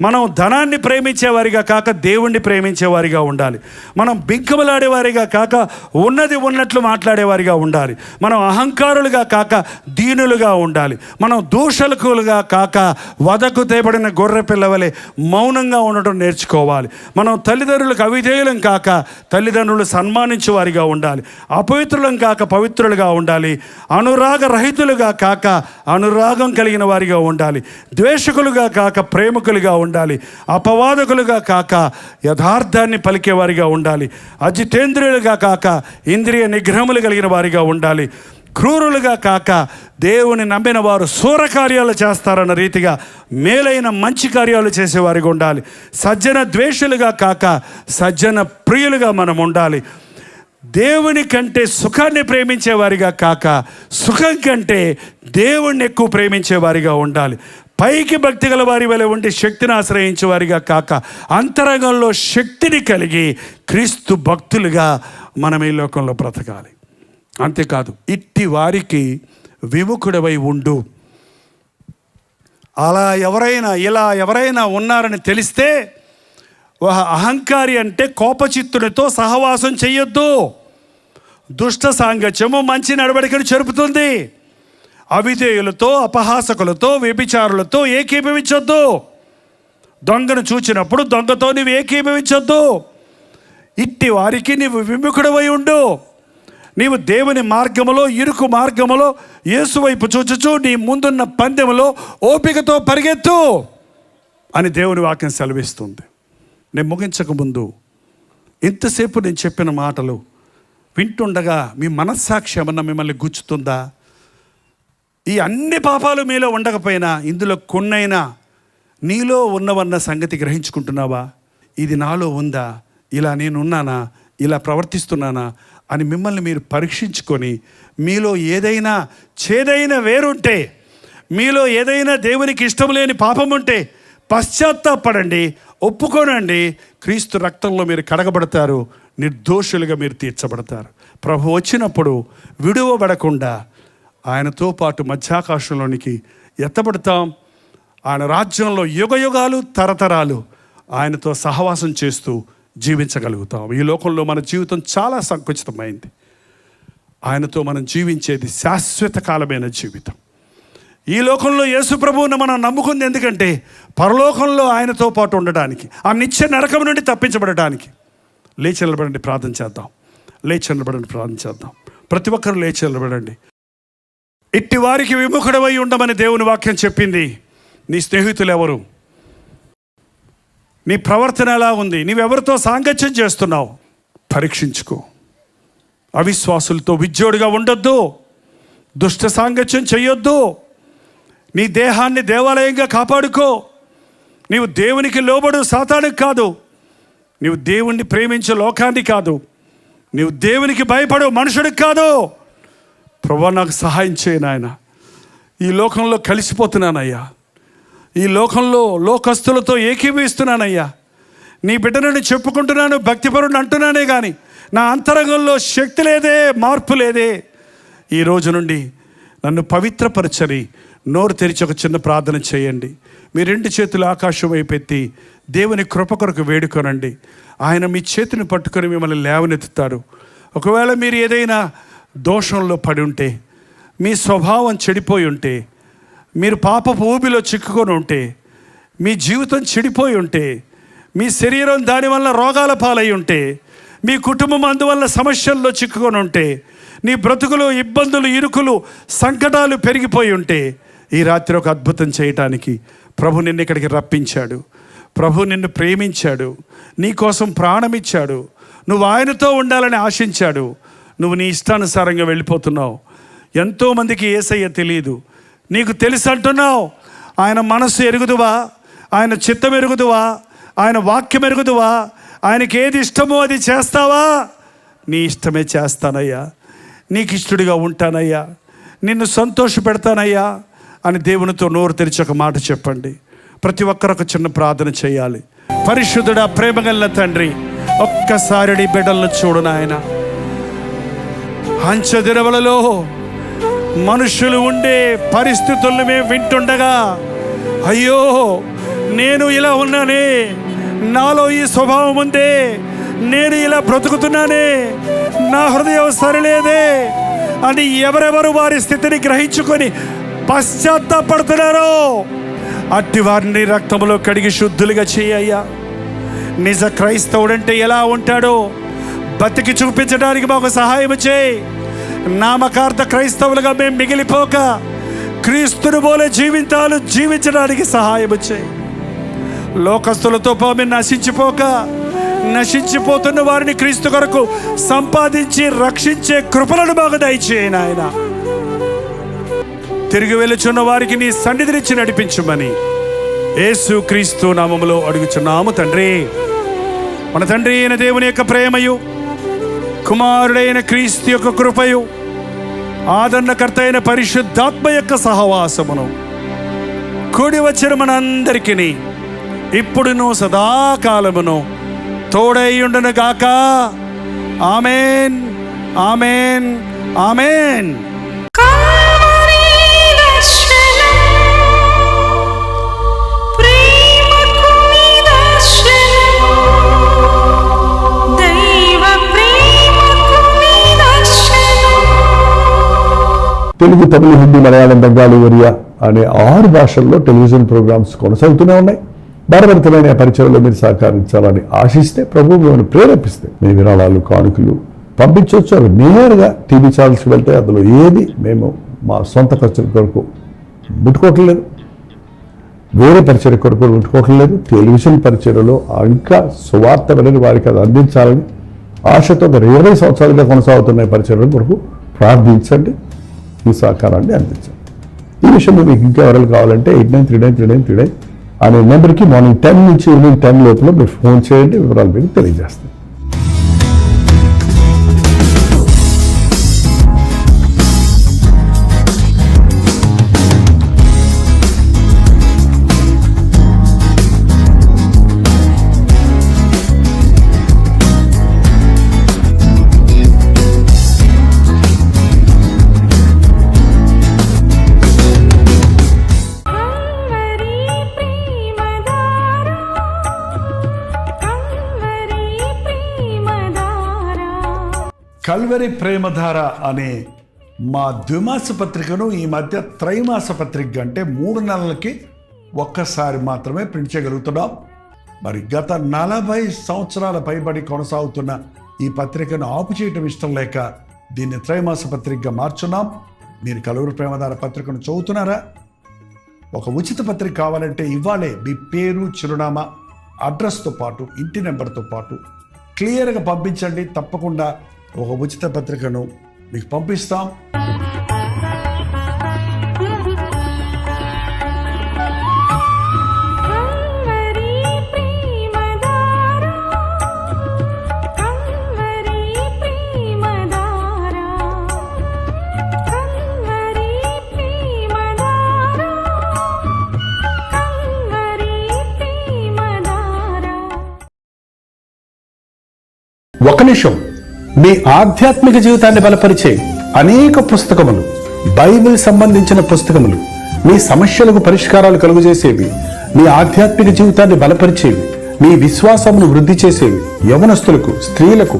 మనం ధనాన్ని ప్రేమించేవారిగా కాక దేవుణ్ణి ప్రేమించేవారిగా ఉండాలి. మనం బింకములాడేవారిగా కాక ఉన్నది ఉన్నట్లు మాట్లాడేవారిగా ఉండాలి. మనం అహంకారులుగా కాక దీనులుగా ఉండాలి. మనం దూషకులుగా కాక వదకు తేబడిన గొర్రె పిల్లవలే మౌనంగా ఉండటం నేర్చుకోవాలి. మనం తల్లిదండ్రులకు అవిధేయులం కాక తల్లిదండ్రులు సన్మానించే వారిగా ఉండాలి. అపవిత్రులం కాక పవిత్రులుగా ఉండాలి. అనురాగ రహితులుగా కాక అనురాగం కలిగిన వారిగా ఉండాలి. ద్వేషకులుగా కాక ప్రేమికులుగా ఉండాలి. అపవాదకులుగా కాక యథార్థాన్ని పలికేవారిగా ఉండాలి. అజితేంద్రియులుగా కాక ఇంద్రియ నిగ్రహములు కలిగిన వారిగా ఉండాలి. క్రూరులుగా కాక దేవుని నమ్మిన వారు శూర కార్యాలు చేస్తారన్న రీతిగా మేలైన మంచి కార్యాలు చేసేవారిగా ఉండాలి. సజ్జన ద్వేషులుగా కాక సజ్జన ప్రియులుగా మనం ఉండాలి. దేవుని కంటే సుఖాన్ని ప్రేమించేవారిగా కాక సుఖం కంటే దేవుణ్ణి ఎక్కువ ప్రేమించేవారిగా ఉండాలి. పైకి భక్తి గల వారి వలె ఉండి శక్తిని ఆశ్రయించే వారిగా కాక అంతరంగంలో శక్తిని కలిగి క్రీస్తు భక్తులుగా మనం ఈ లోకంలో బ్రతకాలి. అంతేకాదు, ఇట్టి వారికి విముఖుడవై ఉండు. ఇలా ఎవరైనా ఉన్నారని తెలిస్తే, అహంకారి అంటే కోపచిత్తునితో సహవాసం చెయ్యొద్దు. దుష్ట సాంగత్యము మంచి నడవడికను చెరుపుతుంది. అవిధేయులతో, అపహాసకులతో, వ్యభిచారులతో ఏకీభవించొద్దు. దొంగను చూచినప్పుడు దొంగతో నీవు ఏకీభవించొద్దు. ఇట్టి వారికి నీవు విముఖుడవై ఉండు. నీవు దేవుని మార్గములో, ఇరుకు మార్గములో యేసు వైపు చూచుచు నీ ముందున్న పందెములో ఓపికతో పరిగెత్తు అని దేవుని వాక్యం సెలవిస్తుంది. నేను ముగించక ముందు ఇంతసేపు నేను చెప్పిన మాటలు వింటుండగా మీ మనస్సాక్షి ఏమన్నా మిమ్మల్ని గుచ్చుతుందా? ఈ అన్ని పాపాలు మీలో ఉండకపోయినా ఇందులో కొన్నైనా నీలో ఉన్నవన్న సంగతి గ్రహించుకుంటున్నావా? ఇది నాలో ఉందా? ఇలా నేనున్నానా? ఇలా ప్రవర్తిస్తున్నానా అని మిమ్మల్ని మీరు పరీక్షించుకొని, మీలో ఏదైనా చేదైన వేరుంటే, మీలో ఏదైనా దేవునికి ఇష్టం లేని పాపం ఉంటే పశ్చాత్తాపడండి, ఒప్పుకోనండి. క్రీస్తు రక్తంలో మీరు కడగబడతారు, నిర్దోషులుగా మీరు తీర్చబడతారు. ప్రభు వచ్చినప్పుడు విడువబడకుండా ఆయనతో పాటు మధ్యాకాశంలోనికి ఎత్తబడతాం. ఆయన రాజ్యంలో యుగయుగాలు, తరతరాలు ఆయనతో సహవాసం చేస్తూ జీవించగలుగుతాం. ఈ లోకంలో మన జీవితం చాలా సంకుచితమైంది. ఆయనతో మనం జీవించేది శాశ్వత కాలమైన జీవితం. ఈ లోకంలో యేసు ప్రభువును మనం నమ్ముకుంది ఎందుకంటే పరలోకంలో ఆయనతో పాటు ఉండడానికి, ఆ నిత్య నరకం నుండి తప్పించబడటానికి. లేచి నిలబడండి, ప్రార్థన చేద్దాం. లేచి నిలబడండి, ప్రార్థన చేద్దాం. ప్రతి ఒక్కరు లేచి నిలబడండి. ఇట్టి వారికి విముఖుడవై ఉండమని దేవుని వాక్యం చెప్పింది. నీ స్నేహితులు ఎవరు? నీ ప్రవర్తన ఎలా ఉంది? నీవెవరితో సాంగత్యం చేస్తున్నావు? పరీక్షించుకో. అవిశ్వాసులతో విజ్జోడుగా ఉండొద్దు. దుష్ట సాంగత్యం చెయ్యొద్దు. నీ దేహాన్ని దేవాలయంగా కాపాడుకో. నీవు దేవునికి లోబడు, సాతానుకి కాదు. నీవు దేవుణ్ణి ప్రేమించే లోకాన్ని కాదు. నీవు దేవునికి భయపడు, మనుషుడికి కాదు. ప్రభువా, నాకు సహాయం చేయి నాయన. ఈ లోకంలో కలిసిపోతున్నానయ్యా. ఈ లోకంలో లోకస్తులతో ఏకీభవిస్తున్నానయ్యా. నీ బిడ్డనని చెప్పుకుంటున్నాను, భక్తిపరుని అంటున్నానే కానీ నా అంతరంగంలో శక్తి లేదే, మార్పు లేదే. ఈ రోజు నుండి నన్ను పవిత్రపరచని నోరు తెరిచి ఒక చిన్న ప్రార్థన చేయండి. మీ రెండు చేతులు ఆకాశం వైపు ఎత్తి దేవుని కృప కొరకు వేడుకోనండి. ఆయన మీ చేతిని పట్టుకొని మిమ్మల్ని లేవనెత్తుతాడు. ఒకవేళ మీరు ఏదైనా దోషంలో పడి ఉంటే, మీ స్వభావం చెడిపోయి ఉంటే, మీరు పాపపు ఊబిలో చిక్కుకొని ఉంటే, మీ జీవితం చెడిపోయి ఉంటే, మీ శరీరం దానివల్ల రోగాల పాలై ఉంటే, మీ కుటుంబం అందువల్ల సమస్యల్లో చిక్కుకొని ఉంటే, నీ బ్రతుకులు ఇబ్బందులు, ఇరుకులు, సంకటాలు పెరిగిపోయి ఉంటే, ఈ రాత్రి ఒక అద్భుతం చేయటానికి ప్రభు నిన్ను ఇక్కడికి రప్పించాడు. ప్రభు నిన్ను ప్రేమించాడు, నీ కోసం ప్రాణమిచ్చాడు. నువ్వు ఆయనతో ఉండాలని ఆశించాడు. నువ్వు నీ ఇష్టానుసారంగా వెళ్ళిపోతున్నావు. ఎంతోమందికి యేసయ్య తెలియదు, నీకు తెలుసు అంటున్నావు. ఆయన మనస్సు ఎరుగుదువా? ఆయన చిత్తం ఎరుగుదువా? ఆయన వాక్యం ఎరుగుదువా? ఆయనకి ఏది ఇష్టమో అది చేస్తావా? నీ ఇష్టమే చేస్తానయ్యా, నీకు ఇష్టడిగా ఉంటానయ్యా, నిన్ను సంతోష పెడతానయ్యా అని దేవునితో నోరు తెరిచి ఒక మాట చెప్పండి. ప్రతి ఒక్కరు ఒక చిన్న ప్రార్థన చేయాలి. పరిశుద్ధుడా, ప్రేమగల తండ్రి, ఒక్కసారి నీ బిడ్డలను చూడు నాయన. అంచెదిరవలలో మనుషులు ఉండే పరిస్థితులను మేము వింటుండగా, అయ్యో నేను ఇలా ఉన్నానే, నాలో ఈ స్వభావం ఉందే, నేను ఇలా బ్రతుకుతున్నానే, నా హృదయం సరిలేదే అని ఎవరెవరు వారి స్థితిని గ్రహించుకొని పశ్చాత్తాపడుతున్నారో అట్టి వారిని రక్తములో కడిగి శుద్ధులుగా చేయయ్యా. నిజ క్రైస్తవుడంటే ఎలా ఉంటాడో బతికి చూపించడానికి మాకు సహాయం చేయి. నామకార్థ క్రైస్తవులుగా మేము మిగిలిపోక క్రీస్తుని పోలే జీవించడానికి సహాయం చేయి. లోకస్తులతో మేము నశించిపోతున్న వారిని క్రీస్తు కొరకు సంపాదించి రక్షించే కృపలను మాకు దయచేయి నాయన. తిరిగి వెళ్ళుచున్న వారికి నీ సన్నిధినిచ్చి నడిపించుమని యేసు క్రీస్తు నామములో అడుగుచున్నాము తండ్రి. మన తండ్రి అయిన దేవుని యొక్క ప్రేమయు, కుమారుడైన క్రీస్తు యొక్క కృపయు, ఆదరణకర్త అయిన పరిశుద్ధాత్మ యొక్క సహవాసమును కూడి వచ్చిన మనందరికీ ఇప్పుడును సదాకాలమును తోడైయుండును గాక. ఆమేన్, ఆమేన్, ఆమేన్. కల్వరి దర్శనం, ప్రేమకు నిదర్శనం, దైవ ప్రేమకు నిదర్శనం. తెలుగు, తమిళ, హిందీ, మలయాళం, బెంగాలీ, ఒరియా అనే 6 భాషల్లో టెలివిజన్ ప్రోగ్రామ్స్ కొనసాగుతూనే ఉన్నాయి. భారభరితమైన పరిచయంలో మీరు సహకరించాలని ఆశిస్తే, ప్రభువు మిమ్మల్ని ప్రేరేపిస్తే మీ విరాళాలు, కానుకలు పంపించవచ్చు. అవి నేరుగా టీవీ ఛానల్స్కి వెళ్తే అందులో ఏది మేము మా సొంత ఖర్చుల కొరకు ముట్టుకోవట్లేదు, వేరే పరిచయ కొరకు ముట్టుకోవట్లేదు. టెలివిజన్ పరిచయలో ఇంకా సువార్త వినని వారికి అది అందించాలని ఆశతో 20 సంవత్సరాలుగా కొనసాగుతున్న పరిచయం కొరకు ప్రార్థించండి, ఈ సహకారాన్ని అందించండి. ఈ విషయంలో మీకు ఇంకా ఎవరైనా కావాలంటే 89393939 అనే నెంబర్కి మార్నింగ్ 10 నుంచి ఈవినింగ్ 10 లోపల మీరు ఫోన్ చేయండి, వివరాలు మీకు తెలియజేస్తాం. కల్వరి ప్రేమధార అనే మా ద్విమాస పత్రికను ఈ మధ్య త్రైమాస పత్రిక అంటే 3 నెలలకి ఒక్కసారి మాత్రమే ప్రింట్ చేయగలుగుతున్నాం. మరి గత 40 సంవత్సరాల పైబడి కొనసాగుతున్న ఈ పత్రికను ఆపు చేయటం ఇష్టం లేక దీన్ని త్రైమాస పత్రికగా మార్చున్నాం. మీరు కల్వరి ప్రేమధార పత్రికను చదువుతున్నారా? ఒక ఉచిత పత్రిక కావాలంటే ఇవ్వాలే మీ పేరు, చిరునామా, అడ్రస్తో పాటు ఇంటి నెంబర్తో పాటు క్లియర్గా పంపించండి. తప్పకుండా ఒక ఉచిత పత్రికను మీకు పంపిస్తాం. ఒక నిమిషం, మీ ఆధ్యాత్మిక జీవితాన్ని బలపరిచే అనేక పుస్తకములు, బైబిల్ సంబంధించిన పుస్తకములు, మీ సమస్యలకు పరిష్కారాలు కలుగజేసేవి, మీ ఆధ్యాత్మిక జీవితాన్ని బలపరిచేవి, మీ విశ్వాసమును వృద్ధి చేసేవి, యవనస్తులకు, స్త్రీలకు,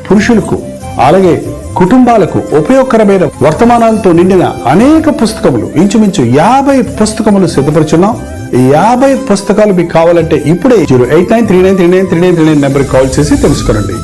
పురుషులకు, అలాగే కుటుంబాలకు ఉపయోగకరమైన వర్తమానాలతో నిండిన అనేక పుస్తకములు, ఇంచుమించు 50 పుస్తకములు సిద్ధపరుచున్నాం. ఈ 50 పుస్తకాలు మీకు కావాలంటే ఇప్పుడే 08939393939 నెంబర్కి కాల్ చేసి తెలుసుకోండి.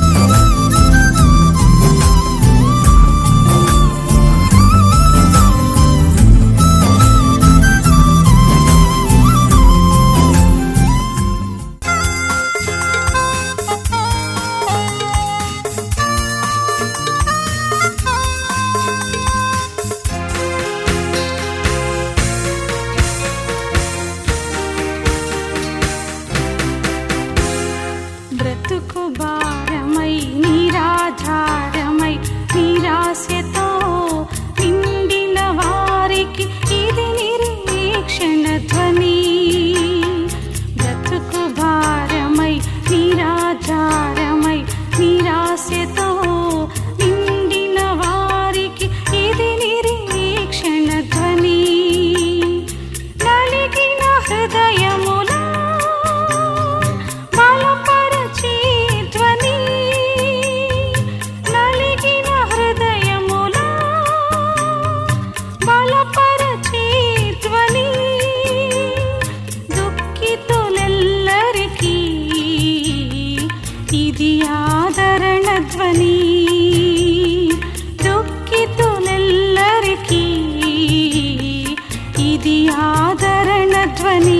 ఇది ఆదరణ ధ్వని